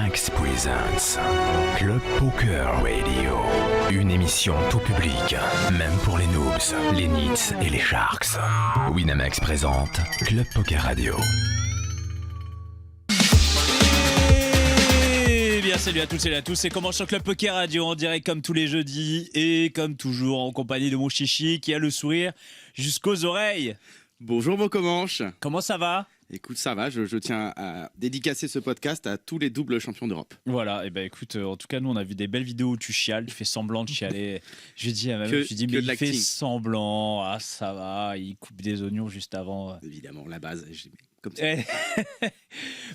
Winamax presents Club Poker Radio. Une émission tout public, même pour les noobs, les nits et les sharks. Winamax présente Club Poker Radio. Salut à toutes et à tous, c'est Comanche sur Club Poker Radio en direct comme tous les jeudis et comme toujours en compagnie de mon chichi qui a le sourire jusqu'aux oreilles. Bonjour mon Comanche. Comment ça va ? Écoute, ça va, je tiens à dédicacer ce podcast à tous les doubles champions d'Europe. Voilà, et ben écoute, en tout cas nous on a vu des belles vidéos où tu chiales, tu fais semblant de chialer. Je dis à ma meuf, mais il fait semblant, ah ça va, il coupe des oignons juste avant. Évidemment, la base, comme ça.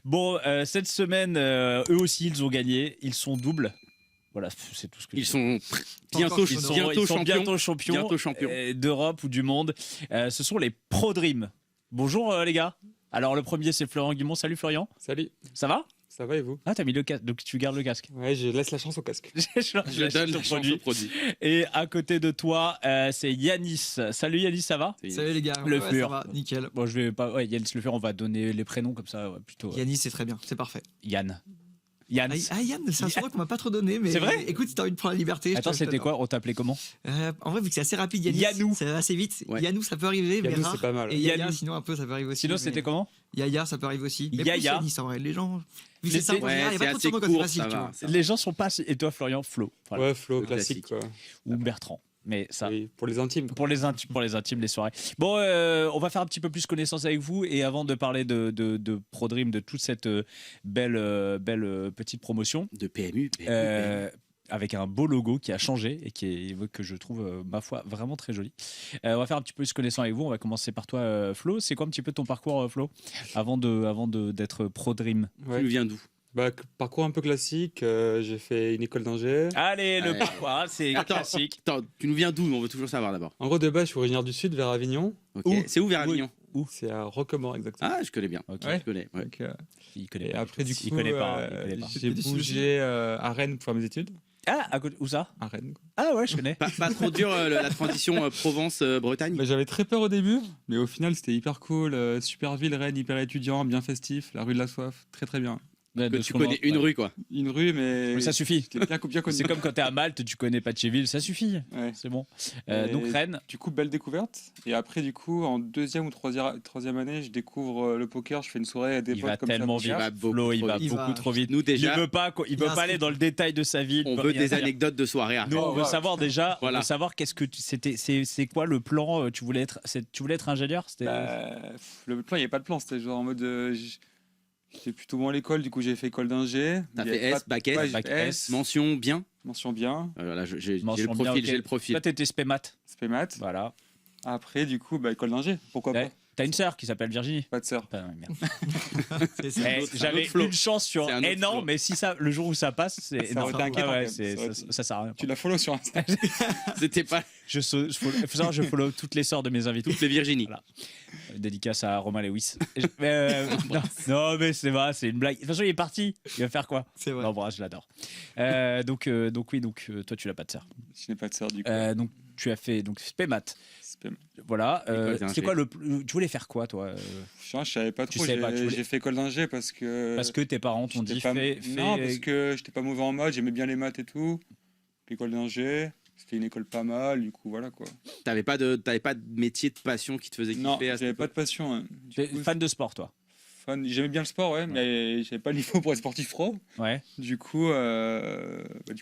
Bon, cette semaine, eux aussi ils ont gagné, ils sont doubles. Voilà, c'est tout ce que ils sont bientôt champions d'Europe ou du monde. Ce sont les Pro Dream. Bonjour les gars. Alors le premier c'est Florian Guimond. Salut Florian. Salut. Ça va ? Ça va et vous ? Ah, t'as mis le casque, donc tu gardes le casque. Ouais, je laisse la chance au casque. je donne la chance au produit. Et à côté de toi, c'est Yanis. Salut Yanis, ça va ? Salut les gars. Le Fur. Ça va, nickel. Bon, je vais pas. Ouais, Yanis Le Fur, on va donner les prénoms comme ça, plutôt. Yanis, c'est très bien, c'est parfait. Yann. Yann, c'est un surnom qu'on m'a pas trop donné, mais c'est vrai. Écoute, si t'as envie de prendre la liberté. Attends, c'était quoi ? On t'appelait comment ? En vrai, vu que c'est assez rapide, Yanis, Yanou. ça va assez vite. Ouais. Yanou, ça peut arriver, Yanou, mais rare. c'est pas mal. Et Yaya, sinon un peu, ça peut arriver aussi. Sinon, c'était comment ? Yaya, ça peut arriver aussi. Mais Yaya. plus Yanis, en vrai, les gens. Vu que c'est ça, il ouais, y a pas trop de surnoms quand c'est facile, tu vois. Les gens sont pas. Et toi, Florian, Flo. Voilà. Ouais, Flo, classique quoi. Ou Bertrand. Mais ça. Oui, pour les intimes. Pour les intimes, les soirées. Bon, on va faire un petit peu plus connaissance avec vous. Et avant de parler de Pro Dream, de toute cette belle petite promotion. De PMU. Avec un beau logo qui a changé et que je trouve, ma foi, vraiment très joli. On va faire un petit peu plus connaissance avec vous. On va commencer par toi, Flo. C'est quoi un petit peu ton parcours, Flo, avant d'être Pro Dream ? Ouais. Tu viens d'où ? Parcours un peu classique. J'ai fait une école d'ingé. Allez, le parcours, c'est classique. Attends, tu nous viens d'où ? On veut toujours savoir d'abord. En gros, de base, je suis originaire du Sud, vers Avignon. Okay. C'est où vers Avignon ? Où ? C'est à Roquemort, exactement. Ah, je connais bien. Ok. Je connais. Ouais. Donc, Il connaît et pas. après, du coup, il connaît pas. j'ai bougé à Rennes pour faire mes études. Ah, où ça ? À Rennes. Ah ouais, je connais. Pas trop dur la transition Provence-Bretagne ? J'avais très peur au début, mais au final, c'était hyper cool. Super ville, Rennes, hyper étudiant, bien festif. La rue de la Soif, très très bien. Tu connais une rue, quoi. Une rue, mais ça suffit. bien connu. C'est comme quand t'es à Malte, tu connais Patchéville, ça suffit. Ouais. C'est bon. Et Donc Rennes. Du coup, belle découverte. Et après, du coup, en deuxième ou troisième année, je découvre le poker. Je fais une soirée à des Il potes va comme tellement ça. vite. Il va beaucoup trop vite. Nous déjà, il veut pas aller dans le détail de sa vie. on veut des anecdotes de soirée. Nous, on veut savoir déjà. Voilà. On veut savoir qu'est-ce que c'est quoi le plan. Tu voulais être ingénieur. Le plan, il n'y avait pas de plan. C'était genre en mode. J'étais plutôt bon à l'école, du coup j'ai fait école d'ingé. T'as fait S, bac S, mention bien. Mention bien. Là, j'ai le Mention profil, bien, j'ai le profil. Toi, t'étais spémat. Spémat. Voilà. Après, du coup, école d'ingé. Pourquoi pas ? T'as une sœur qui s'appelle Virginie. Pas de sœur. Ah, non, merde. un J'avais autre flow. une chance sur C'est un autre énorme, flow. mais si le jour où ça passe, c'est Ça aurait été inquiétant, ouais, quand même. ça sert à rien. Tu l'as follow sur Insta. C'était pas Je follow toutes les sœurs de mes invités. toutes les Virginie. Voilà. Dédicace à Romain Lewis. Non, mais c'est vrai, c'est une blague. De toute façon, il est parti. Il va faire quoi ? C'est vrai. Non, je l'adore. Donc, toi, tu n'as pas de sœur. Je n'ai pas de sœur, du coup. Donc, tu as fait spémat. Spémat. Voilà. École d'ingé. C'est quoi tu voulais faire quoi, toi ? Je savais pas trop. J'ai fait école d'ingé parce que tes parents t'ont dit Non, parce que j'étais pas mauvais en maths, j'aimais bien les maths et tout. Puis école d'ingé, c'était une école pas mal, du coup voilà quoi. T'avais pas de métier de passion qui te faisait kiffer Non, à cette j'avais pas époque de passion. Hein. T'es fan de sport, toi ? J'aimais bien le sport, ouais, mais j'avais pas le niveau pour être sportif pro. Ouais. Du coup,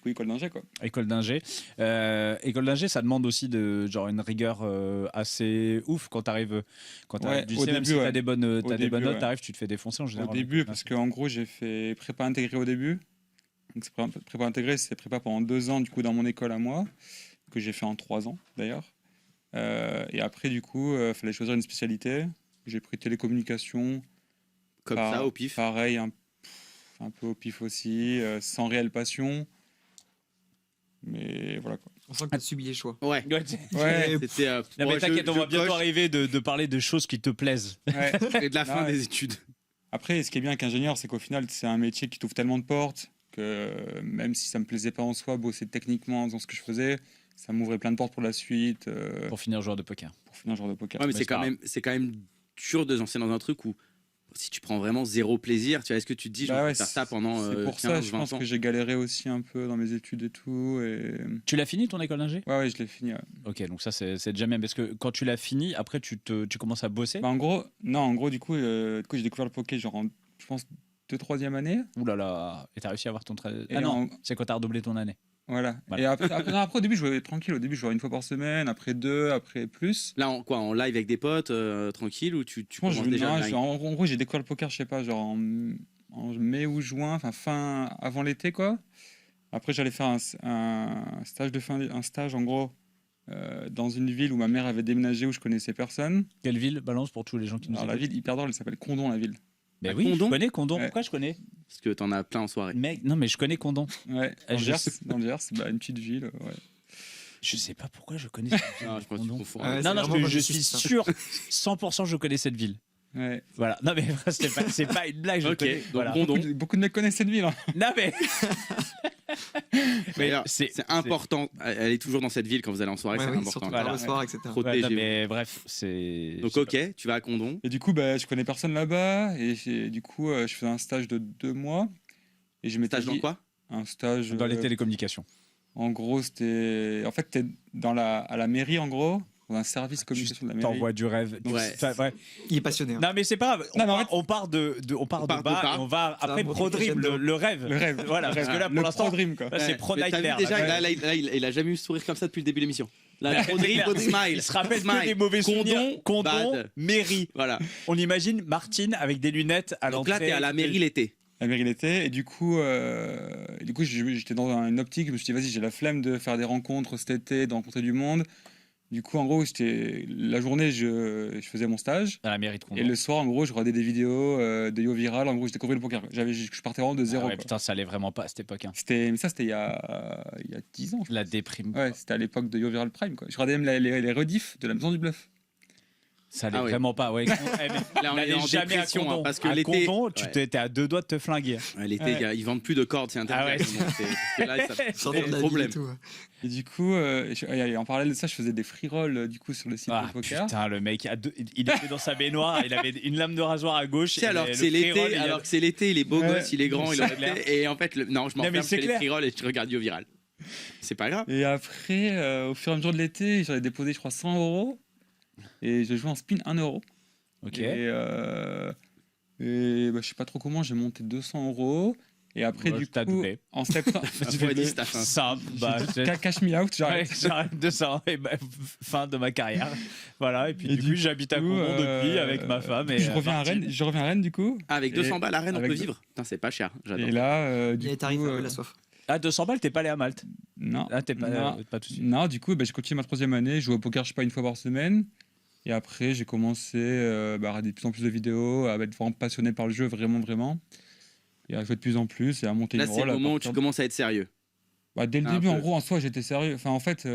école d'ingé quoi. École d'ingé. École d'ingé, ça demande aussi une rigueur assez ouf quand t'arrives du lycée, même si t'as des bonnes notes, t'arrives, tu te fais défoncer en général. Au début, parce qu'en gros, j'ai fait prépa intégrée au début. Donc, prépa intégrée, c'est prépa pendant 2 ans, du coup, dans mon école à moi, que j'ai fait en 3 ans, d'ailleurs. Et après, du coup, il fallait choisir une spécialité. J'ai pris télécommunication. Comme ça, au pif. Pareil, un peu au pif aussi, sans réelle passion. Mais voilà quoi. On sent que tu as subi les choix. Ouais. C'était. Non, mais t'inquiète, on va bientôt arriver de parler de choses qui te plaisent. Ouais. Et de la fin des études. Après, ce qui est bien avec ingénieur, c'est qu'au final, c'est un métier qui t'ouvre tellement de portes que même si ça me plaisait pas en soi, bosser techniquement dans ce que je faisais, ça m'ouvrait plein de portes pour la suite. Pour finir joueur de poker. Pour finir joueur de poker. Ouais, mais c'est quand même dur de se lancer dans un truc où si tu prends vraiment zéro plaisir, tu vois, est-ce que tu te dis, je vais faire ça pendant c'est pour 15, ça, je 20 pense ans que j'ai galéré aussi un peu dans mes études et tout. Et... Tu l'as fini ton école d'ingé ? Ouais, je l'ai fini. Ouais. Ok, donc ça c'est déjà bien parce que quand tu l'as fini, après tu commences à bosser. Bah, en gros, du coup j'ai découvert le poké genre je pense 2-3e année. Ouh là là, et t'as réussi à avoir ton Et Ah non, c'est quand t'as redoublé ton année. Voilà. Voilà. Et après, au début, je jouais tranquille. Au début, je jouais une fois par semaine, après 2, après plus. Là, en live avec des potes, tranquille, ou tu Moi, commences déjà le live en gros, j'ai découvert le poker, je sais pas, genre en mai ou juin, fin avant l'été, quoi. Après, j'allais faire un stage un stage, en gros, dans une ville où ma mère avait déménagé, où je connaissais personne. Quelle ville, balance pour tous les gens qui nous Alors, la écoutent. ville hyper drôle, elle s'appelle Condon, la ville. Mais À oui, Condon je connais Condon. Ouais. Pourquoi je connais ? Parce que t'en as plein en soirée. Mec, non mais je connais Condon. Ouais, Ah, je sais. dans le Gers, une petite ville, ouais. Je sais pas pourquoi je connais cette ville. Non, je pense que tu Condon. confonds. Ouais, Non, c'est non, vraiment je suis modeste, ça. sûr, 100% je connais cette ville. Ouais. Voilà. Non mais c'est pas une blague, je Ok, connais. donc Voilà. Condon. Beaucoup de mecs connaissent cette ville. Hein. Non mais. D'ailleurs, c'est c'est important. Elle est toujours dans cette ville quand vous allez en soirée, Ouais, c'est oui, important. surtout Voilà. tard le soir, etc. Ouais, non, Protégez-vous. mais bref, c'est. Donc, ok, tu vas à Condon. Et du coup, je connais personne là-bas. Et du coup, je faisais un stage de 2 mois. Et je m'étais Stage dans dit- quoi Un stage. Dans les télécommunications. En gros, c'était. En fait, t'es à la mairie, en gros, dans un service communication de la mairie. T'envoies du rêve. Ouais. Ouais. Il est passionné. Hein. Non mais c'est pas grave. Non, mais en fait- On part de bas et on va après un pro bon dribble crescendo. le rêve. Le rêve. Voilà, Le parce rêve. que là pour Le l'instant Pro Dream, quoi. là, c'est Ouais. Pro Mais t'as vu Nightmare. déjà, là. là, il a jamais eu ce sourire comme ça depuis le début de l'émission. Là, Pro Claire. Dream, smile. Il se rappelle que Smile. des mauvais souvenirs. Condon, Condon, bad. mairie. Voilà. On imagine Martine avec des lunettes à Donc l'entrée. là, t'es à la mairie l'été. La mairie l'été. Et du coup, j'étais dans une optique. Je me suis dit, vas-y, j'ai la flemme de faire des rencontres cet été, de rencontrer du monde. Du coup, en gros, la journée, je faisais mon stage. À la mairie de Condon. Et le soir, en gros, je regardais des vidéos de Yo Viral. En gros, je découvrais le poker. Je partais vraiment de Ah zéro. ouais, Quoi. putain, ça allait vraiment pas à cette époque. Hein. Mais ça, c'était il y a 10 ans. La déprime. Ouais, c'était à l'époque de Yo Viral Prime. Quoi. Je regardais même les rediffs de la Maison du Bluff. Ça allait Ah ouais. vraiment pas. Ouais. Là, on est N'allez en jamais à dépression, Condon. hein, parce que à l'été. Condon, Ouais. t'es à 2 doigts de te flinguer. Ouais, l'été, Ouais. ils vendent plus de cordes, c'est Ah ouais. interdit. Donc, parce que là, ça- Sans c'est doute un la vie et problème. tout. Ouais. Et du coup, et en parallèle de ça, je faisais des free rolls du coup sur le site Ah de poker. putain, le mec, il était dans sa baignoire, il avait une lame de rasoir à gauche. Tu sais, alors et que le c'est free l'été, roll, il y a- alors que c'est l'été, il est beau Ouais. gosse, il est grand, il C'est aurait clair. fait. Et en fait, non, je Non, mais m'enferme, je c'est fais les clair. free rolls et je regarde Yo Viral. C'est pas grave. Et après, au fur et à mesure de l'été, j'avais déposé, je crois, 100 €. Et j'ai joué en spin 1 €. Ok. Et je sais pas trop comment, j'ai monté 200 €. Et après, Ouais, du t'as coup, doublé. en septembre, Tu m'as dit, t'as fait un- Simple. Bah, cash me out, j'arrête. Ouais, j'arrête de ça. Et bah, fin de ma carrière. Voilà. Et puis Et du du coup, j'habite à coup, Condon depuis avec ma femme. Et je reviens à Martine. Rennes. Je reviens à Rennes, du coup. Ah, avec 200 Et- balles à Rennes, on avec peut deux- vivre. Putain, c'est pas cher, j'adore. Et là, Il du y a les tarifs coup, un peu la soif. Ah, 200 balles, t'es pas allé à Malte. non. Ah, t'es pas, Non. pas tout de suite. Non, du coup, j'ai continué ma 3e année. Je jouais au poker, je sais pas, une fois par semaine. Et après, j'ai commencé à regarder de plus en plus de vidéos, à être vraiment passionné par le jeu, vraiment, vraiment. Et à jouer de plus en plus et à monter Là, une c'est rôle. le à moment où partir tu de- commences à être sérieux. Dès le un début, en peu. gros, en soi, j'étais sérieux. Enfin, en fait,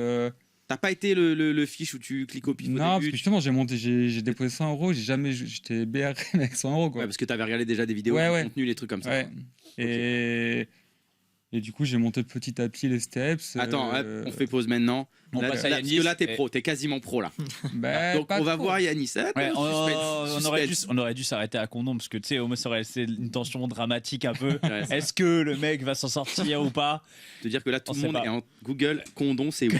T'as pas été le fiche où tu cliques au pif au non, parce début. que justement, j'ai déposé 100 €. J'étais BRM avec 100 €, quoi. Ouais, parce que t'avais regardé déjà des vidéos, Ouais, du ouais. contenu, les trucs comme ça. Ouais. Et du coup, j'ai monté petit à petit les steps. Attends, hop, on fait pause maintenant. On Là, passe à parce Yanis que là, t'es et- pro, t'es quasiment pro là. Donc pas on va trop. voir Yanis. Ouais, Attends, on aurait dû s'arrêter à Condom parce que tu sais, au moins ça aurait laissé une tension dramatique un peu. Ouais, c'est- Est-ce que le mec va s'en sortir ou pas? te dire que là, tout On le sait monde pas. est en Google. Condon, c'est où?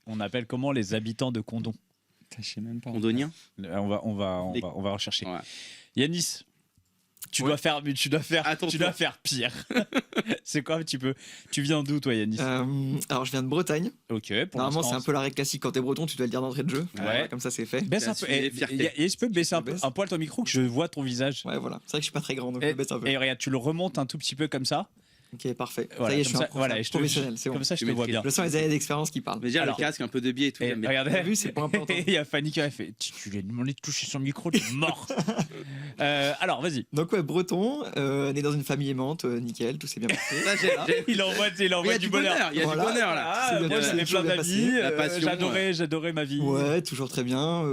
On appelle comment les habitants de Condom? Putain, je sais même pas. Condonien? On va rechercher. Ouais. Yanis, tu Ouais. dois faire Attends, tu dois faire pire. C'est quoi un petit peu? Tu viens d'où toi, Yanis? Alors, je viens de Bretagne. Ok, pour Normalement, c'est l'instant, un peu la règle classique. Quand t'es breton, tu dois le dire d'entrée de jeu. Ouais. Comme ça, c'est fait. baisse un peu. Assumez, fierté. Yanis, tu peux baisser un, Je baisse. un poil ton micro que je vois ton visage. Ouais, voilà. C'est vrai que je suis pas très grand, donc Et- je baisse un peu. Et regarde, tu le remontes un tout petit peu comme ça. Ok, parfait. Voilà, ça y est, je comme suis ça, un voilà, et je te- professionnel, c'est bon. Comme ça, je Tu te vois maîtrises. bien. Je sens les années d'expérience qui parlent. Mais déjà, Alors. le casque, un peu de biais et tout. Et j'aime bien. regardez, T'as vu, c'est pas important. il y a Fanny qui a fait tu lui as demandé de toucher son micro, tu es mort. Alors, vas-y. Donc, ouais, breton, né dans une famille aimante, nickel, tout s'est bien passé. Ça, Il envoie, Il y a du bonheur. il y a Voilà. du bonheur là. Ah, C'est moi bien, j'avais c'est plein toujours bien d'amis, passé. La passion, j'adorais ma vie. Ouais, toujours très bien.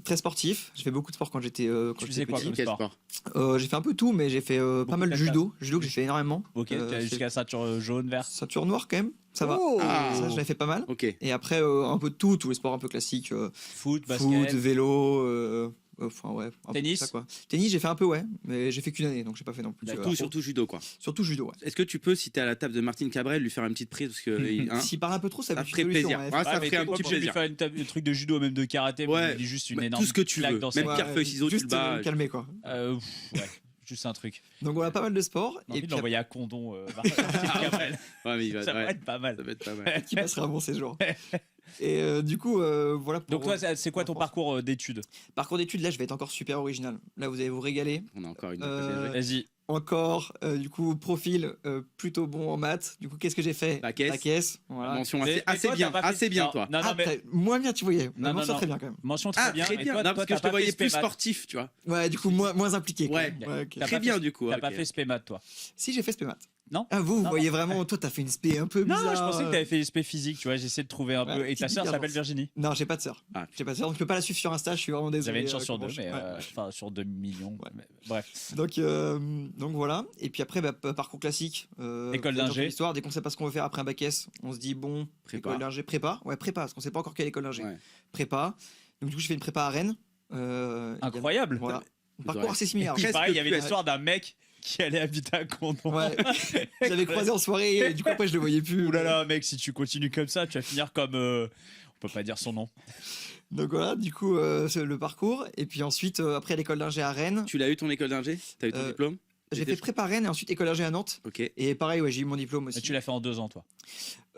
Très sportif. J'ai fait beaucoup de sport quand j'étais Tu faisais quoi petit. comme Quel sport sport? J'ai fait un peu tout, mais j'ai fait pas mal de de judo. Judo que j'ai fait énormément. Ok, t'as j'ai jusqu'à ceinture jaune, vert. ceinture noire quand même. Ça va. Oh. Ah. Ça, je l'avais fait pas mal. Ok. Et après, un peu de tout, tous les sports un peu classiques. Foot, Foot, basket. vélo, Enfin, ouais. un peu Tennis ça, quoi. Tennis, j'ai fait un peu, ouais. Mais j'ai fait qu'une année, donc j'ai pas fait non plus. Surtout judo, quoi. Surtout judo, ouais. Est-ce que tu peux, si t'es à la table de Martine Cabrel, lui faire une petite prise parce que S'il parle un peu trop, ça ça me ferait plaisir. Ouais. Ouais, ça mais ferait un t'es pas petit obligé de lui plaisir. faire un truc de judo, même de karaté, mais Ouais. il dit juste une Bah, énorme tout ce que tu claque veux. dans Même sa- pierre, feuille, ciseaux, tu juste le bats. me calmer, quoi. Ouais, juste un truc. Donc voilà, pas mal de sport. J'ai envie Et de puis l'envoyer à Condon, Martin Cabrel. Ouais, mais il va, Ça ouais, va être pas mal. ça va être pas mal. qui passera un bon séjour. Et du coup, voilà. Donc toi, c'est quoi ton parcours d'études? Parcours d'études, là, je vais être encore super original. Là, vous allez vous régaler. On a encore une Vas-y. Encore, du coup, profil plutôt bon en maths. Du coup, qu'est-ce que j'ai fait? La caisse. La caisse. Voilà. mention Mais assez toi, bien, t'as pas fait- assez bien, Non, toi. Non, non, mais Moins bien, tu voyais. Non, Mention non, très non. bien quand même. mention très Ah, bien. très Et bien. toi, Non, parce que t'as je te pas voyais fait plus spé maths. sportif, tu vois. Ouais, du coup, moins impliqué. quoi. Ouais. Ok. T'as Très pas bien, fait- du coup. T'as ok. pas fait spé maths, toi? Si, j'ai fait spé maths. Non. Ah, vous Non, voyez non. vraiment, toi, t'as fait une spé un peu Non, bizarre. je pensais que t'avais fait spé physique, tu vois. J'essaie de trouver un peu. Ouais, Et ta petite sœur s'appelle divergence. Virginie. Non, j'ai pas de sœur. Ah. J'ai pas de sœur, donc je peux pas la suivre sur Insta, je suis vraiment désolé. J'avais une chance sur comment deux, mais ouais. enfin sur 2 millions. Ouais. Mais bref. Donc voilà. Et puis après, parcours classique. École dans d'ingé. l'histoire, dès qu'on sait pas ce qu'on veut faire après un bac S, on se dit bon, Prépa. école d'ingé, prépa. Ouais, prépa, parce qu'on sait pas encore quelle école d'ingé. Ouais. Prépa. Donc du coup, je fais une prépa à Rennes. Incroyable. Voilà. Un Ouais. parcours assez similaire. Presque Pareil, il y avait plus- l'histoire d'un mec qui allait habiter à Condon. Ouais. J'avais croisé en soirée, et du coup après je le voyais plus. Ouh là là, mec, si tu continues comme ça, tu vas finir comme. On peut pas dire son nom. Donc voilà, du coup c'est le parcours. Et puis ensuite, après l'école d'ingé à Rennes, Tu l'as eu ton école d'ingé? T'as eu ton diplôme? j'ai fait prépa à Rennes et ensuite école d'ingé à Nantes. Ok. Et pareil, ouais, j'ai eu mon diplôme Mais aussi. tu l'as fait en 2 ans, toi.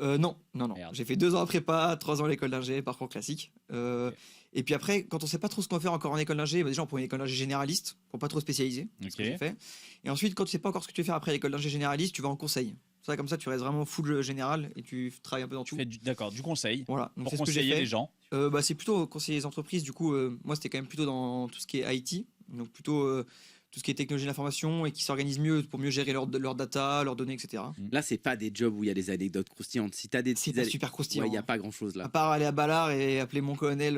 Non. Merde. J'ai fait 2 ans à prépa, 3 ans à l'école d'ingé, parcours classique. Ok. Et puis après, quand on sait pas trop ce qu'on va faire encore en école d'ingé, bah déjà on prend une école d'ingé généraliste pour pas trop spécialiser. C'est ce que Ok. j'ai fait. Et ensuite, quand tu sais pas encore ce que tu veux faire après l'école d'ingé généraliste, tu vas en conseil. Ça, comme ça, tu restes vraiment full général et tu travailles un peu dans tout. D'accord, du conseil. Voilà. Donc Pour c'est ce que j'ai conseiller fait. les gens. Bah, c'est plutôt conseiller les entreprises. Du coup, moi, c'était quand même plutôt dans tout ce qui est IT. Donc plutôt tout ce qui est technologie de l'information et qui s'organisent mieux pour mieux gérer leur data, leurs données, etc. Là, c'est pas des jobs où il y a des anecdotes croustillantes. Si t'as des C'est petites pas super croustillant. ouais, il y a pas grand chose À là. part aller à Ballard et appeler mon colonel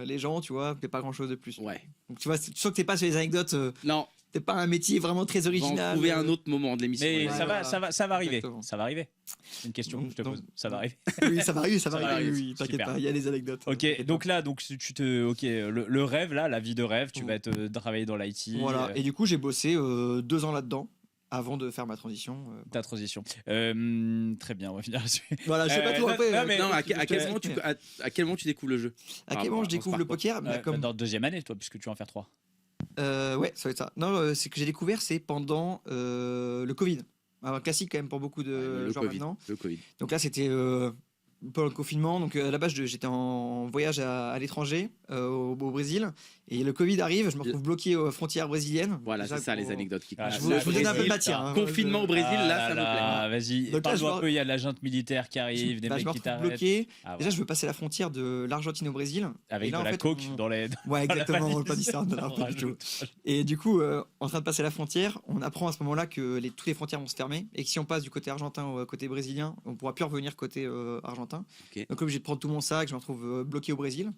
les gens, tu vois, c'est pas grand chose de plus. Ouais. Donc tu vois, tu sens que t'es pas sur les anecdotes, Non, t'es pas un métier vraiment très on va original. en trouver un autre moment de l'émission. Mais Ouais, ça voilà. va arriver. Exactement. Ça va arriver. C'est une question que je te Donc- pose. Ça va arriver. Oui, ça va arriver, ça va Ça va arriver. arriver, Oui, t'inquiète super. pas, il y a des anecdotes. Ok, T'inquiète donc pas. là, ok, le rêve là, la vie de rêve, tu vas être travailler dans l'IT. Voilà. Et du coup, j'ai bossé 2 ans là-dedans avant de faire ma transition. Ta transition. Très bien, on va finir là-dessus. Voilà, je sais pas trop non, après. non, mais- Non, à je te quel laisse moment finir. à quel moment tu découvres le jeu? À quel moment je découvre le poker Bah, comme... Dans 2e année, toi, puisque tu vas en faire 3. Ouais, ça va être ça. Non, c'est que j'ai découvert, c'est pendant le Covid. Un classique quand même pour beaucoup de le joueurs Covid. maintenant. Le Covid. Donc là, c'était pendant le confinement. Donc à la base, j'étais en voyage à l'étranger, au Brésil. Et le Covid arrive, je me retrouve bloqué aux frontières brésiliennes. Voilà, Déjà, c'est ça pour- les anecdotes qui Ah, Je clashent. vous, Le je vous donne un peu de Brésil, matière. ça. hein. Confinement au Brésil, là, ça me plaît. Vas-y, Donc là, parle-nous je un peu, il y a de la junte militaire qui arrive, des Bah, je mecs me qui retrouve t'arrêtent. bloqué. Ah, Déjà, ouais. je veux passer la frontière de l'Argentine au Brésil. Avec Et là, de en la fait, coke on- dans les. Ouais, exactement, valise. pas dit ça, non, On pas du tout. rajoute. Et du coup, en train de passer la frontière, on apprend à ce moment-là que toutes les frontières vont se fermer et que si on passe du côté argentin au côté brésilien, on pourra plus revenir côté argentin. Ok. Donc, obligé de prendre tout mon sac, je me retrouve bloqué au Brésil.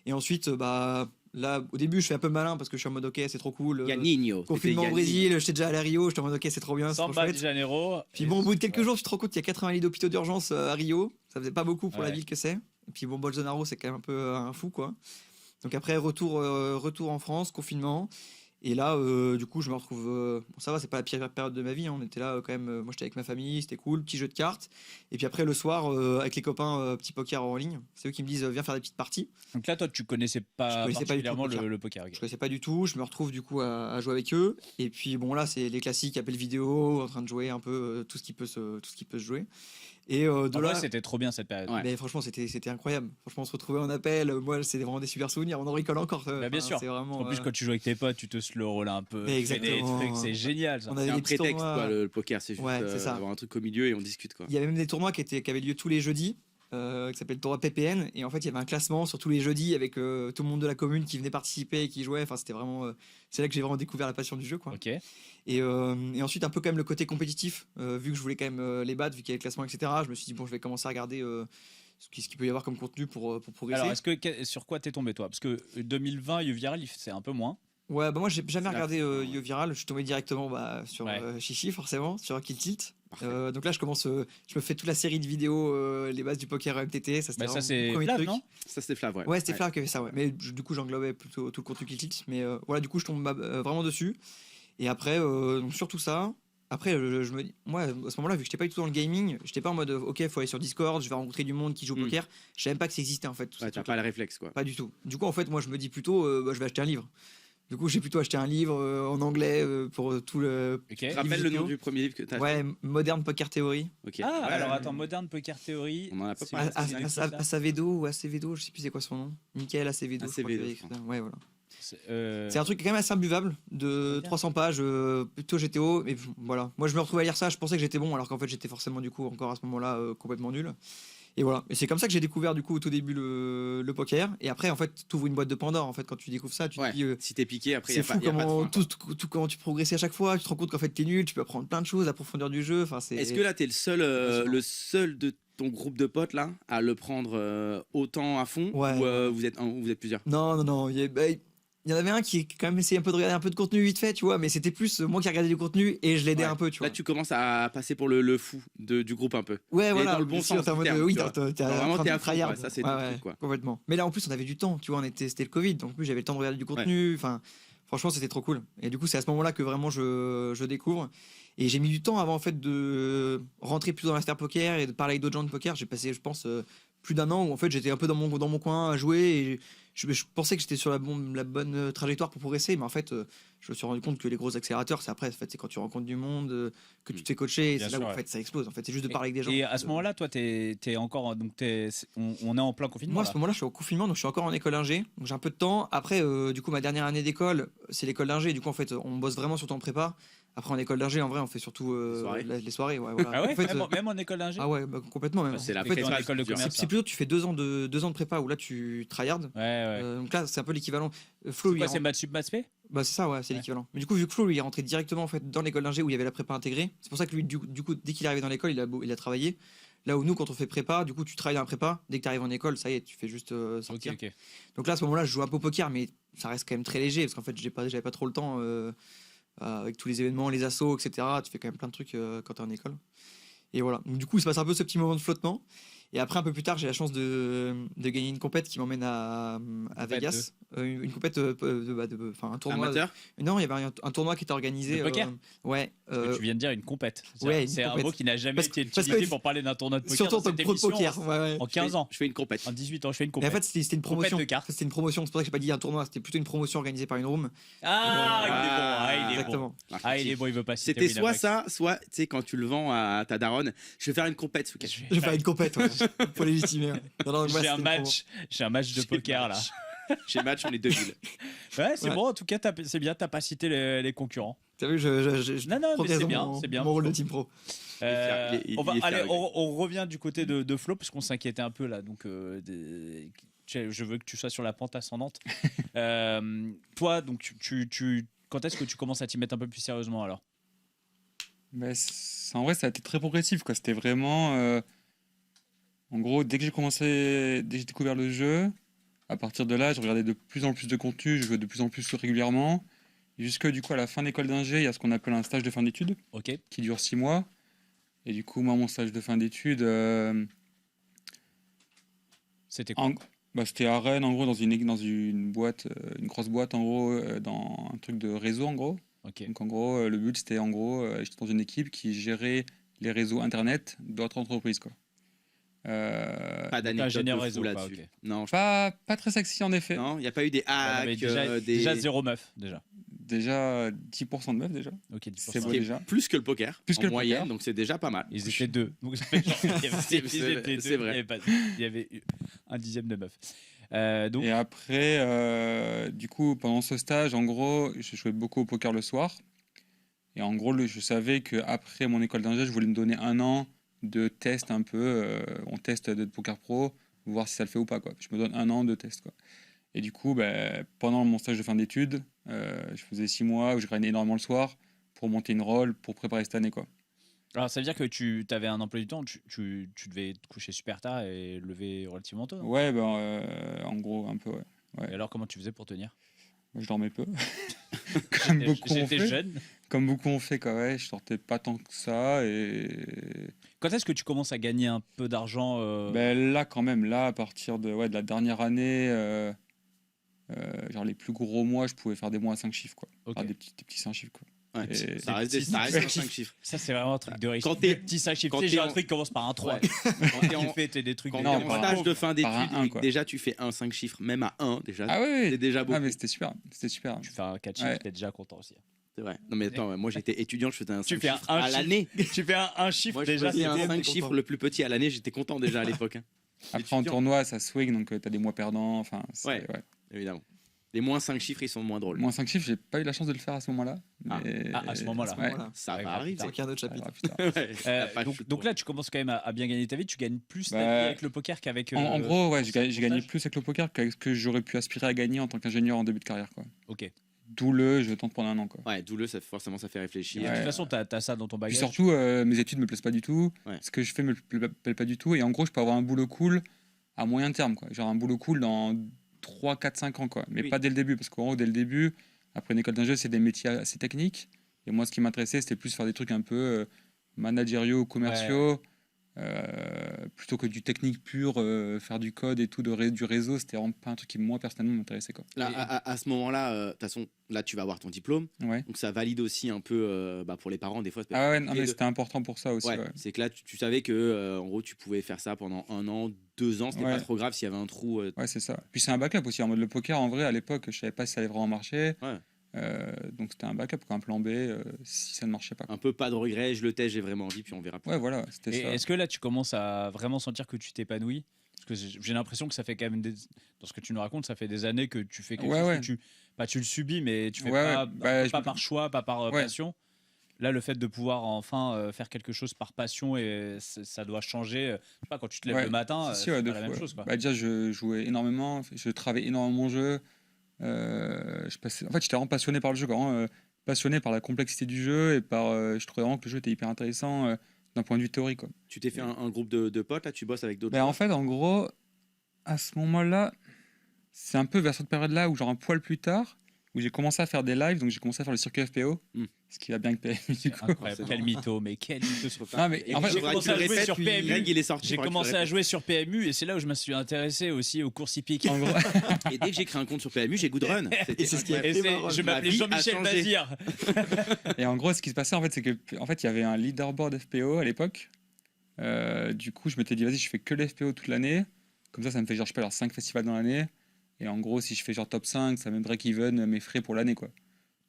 Et ensuite, bah là, au début, je fais un peu malin parce que je suis en mode ok, c'est trop cool. Il y a Nino. Confinement au Brésil, j'étais déjà allé à Rio, j'étais en mode ok, c'est trop bien, c'est trop Samba de chouette. Janeiro. Puis bon, au bout de quelques jours, tu te rends compte qu'il y a 80 lits d'hôpitaux d'urgence à Rio. Ça faisait pas beaucoup pour la Ouais. ville que c'est. Et puis bon, Bolsonaro, c'est quand même un peu un fou, quoi. Donc après, retour en France, confinement. Et là, du coup, je me retrouve. Bon, ça va, c'est pas la pire période de ma vie. Hein. On était là quand même. Moi, j'étais avec ma famille, c'était cool, petit jeu de cartes. Et puis après, le soir, avec les copains, petit poker en ligne. C'est eux qui me disent viens faire des petites parties. Donc là, toi, tu connaissais Je pas connaissais pas du tout particulièrement le poker. le poker. ok. Je connaissais pas du tout. Je me retrouve du coup à jouer avec eux. Et puis bon, là, c'est les classiques appels vidéo, en train de jouer un peu tout ce qui peut se jouer. Et de En là. vrai, c'était trop bien cette période. Ouais. Mais franchement, c'était incroyable. Franchement, on se retrouvait en appel. Moi, c'était vraiment des super souvenirs. On en rigole encore. Bah, bien sûr. C'est vraiment, En plus, quand tu joues avec tes potes, tu te slow roll un peu. Mais tu fais des exactement. trucs, c'est génial ça. on C'est avait un des petits prétexte, tournois. quoi, le poker. C'est juste Ouais, c'est ça. avoir un truc au milieu et on discute, quoi. Il y avait même des tournois qui avaient lieu tous les jeudis, qui s'appelle le tournoi PPN. Et en fait, il y avait un classement sur tous les jeudis avec tout le monde de la commune qui venait participer et qui jouait. Enfin, c'était vraiment. C'est là que j'ai vraiment découvert la passion du jeu, quoi. Ok. Et ensuite, un peu quand même le côté compétitif, vu que je voulais quand même les battre, vu qu'il y avait le classement, etc. Je me suis dit, bon, je vais commencer à regarder ce qu'il peut y avoir comme contenu pour progresser. Alors, sur quoi t'es tombé toi? Parce que 2020, Viral, c'est un peu moins. Ouais, bah moi j'ai jamais C'est regardé la- Yo Viral, je suis tombé directement sur Ouais. Chichi forcément, sur Kill Tilt. Parfait. Donc là, je me fais toute la série de vidéos, les bases du poker MTT. Ça, c'était Bah, ça, vraiment c'est mon premier Flav, truc. non? Ça, c'était Flav, ouais. Ouais, c'était Flair qui avait ça, ouais. Mais du coup, j'englobais plutôt tout le contenu Clicklit. Mais voilà, du coup, je tombe vraiment dessus. Et après, donc surtout ça. Après, je me dis, moi, à ce moment-là, vu que j'étais pas du tout dans le gaming, j'étais pas en mode, ok, faut aller sur Discord, je vais rencontrer du monde qui joue au poker. Je savais même pas que ça existait en fait. Tout Ouais, ces t'as trucs-là. pas le réflexe, quoi. Pas du tout. Du coup, en fait, moi, je me dis plutôt, je vais acheter un livre. Du coup, j'ai plutôt acheté un livre en anglais pour tout le. Ok. Tu te rappelles le nom du premier livre que t'as Ouais, Modern Poker Theory. Ok. Ah, Ouais, alors ouais. attends, Modern Poker Theory. On en a pas C'est- parlé. c'est une chose, là. Acevedo ou Acevedo, je sais plus c'est quoi son nom. Michael Acevedo. je crois qu'il avait écrit ça. Ouais, voilà. C'est un truc quand même assez imbuvable, de Bien. 300 pages, plutôt GTO. Mais voilà, moi je me retrouvais à lire ça, je pensais que j'étais bon, alors qu'en fait j'étais forcément du coup encore à ce moment-là complètement nul. Et voilà, et c'est comme ça que j'ai découvert du coup au tout début le poker. Et après en fait, tu ouvres une boîte de Pandore. En fait, quand tu découvres ça, tu te Ouais. dis Si t'es piqué, après, c'est y fou a pas de comment fin, quoi. comment tu progressais à chaque fois. Tu te rends compte qu'en fait t'es nul, tu peux apprendre plein de choses, la profondeur du jeu. Enfin, c'est. Est-ce que là, t'es impressionnant. le seul de ton groupe de potes là à le prendre autant à fond Ouais, ou ouais. vous êtes plusieurs? Non. Il y en avait un qui quand même essayait un peu de regarder un peu de contenu vite fait, tu vois, mais c'était plus moi qui regardais du contenu et je l'aidais Ouais. un peu, tu vois. Là, tu commences à passer pour le fou du groupe un peu. Ouais, voilà, dans le bon bien sûr, sens t'es en du mode, terme, oui, tu vois. t'es Alors, vraiment, en train t'es de à fond, tryhard. quoi. Ça, c'est ton truc, quoi. Complètement. Mais là, en plus, on avait du temps, tu vois, c'était le Covid, donc en plus, j'avais le temps de regarder du contenu. Enfin, franchement, c'était trop cool. Et du coup, c'est à ce moment-là que vraiment je découvre. Et j'ai mis du temps avant, en fait, de rentrer plus dans la sphère poker et de parler avec d'autres gens de poker. J'ai passé, je pense, plus d'un an où, en fait, j'étais un peu dans mon coin à jouer et je pensais que j'étais sur la bonne trajectoire pour progresser, mais en fait, je me suis rendu compte que les gros accélérateurs, c'est après, en fait, c'est quand tu rencontres du monde, que tu te fais coacher, et Bien c'est là sûr, où en ouais. fait, ça explose. En fait, c'est juste de parler avec des gens. Et à ce moment-là, toi, t'es encore. Donc, on est en plein confinement. Moi, à là. ce moment-là, je suis au confinement, donc je suis encore en école d'ingé, donc j'ai un peu de temps. Après, du coup, ma dernière année d'école, c'est l'école d'ingé. Du coup, en fait, on bosse vraiment surtout en prépa. Après, en école d'ingé, en vrai, on fait surtout les soirées. Ouais, voilà. Ah ouais, En fait, même en école d'ingé. ah ouais, bah, complètement même. Bah, c'est la En fait, prépa en école de c'est- commerce. c'est plutôt tu fais 2 ans de prépa où là tu tryhard. Ouais. Donc là, c'est un peu l'équivalent. Flo, C'est lui, quoi, c'est maths sup, maths spé? bah c'est ça, ouais, c'est Ouais. l'équivalent. Mais du coup, vu que Flo, lui, il est rentré directement en fait dans l'école d'ingé où il y avait la prépa intégrée, c'est pour ça que lui, du coup, dès qu'il est arrivé dans l'école, il a travaillé. Là où nous, quand on fait prépa, du coup, tu travailles dans la prépa. Dès que tu arrives en école, ça y est, tu fais juste Ok, sortir. ok. Donc là, à ce moment-là, je joue un peu au poker, mais ça reste quand même très léger parce qu'en fait, j'avais pas trop le temps avec tous les événements, les assos, etc. Tu fais quand même plein de trucs quand t'es en école. Et voilà. Donc, du coup, il se passe un peu ce petit moment de flottement. Et après, un peu plus tard, j'ai la chance de gagner une compète qui m'emmène à Vegas. Une compète, un tournoi. Amateur. Non, il y avait un tournoi qui était organisé. De poker ouais. Parce que tu viens de dire une compète. ouais, une C'est un compète. mot qui n'a jamais Parce été que- parce utilisé que- pour parler d'un tournoi de poker. Surtout en dans tant cette que pro de émission, poker. Ouais. En 15 ans. Je fais une compète. En 18 ans, je fais une Mais compète. en fait, c'était une Compète promotion. de cartes. C'était une promotion. C'est pour ça que j'ai pas dit un tournoi. C'était plutôt une promotion organisée par une room. Ah, il est bon. Ah, il est bon. Exactement. Ah, il est bon, il veut pas citer C'était soit Winamax. ça, soit tu sais quand tu le vends à ta daronne, je vais faire une compète ce week-end. Je vais faire une compète ouais, pour légitimer. Ouais. Non, non, moi, J'ai c'était un une promo. match. J'ai un match de J'ai poker là. Chez Match, on est 2000. Ouais, c'est Ouais. bon. En tout cas, c'est bien. T'as pas cité les concurrents. T'as vu, je Non, non, mais progresse c'est dans bien, mon- c'est bien. Mon rôle de team pro. Il est fier, On va il est fier, allez, le gars. on revient du côté de Flo parce qu'on s'inquiétait un peu là. Donc, je veux que tu sois sur la pente ascendante. Toi, donc, quand est-ce que tu commences à t'y mettre un peu plus sérieusement alors? En vrai, ça a été très progressif, quoi. C'était vraiment. En gros, dès que j'ai découvert le jeu, à partir de là, je regardais de plus en plus de contenu, je jouais de plus en plus régulièrement. Jusque du coup, à la fin d'école d'ingé, il y a ce qu'on appelle un stage de fin d'études Ok. qui dure 6 mois. Et du coup, moi, mon stage de fin d'études, C'était quoi? c'était à Rennes, en gros, dans une boîte, une grosse boîte, en gros, dans un truc de réseau, en gros. Ok. Donc en gros, le but c'était j'étais dans une équipe qui gérait les réseaux internet d'autres entreprises quoi. Pas d'anecdote ingénieur de fou réseau, là-dessus. quoi, ok. Non, Pas très sexy en effet. non, il n'y a pas eu des Ouais, non, mais hacks, déjà, des... déjà 0 meuf déjà. Déjà 10% de meufs déjà. Ok, 10%. C'est beau qui est déjà. plus que le poker, Plus en que le moyenne, poker. donc c'est déjà pas mal. Ils étaient deux. Donc, ça fait genre, il y avait- ils étaient deux, c'est vrai. Il y avait un dixième de meuf. Donc, Et après, du coup, pendant ce stage, en gros, je jouais beaucoup au poker le soir. Et en gros, je savais qu'après mon école d'ingé, je voulais me donner un an de test un peu. On teste de poker pro, voir si ça le fait ou pas. Quoi. Je me donne un an de test. Quoi. Et du coup, pendant mon stage de fin d'études, je faisais 6 mois où je grindais énormément le soir pour monter une roll, pour préparer cette année. Quoi. alors, ça veut dire que tu avais un emploi du temps, tu devais te coucher super tard et lever relativement tôt. Non Ouais, en gros, un peu, ouais. Et alors, comment tu faisais pour tenir? Moi, je dormais peu. Comme beaucoup ont J'étais fait. jeune. Comme beaucoup ont fait, quoi. Ouais, je sortais pas tant que ça. Et Quand est-ce que tu commences à gagner un peu d'argent ben, là, quand même, là, à partir de la dernière année, genre les plus gros mois, je pouvais faire des mois à 5 chiffres, quoi. Ok. Enfin, des petits 5 chiffres, quoi. Ouais, Et- ça reste petits- un 5 chiffres. Ça, c'est vraiment un truc de riche. Quand t'es- Des petits 5 chiffres. quand Tu sais, t'es j'ai un en- truc qui commence par un 3. Ouais. Quand t'es Tu en, fais des trucs quand de- t'es Non, en par stage un- de fin par un d'études, 1, et quoi. déjà tu fais un 5 chiffres, même à 1 déjà, Ah ouais, c'est déjà beaucoup. Ah, mais c'était super. C'était super. Tu fais un 4 chiffres, Ouais. t'es déjà content aussi. C'est vrai. Non mais attends, moi j'étais étudiant, je faisais un 5 fais un chiffres 1 à chiffre. l'année. Tu fais un chiffre Moi je déjà. faisais un c'était 5 content. chiffres le plus petit à l'année, j'étais content déjà à l'époque. Après, en étudiant. tournoi, ça swing, donc t'as des mois perdants. Enfin, Ouais. Évidemment. Les moins 5 chiffres, ils sont moins drôles. Moins 5 chiffres, j'ai pas eu la chance de le faire à ce moment-là. Ah. Mais- Ah, à ce moment-là. Ouais. Voilà. Ça Ouais, va grave, arriver. C'est un autre Ça chapitre. arrivera plus tard. Ouais, ça va Donc, shoot donc pour- là, tu commences quand même à bien gagner ta vie. Tu gagnes plus ta Bah, vie avec le poker qu'avec. En gros, ouais, j'ai gagné pourcentage. plus avec le poker qu'avec ce que j'aurais pu aspirer à gagner en tant qu'ingénieur en début de carrière, quoi. Ok. D'où je tente pendant un an, quoi. Ouais, d'où forcément ça fait réfléchir. Et de Ouais. toute façon, t'as ça dans ton Puis bagage. surtout, mes études me plaisent pas du tout. Ouais. Ce que je fais me plaît pas du tout. Et en gros, je peux avoir un boulot cool à moyen terme, quoi. Genre un boulot cool dans 3, 4, 5 ans, quoi. Mais Oui. pas dès le début, parce qu'en gros, dès le début, après une école d'ingé, c'est des métiers assez techniques. Et moi, ce qui m'intéressait, c'était plus faire des trucs un peu managériaux, commerciaux, plutôt que du technique pur, faire du code et tout, du réseau. C'était vraiment pas un truc qui, moi, personnellement, m'intéressait, quoi. Là, à ce moment-là, de toute façon, là tu vas avoir ton diplôme, Ouais. donc ça valide aussi un peu pour les parents des fois. Ah ouais, non, Et mais de- c'était important pour ça aussi. Ouais, Ouais. c'est que là tu savais que en gros tu pouvais faire ça pendant 1 an, 2 ans, c'était Ouais. pas trop grave s'il y avait un trou. Ouais, c'est ça. Puis c'est un backup aussi. En mode le poker, en vrai, à l'époque, je savais pas si ça allait vraiment marcher. Ouais. Donc c'était un backup, quoi, un plan B, si ça ne marchait pas. Un peu pas de regret, je le teste, j'ai vraiment envie, puis on verra plus. Ouais, voilà, c'était Et ça. est-ce que là, tu commences à vraiment sentir que tu t'épanouis? Parce que j'ai l'impression que ça fait quand même dans ce que tu nous racontes, ça fait des années que tu fais quelque Ouais, chose ouais. que tu le subis, mais tu fais Ouais, pas, ouais. Bah, pas par choix, pas par Ouais. passion. Là, le fait de pouvoir enfin faire quelque chose par passion et ça doit changer. Je sais pas, quand tu te lèves Ouais. le matin, Si, si, c'est ouais, pas de la fou, même ouais. chose, quoi. Bah, déjà, je jouais énormément, je travaillais énormément mon jeu. En fait, j'étais vraiment passionné par le jeu, quoi, vraiment, passionné par la complexité du jeu et par. Je trouvais vraiment que le jeu était hyper intéressant d'un point de vue théorique, quoi. Tu t'es fait un groupe de potes là, tu bosses avec d'autres. Ben, en joueurs fait, en gros, à ce moment-là, c'est un peu vers cette période-là où, genre un poil plus tard, où j'ai commencé à faire des lives, donc j'ai commencé à faire le circuit FPO, ce qui va bien avec PMU du coup. Incroyable. Quel mytho, mais quel mytho. Non, mais en fait, j'ai commencé à jouer sur PMU. Greg, il est sorti. J'ai faudra que tu commencé le à répètes. jouer sur PMU et c'est là où je me suis intéressé aussi aux courses hippiques. En gros, Et dès que j'ai créé un compte sur PMU, j'ai Good Run. Et c'est ce qui a incroyable. Et fait marrant. je Ma m'appelais vie a Jean-Michel changé. Bazir. et en gros, ce qui se passait, en fait, c'est que en fait, il y avait un leaderboard FPO à l'époque. Du coup, je m'étais dit, vas-y, je fais que les FPO toute l'année. Comme ça me fait genre, je peux faire 5 festivals dans l'année. Et en gros, si je fais genre top 5, ça me break-even mes frais pour l'année, quoi.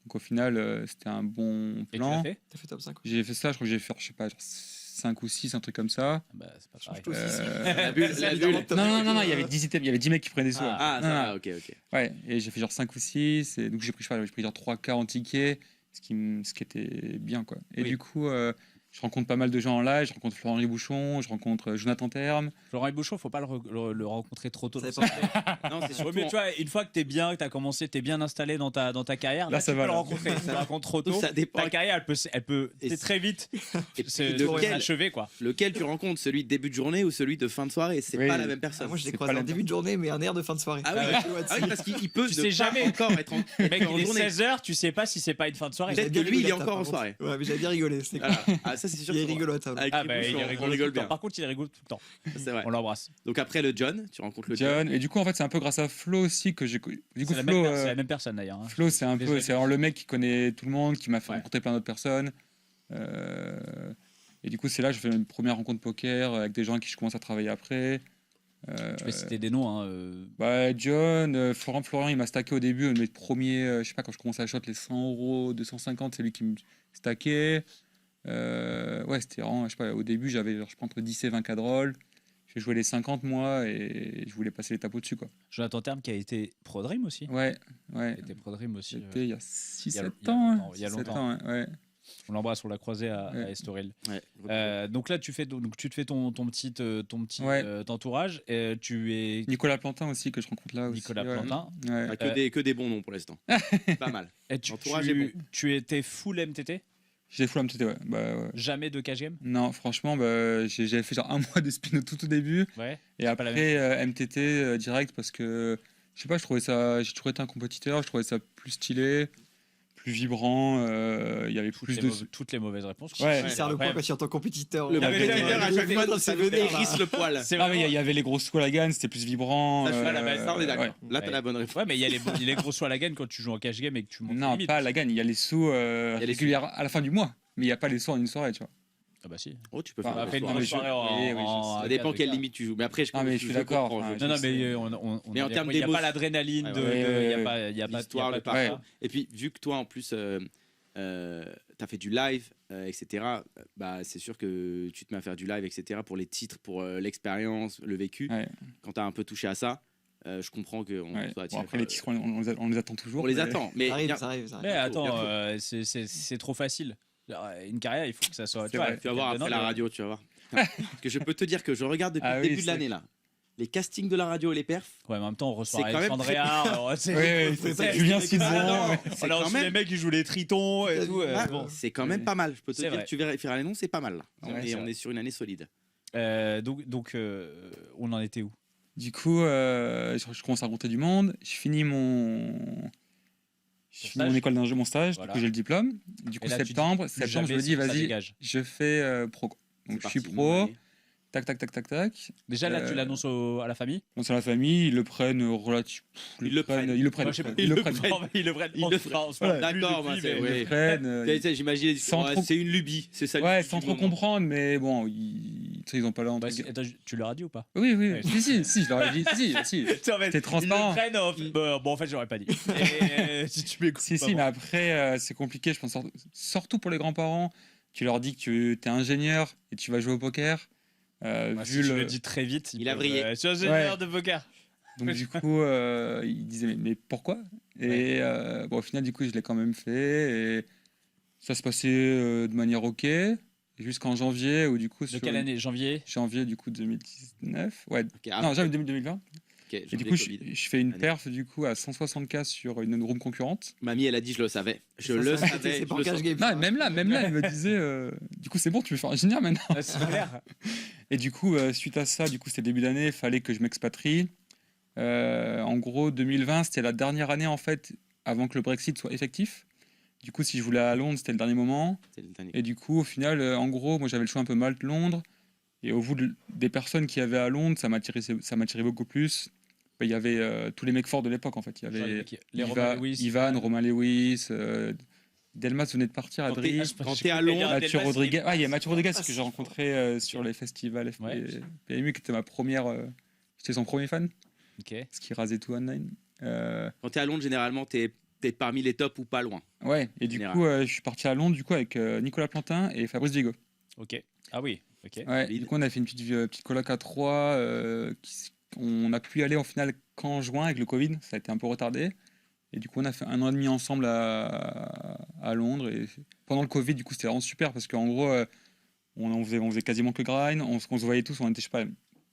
Donc au final, c'était un bon Et tu plan. l'as fait? T'as fait top 5. J'ai fait ça, je crois que j'ai fait, je sais pas, genre 5 ou 6, un truc comme ça. Bah, c'est pas pareil. Change aussi. La bulle, la bulle. Non, il y avait 10 items, il y avait 10 mecs qui prenaient des sous. Ah, Non, ça non. va, ok, ok. Ouais, et j'ai fait genre 5 ou 6, et donc j'ai pris, je sais pas, j'ai pris genre 3K en tickets, ce qui était bien, quoi. Et Oui. du coup, je rencontre pas mal de gens en live, je rencontre Florent Bouchon, je rencontre Jonathan Terme. Florent Bouchon, faut pas le rencontrer trop tôt. Ça dans va sa Non, c'est Ouais, surtout. mais tu vois, une fois que t'es bien, que t'as commencé, t'es bien installé dans ta carrière, Là, là, ça tu va, peux le là. rencontrer. Tu le rencontres trop tôt. Ça dépend. Ta carrière, elle peut Et c'est très vite. Et C'est lequel, achevé, quoi. lequel tu rencontres, celui de début de journée ou celui de fin de soirée, c'est Oui. pas la même personne. Moi, je l'ai c'est croisé pas en la début de journée, mais un air de fin de soirée. Ah oui, ah oui, parce qu'il peut Tu ne sais pas jamais. encore être en, Mec, être en il est journée. 16h, tu sais pas si c'est pas une fin de soirée. Peut-être que lui, il est encore en soirée. Ouais, mais j'avais bien rigolé. C'était cool. Voilà. Ah, ça, c'est sûr. Il est que- rigolo à table. Avec Ah les bah, bouches, il est on rigolo tout rigole le temps. bien. Par contre, il est rigolo tout le temps. C'est vrai. On l'embrasse. Donc après le John, tu rencontres le John, et du coup, en fait, c'est un peu grâce à Flo aussi que j'ai. Du coup, C'est Flo, la même personne d'ailleurs. hein. Flo, c'est un peu, Désolé. c'est vraiment le mec qui connaît tout le monde, qui m'a fait Ouais. rencontrer plein d'autres personnes. Et du coup, c'est là que je fais une première rencontre poker avec des gens avec qui je commence à travailler après. Tu peux citer des noms. Hein, Bah, John, Florian, il m'a stacké au début, mes premiers, je sais pas, quand je commençais à shot les 100 €, 250, c'est lui qui me stackait. Ouais, c'était vraiment, je sais pas, au début, j'avais, genre, je pense, entre 10 et 20 cadrolls. J'ai joué les 50 mois et je voulais passer l'étape au-dessus, quoi. Jonathan Terme qui a été Pro Dream aussi. Ouais, ouais. Il a été Pro Dream aussi. C'était il y a il y a 6-7 longtemps, ans. il y a 6-7 longtemps. ans, ouais. On l'embrasse, on l'a croisé à Ouais. Estoril. Ouais. Donc là, tu te fais ton petit Ouais. entourage. Tu es Nicolas Plantin aussi, que je rencontre là aussi. Nicolas ouais. Plantin. Ouais. Ah, que des bons noms pour l'instant. Pas mal. Et L'entourage est bon. tu étais full MTT. J'ai full MTT, ouais. Bah, ouais. Jamais de cash game. Non, franchement, bah, j'avais fait genre un mois de spin au tout début. Ouais. Et pas la après, MTT direct parce que Je sais pas, j'ai toujours été un compétiteur, je trouvais ça plus stylé, plus vibrant, il y avait plus de... Toutes les mauvaises réponses. Ouais. Il sert le point quand tu entends compétiteur. Le Ouais, compétiteur, à chaque fois, dans ça ses venait, veines, il risse le poil. C'est Ah, mais vraiment- il y avait les grosses Swalagan, c'était plus vibrant. Ça, je suis à la base, ça, on est d'accord. ouais. Là, t'as Ouais. la bonne réponse. Ouais, mais il y a les gros sous à la gagne quand tu joues en cash game et que tu montes Non, limite. pas la gagne, il y a les sous les régulières à la fin du mois, mais il n'y a pas les sous en une soirée, tu vois. Ah bah si. Oh, tu peux Enfin, faire On a un fait une soir. grosse mais je- soirée oui, oui, en. Ça dépend en quelle quatre. limite tu joues. Mais après, Ah, mais je suis d'accord, comprends, hein, Non, non, mais Mais en termes il n'y a d'émotion- pas l'adrénaline, Ouais, de- ouais. de- il n'y a pas, il y a pas, l'histoire, il y a le pas Ouais. parcours. Et puis, vu que toi, en plus, t'as fait du live, etc., bah, c'est sûr que tu te mets à faire du live, etc., pour les titres, pour l'expérience, le vécu. Ouais. Quand t'as un peu touché à ça, je comprends qu'on Ouais. soit Bon, attiré après, par- les titres, on les attend toujours. On les mais- attend. Mais Ça arrive, bien- ça arrive, ça Mais arrive. attends, bientôt. c'est trop facile. Une carrière, il faut que ça soit. C'est vrai. tu vas voir après la radio, tu vas voir. Parce que je peux te dire que je regarde depuis Ah le oui, début de c'est- l'année, là. Les castings de la radio et les perfs, Ouais, mais en même temps, on reçoit C'est quand même Alexandre très- Réard. alors, c'est- Oui, oui, C'est c'est ça, Julien c'est- Sidbon. Ah, non, c'est On a quand reçu même- les mecs qui jouent les tritons et tout. Ah, Bon. c'est quand même pas mal. Je peux te C'est dire, vrai. tu vérifieras les noms, c'est pas mal. Là. Ouais, Et c'est on vrai. est sur une année solide. Donc, on en était où? Du coup, je commence à rencontrer du monde. Je finis mon stage école d'ingé, mon stage. Voilà. Du coup, j'ai le diplôme. Du coup, Et là, tu dis, septembre, Plus je me jamais dis, ça vas-y, dégage. je fais pro. Donc, C'est je suis parti, pro. mon année. Tac, tac, tac, tac, tac. Déjà, là, tu Euh, l'annonces à la famille? Donc, sur la famille, ils le prennent relativement. Ils le prennent. Ils le prennent. Moi, je sais pas. Ils le prennent. Ils le prennent. Ils On le se parle Voilà. plus D'accord, depuis, moi, c'est- mais- ouais. Ils le prennent. Tu sais, j'imagine, sans trop- c'est une lubie. C'est ça. Ouais, du sans trop moment. comprendre, mais bon, tu sais, ils ont pas l'air. Bah, attends, tu leur as dit ou pas? Oui, oui, Ouais. si, je leur ai dit, si. C'est transparent. Ils le prennent off. Bon, en fait, j'aurais pas dit. Et, si tu m'écoutes. Si, pas mais bon. après, c'est compliqué, je pense, surtout pour les grands-parents. Tu leur dis que tu es ingénieur et tu vas jouer au poker. Ouais, si tu le dis très vite, Il a brillé. Je suis ingénieur Ouais. de poker. Donc, du coup, ils disaient, mais pourquoi? Et bon, au final, du coup, je l'ai quand même fait. Et ça se passait de manière OK. Jusqu'en janvier, où du coup. De quelle année? Janvier? Janvier, du coup, 2019. Ouais. Ok, ah, Non, janvier 2020. ok, Et du janvier, coup, Covid. je fais une Année. perf, du coup, à 160K sur une room concurrente. Mamie, elle a dit, je le savais. Je Ça, le ça, savais. C'est je pas le en cash sens. game. Non, ça. même là, elle me disait, du coup, c'est bon, tu veux faire ingénieur maintenant. Ah, c'est clair. Et du coup, suite à ça, du coup, c'était début d'année, il fallait que je m'expatrie. En gros, 2020, c'était la dernière année, en fait, avant que le Brexit soit effectif. Du coup, si je voulais aller à Londres, c'était le dernier moment. C'est le dernier. Et du coup, au final, en gros, moi, j'avais le choix un peu Malte-Londres. Et au vu des personnes qui avaient à Londres, ça m'attirait beaucoup plus. Il y avait tous les mecs forts de l'époque, en fait. Il y avait Les Romain Lewis. Ivan, Romain Lewis, Delmas venait de partir, Quand Adri. Quand t'es à Londres, Mathieu Rodriguez. Ah, il y a Mathieu Rodriguez Ah, que j'ai c'est rencontré sur les festivals Ouais. PMU, qui était ma première. J'étais son premier fan, Ok. parce qu'il rasait tout online. quand t'es à Londres, généralement, t'es parmi les tops ou pas loin. Ouais, et du Général. coup, je suis parti à Londres du coup, avec Nicolas Plantin et Fabrice Vigo. Ok. Ah oui. Ok. Ouais, Valide. du coup, on a fait une petite coloc à 3. On a pu y aller en finale qu'en juin avec le Covid, ça a été un peu retardé. Et du coup, on a fait 1 an et demi ensemble à Londres. Et pendant le Covid, du coup, c'était vraiment super parce qu'en gros, on faisait quasiment que grind. On se voyait tous, on était, je sais pas,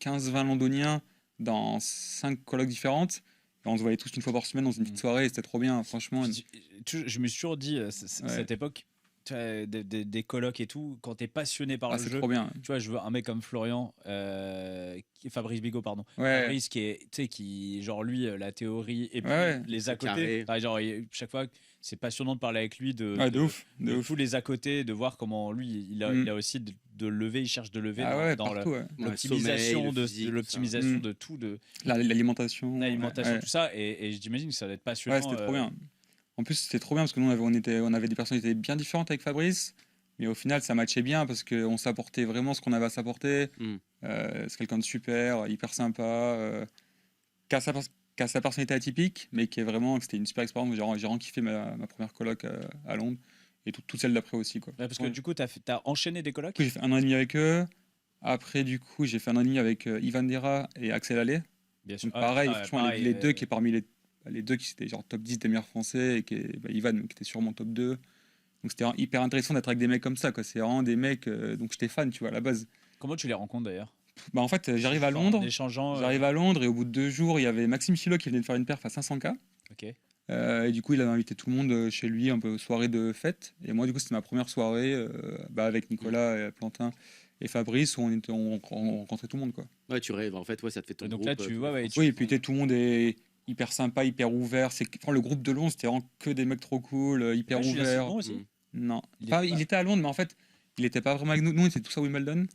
15-20 londoniens dans 5 colocs différentes. Et on se voyait tous une fois par semaine dans une petite soirée. Et c'était trop bien, franchement. Je me suis toujours dit, Ouais. cette époque, tu vois, des colocs et tout, quand t'es passionné par Ah, le c'est jeu, trop bien. tu vois, je veux un mec comme Florian, Fabrice Bigot, pardon. Ouais. Fabrice qui est, tu sais, qui, genre lui, la théorie et puis Ouais. les à côté. carré. Enfin, genre, chaque fois, c'est passionnant de parler avec lui Ouais, de ouf. de tous les à côté, de voir comment lui, il a aussi de lever, il cherche de lever Ah ouais, dans partout, ouais. Ouais, l'optimisation sommeil, le de physique, l'optimisation Mm. de tout, de L'alimentation. l'alimentation, ouais. tout ça. Et j'imagine que ça doit être passionnant. Ouais, c'était trop bien. En plus, c'était trop bien parce que nous, on avait des personnalités bien différentes avec Fabrice. Mais au final, ça matchait bien parce qu'on s'apportait vraiment ce qu'on avait à s'apporter. Mm. C'est quelqu'un de super, hyper sympa, qui a sa personnalité atypique, mais qui est vraiment, c'était une super expérience. J'ai vraiment kiffé ma première coloc à Londres et toutes celles d'après aussi. Quoi. Ouais, parce que Ouais. du coup, t'as enchaîné des colocs. Du coup, j'ai fait 1 an et demi avec eux. Après, du coup, j'ai fait 1 an et demi avec Ivan Dera et Axel Allais. Bien sûr. Donc, pareil, Ouais, franchement, pareil, les deux qui est parmi les deux qui étaient genre top 10 des meilleurs français et Ivan qui était sûrement top 2. Donc c'était vraiment hyper intéressant d'être avec des mecs comme ça, quoi. C'est vraiment des mecs donc j'étais fan, tu vois, à la base. Comment tu les rencontres d'ailleurs? Bah en fait, j'arrive à En Londres. échangeant. J'arrive à Londres et au bout de 2 jours, il y avait Maxime Chilo qui venait de faire une perf à 500K. Ok. Et du coup, il avait invité tout le monde chez lui, un peu soirée de fête. Et moi, du coup, c'était ma première soirée avec Nicolas, Plantin et Fabrice, où on rencontrait tout le monde, quoi. Ouais, tu rêves. En fait, ouais, ça te fait ton Donc groupe. là, tu vois, ouais, Oui, et puis tout le monde est hyper sympa, hyper ouvert. Le groupe de Londres, c'était vraiment que des mecs trop cool, hyper Ouais, Julien ouverts. Simon aussi. Non, Il Enfin, était il pas- était à Londres, mais en fait, il était pas vraiment avec nous. Nous, on était tous à Wimbledon.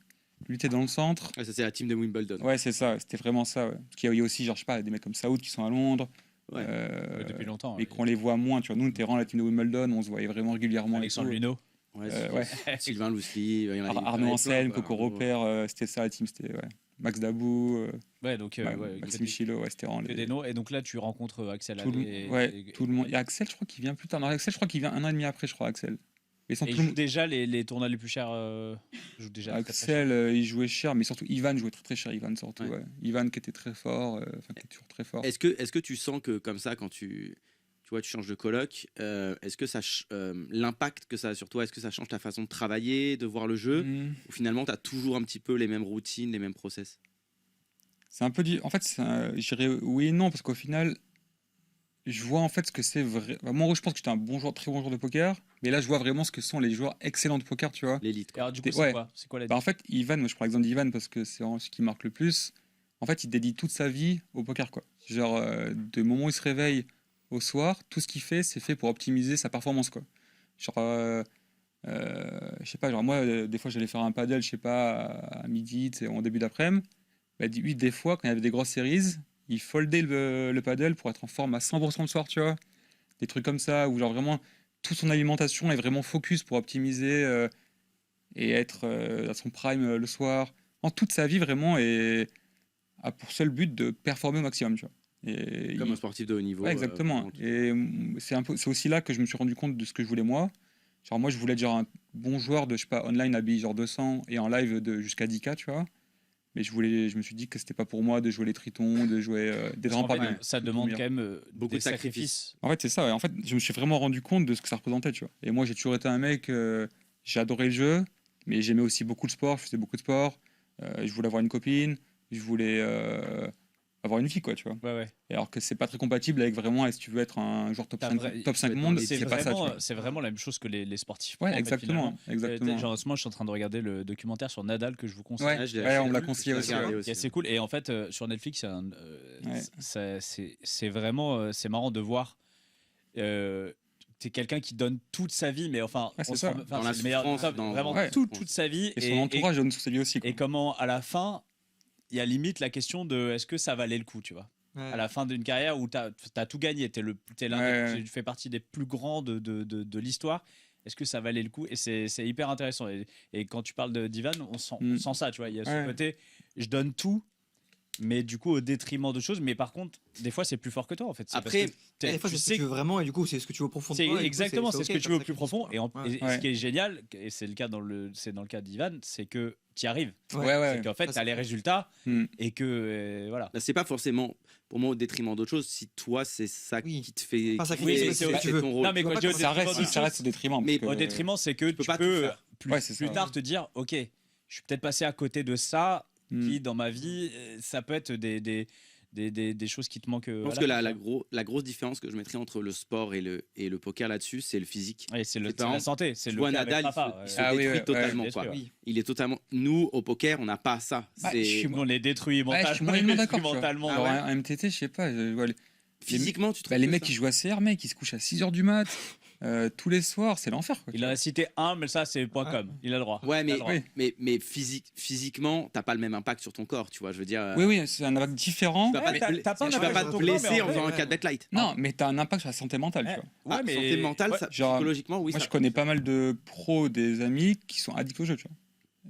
Lui était dans le centre. Ah, ça, c'est la team de Wimbledon. Ouais, c'est ça, c'était vraiment ça. Ouais. Parce qu'il y a aussi, genre, je sais pas, des mecs comme Saoud qui sont à Londres. Ouais. Depuis longtemps. Mais qu'on les voit moins, tu vois. Nous, on était vraiment la team de Wimbledon, on se voyait vraiment régulièrement. et Alexandre tout. Luneau. Ouais, Ouais. Sylvain Lousli, il y en a- il y en avait Arnaud plein, Anselme, quoi. Coco Robert, c'était ça la team. C'était Max Dabou, Ouais, donc Maxime Chilo, ouais, c'était vraiment que des noms. Et donc là, tu rencontres Axel tout le, Allais tout le monde. Il y a Axel, je crois qu'il vient plus tard. Non, Axel, je crois qu'il vient 1 an et demi après, je crois, Axel. Mais sans Et il tout le joue monde. déjà les tournois les plus chers. Il joue déjà très, très cher. Axel, il jouait cher, mais surtout Ivan jouait très très cher. Ivan surtout, Ouais. ouais. Ivan qui était très fort, enfin qui est toujours très fort. Est-ce que tu sens que comme ça, quand tu vois, tu changes de coloc, est-ce que l'impact que ça a sur toi, est-ce que ça change ta façon de travailler, de voir le jeu, Hmm. ou finalement tu as toujours un petit peu les mêmes routines, les mêmes process? C'est un peu en fait, je dirais oui et non, parce qu'au final, je vois en fait ce que c'est vrai. Moi, je pense que j'étais un bon joueur, très bon joueur de poker, mais là, je vois vraiment ce que sont les joueurs excellents de poker, tu vois. L'élite. Et alors, du coup, Ouais. c'est quoi la Bah, en fait, Ivan, moi je prends l'exemple d'Ivan parce que c'est vraiment ce qui marque le plus. En fait, il dédie toute sa vie au poker, quoi. Genre, de moment où il se réveille au soir, tout ce qu'il fait, c'est fait pour optimiser sa performance, quoi. Genre, je sais pas, genre moi, des fois, j'allais faire un paddle, je sais pas, à midi, tu sais, en début d'après-midi. Bah, lui, des fois, quand il y avait des grosses séries, il foldait le paddle pour être en forme à 100% le soir, tu vois. Des trucs comme ça, où genre vraiment, toute son alimentation est vraiment focus pour optimiser et être à son prime le soir. En toute sa vie, vraiment, et a pour seul but de performer au maximum, tu vois. Et Comme un sportif de haut niveau. Ouais, exactement. Et c'est aussi là que je me suis rendu compte de ce que je voulais moi. Genre moi, je voulais être genre un bon joueur de, je sais pas, online habillé genre 200 et en live de jusqu'à 10K, tu vois. Mais je me suis dit que c'était pas pour moi de jouer les tritons, de jouer des Parce qu'en grands fait, ça demande quand même Beaucoup des de sacrifices. sacrifices. En fait, c'est ça. Ouais. En fait, je me suis vraiment rendu compte de ce que ça représentait, tu vois. Et moi, j'ai toujours été un mec, j'ai adoré le jeu, mais j'aimais aussi beaucoup le sport. Je faisais beaucoup de sport. Je voulais avoir une copine. Je voulais avoir une vie, quoi, tu vois. Ouais, ouais. Et alors que c'est pas très compatible avec vraiment, si tu veux être un joueur top 5, top 5 monde, C'est c'est pas ça, tu vois. c'est vraiment la même chose que les sportifs. Ouais, en fait, exactement. finalement. exactement. Genre, moi, je suis en train de regarder le documentaire sur Nadal que je vous conseille. Ouais, Ah, je l'ai ouais, acheté. on me l'a Je conseillé l'ai aussi. regardé Ouais. aussi. C'est cool. Et en fait, sur Netflix, c'est vraiment c'est marrant de voir. T'es quelqu'un qui donne toute sa vie, mais enfin, Ouais, c'est on se ça. rend- enfin, Dans la c'est le meilleur- souffrance, dans- vraiment Ouais. toute sa vie. Et son entourage donne toute sa vie aussi, quoi. Et comment, à la fin, il y a limite la question de est-ce que ça valait le coup, tu vois. Ouais. À la fin d'une carrière où tu as tout gagné, tu Ouais. fais partie des plus grands de l'histoire. Est-ce que ça valait le coup? Et c'est hyper intéressant. Et quand tu parles d'Ivan, on sent ça, tu vois. Il y a ce Ouais. côté, je donne tout, mais du coup au détriment de choses. Mais par contre, des fois, c'est plus fort que toi, en fait. C'est Après, parce que Et des fois, tu c'est ce sais que tu veux vraiment, et du coup, c'est ce que tu veux au profond de c'est toi. et du coup, exactement, c'est ce ok, que tu pas veux de au plus sacrifice, profond. quoi. Et, Ouais. et Ouais. ce qui est génial, et c'est le cas dans le cas d'Ivan, c'est que tu y arrives. Ouais. C'est qu'en fait, Ça, tu as c'est les cool. résultats Hmm. et que voilà. là, c'est pas forcément pour moi au détriment d'autres choses. Si toi, c'est ça Oui. qui te fait. Pas qui sacrifier, fait- mais c'est c'est- tu veux. ton rôle. Non, mais Tu quand vois je dis pas au que Ça détriment reste, d'autres ça reste choses, au détriment. Mais parce que- au détriment, c'est que tu pas tout peux faire. plus, Ouais, c'est plus ça. tard te dire, ok, je suis peut-être passé à côté de ça, Hmm. qui dans ma vie, ça peut être des choses qui te manquent. Je pense que la grosse différence que je mettrais entre le sport et le poker là-dessus, c'est le physique. Ouais, c'est c'est la pas- santé, c'est Tu le vois, cas avec Nadal, Rafa, il se Ah oui, détruit ouais, totalement. bien quoi. sûr. Oui. Il est totalement. Nous, au poker, on n'a pas ça. Bah, C'est- je suis- Nous, on est détruits Ouais, je suis mentalement. moyennement on est d'accord. détruits tu vois. mentalement. Genre, Ah ouais. un MTT, je sais pas. Je vois Physiquement, tu trouves les que mecs ça qui jouent à CR, mec, ils se couchent à 6h du mat, tous les soirs, c'est l'enfer. Quoi, Il en a cité un, mais ça, c'est .com. Il a le droit. Ouais, Il a mais, le droit. Oui. mais physiquement, t'as pas le même impact sur ton corps, tu vois. Je veux dire. Oui, oui, c'est un impact différent. Tu vas pas Ouais, te t'as- bla- t'as pas un tu vas impact pas sur te ton corps, blesser mais en en faisant vrai, un 4 bet light. Non, mais t'as un impact sur la santé mentale, tu vois. Ouais, mais santé mentale, ouais, ça, genre, psychologiquement, oui. Moi, ça- je connais pas mal de pros, des amis qui sont addicts au jeu, tu vois.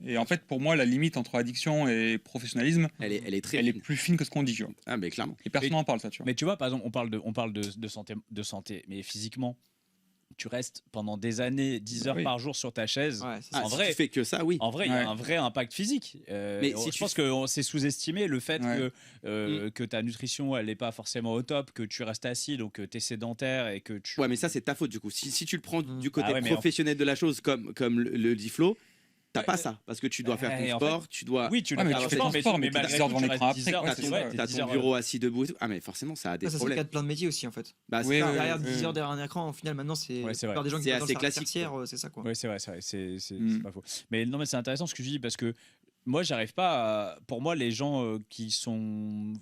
Et en fait, pour moi, la limite entre addiction et professionnalisme, Elle est très. elle est fine. plus fine que ce qu'on dit, tu vois. Ah, mais clairement. Et personne n'en parle, ça, tu vois. Mais tu vois, par exemple, on parle de santé, mais physiquement, tu restes pendant des années, 10 heures oui. par jour sur ta chaise. Ouais, c'est Ah, ça. En si vrai- tu fais que ça, oui. En vrai, il y a Ouais. un vrai impact physique. Mais si Je tu pense que c'est sous-estimé le fait Ouais. que ta nutrition, elle n'est pas forcément au top, que tu restes assis, donc tu es sédentaire et que tu. Ouais, mais ça, c'est ta faute, du coup. Si tu le prends du côté Ah ouais, mais en- professionnel de la chose, comme le dit Flo, t'as pas Ouais. ça. Parce que tu dois faire Et ton en sport, tu dois. Oui, tu Ouais, mais dois tu faire fais ton ton sport, mais t'es malgré 10 heures tout, devant tu l'écran restes 10 après, heures, ouais, T'as c'est tu- ça, ouais, ouais. t'es T'as 10 ton heures, bureau assis debout et tout. Ah, mais forcément, ça a des Ça, c'est le problèmes. cas de plein de métiers aussi, en fait. Bah, c'est Oui, ça. oui, Derrière oui, 10 oui. heures derrière un écran, au final, maintenant, c'est Ouais, c'est la vrai. plupart des gens qui C'est sont dans assez le service classique, tertiaire, c'est ça, quoi. Oui, c'est vrai, c'est Mm. pas faux. Mais non, mais c'est intéressant ce que je dis parce que moi, j'arrive pas à... Pour moi, les gens qui sont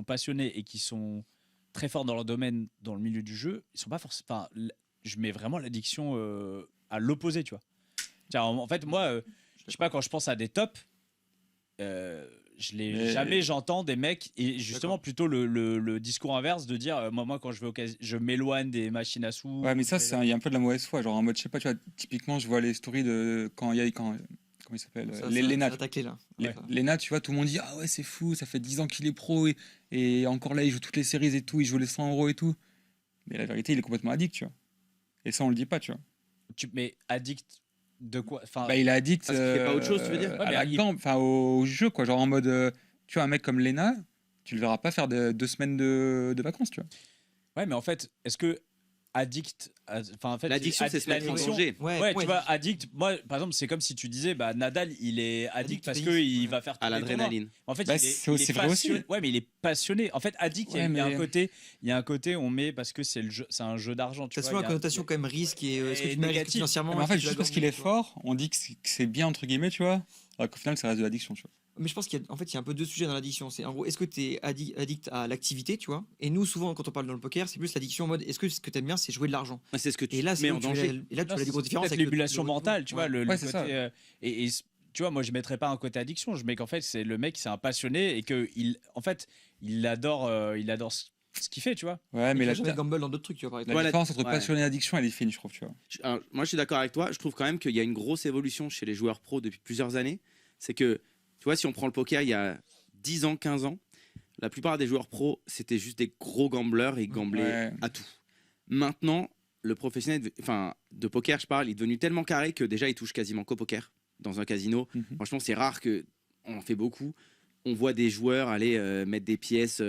passionnés et qui sont très forts dans leur domaine, dans le milieu du jeu, ils sont pas forcément. Enfin, je mets vraiment l'addiction à l'opposé, tu vois. Tiens, en fait, moi, je sais pas, quand je pense à des tops, jamais j'entends des mecs, et justement plutôt le discours inverse de dire moi quand je vais je m'éloigne des machines à sous. Ouais, mais ça, il y a un peu de la mauvaise foi. Genre en mode, je sais pas, tu vois, typiquement, je vois les stories de comment il s'appelle Lena. Attaqué là. Lena, tu vois, tout le monde dit ah ouais, c'est fou, ça fait 10 ans qu'il est pro et encore là, il joue toutes les séries et tout, il joue les 100 € et tout. Mais la vérité, il est complètement addict, tu vois. Et ça, on le dit pas, tu vois. Mais addict de quoi? Enfin, il est addict parce qu'il fait pas autre chose, tu veux dire? à la gambe, enfin au jeu, quoi. Genre en mode, tu vois, un mec comme Lena, tu le verras pas faire 2 semaines de vacances, tu vois. Ouais, mais en fait, est-ce que addict, en fait, l'addiction, c'est se mettre en danger. Ouais, tu vois, addict. Moi, par exemple, c'est comme si tu disais, Nadal, il est addict parce que il va faire à l'adrénaline. En fait, c'est vrai aussi. Ouais, mais il est passionné. En fait, addict, il y a un côté, on met parce que c'est un jeu d'argent. Tu as souvent la connotation quand même risque et est-ce que tu négatif financièrement. En fait, juste parce qu'il est fort, on dit que c'est bien entre guillemets, tu vois. Alors qu'au final, ça reste de l'addiction, tu vois. Mais je pense qu'il y a un peu deux sujets dans l'addiction. C'est en gros, est-ce que tu es addict à l'activité, tu vois? Et nous, souvent, quand on parle dans le poker, c'est plus l'addiction en mode est-ce que ce que tu aimes bien, c'est jouer de l'argent? C'est ce que tu mets en danger. Et là, tu as des grosses différences. C'est l'émulation mentale, tu vois. Le côté. Et tu vois, moi, je mettrais pas un côté addiction. Je mets qu'en fait, c'est le mec, c'est un passionné et que il adore ce qu'il fait, tu vois. Ouais, mais la gamble dans d'autres trucs, tu vois. La différence entre passionné et addiction, elle est fine, je trouve, tu vois. Alors, moi, je suis d'accord avec toi. Je trouve quand même qu'il y a une grosse évolution chez les joueurs pros depuis plusieurs années. C'est que tu vois, si on prend le poker il y a 10 ans, 15 ans, la plupart des joueurs pros, c'était juste des gros gamblers et ils gamblaient à tout. Maintenant, le professionnel de poker, je parle, il est devenu tellement carré que déjà, il touche quasiment qu'au poker dans un casino. Franchement, c'est rare qu'on en fait beaucoup. On voit des joueurs aller mettre des pièces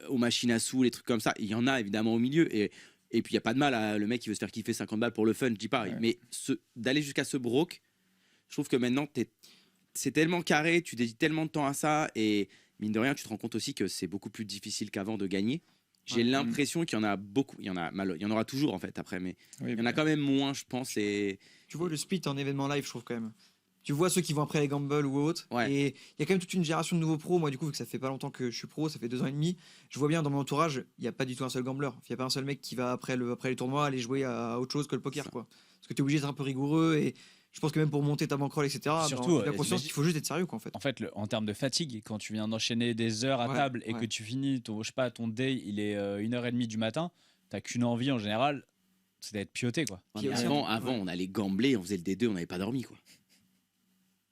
aux machines à sous, les trucs comme ça. Il y en a évidemment au milieu. Et puis, il n'y a pas de mal le mec qui veut se faire kiffer 50 balles pour le fun, je dis pas. Mais d'aller jusqu'à ce broke, je trouve que maintenant, c'est tellement carré, tu dédies tellement de temps à ça, et mine de rien, tu te rends compte aussi que c'est beaucoup plus difficile qu'avant de gagner. J'ai l'impression qu'il y en a beaucoup, il y en aura toujours en fait après, mais il y en a quand même moins, je pense. Et tu vois le split en événement live, je trouve quand même. Tu vois ceux qui vont après les gambles ou autres, et il y a quand même toute une génération de nouveaux pros. Moi, du coup, vu que ça fait pas longtemps que je suis pro, ça fait 2 ans et demi, je vois bien dans mon entourage, il n'y a pas du tout un seul gambler. Il n'y a pas un seul mec qui va après les tournois aller jouer à autre chose que le poker, quoi. Parce que tu es obligé d'être un peu rigoureux et je pense que même pour monter ta bankroll, etc., surtout, la conscience qu'il faut juste être sérieux, quoi, en fait. En fait, en termes de fatigue, quand tu viens d'enchaîner des heures à table et que tu finis ton day, il est 1h30 du matin, t'as qu'une envie en général, c'est d'être pioté, quoi. Avant, on allait gambler, on faisait le D2, on n'avait pas dormi, quoi.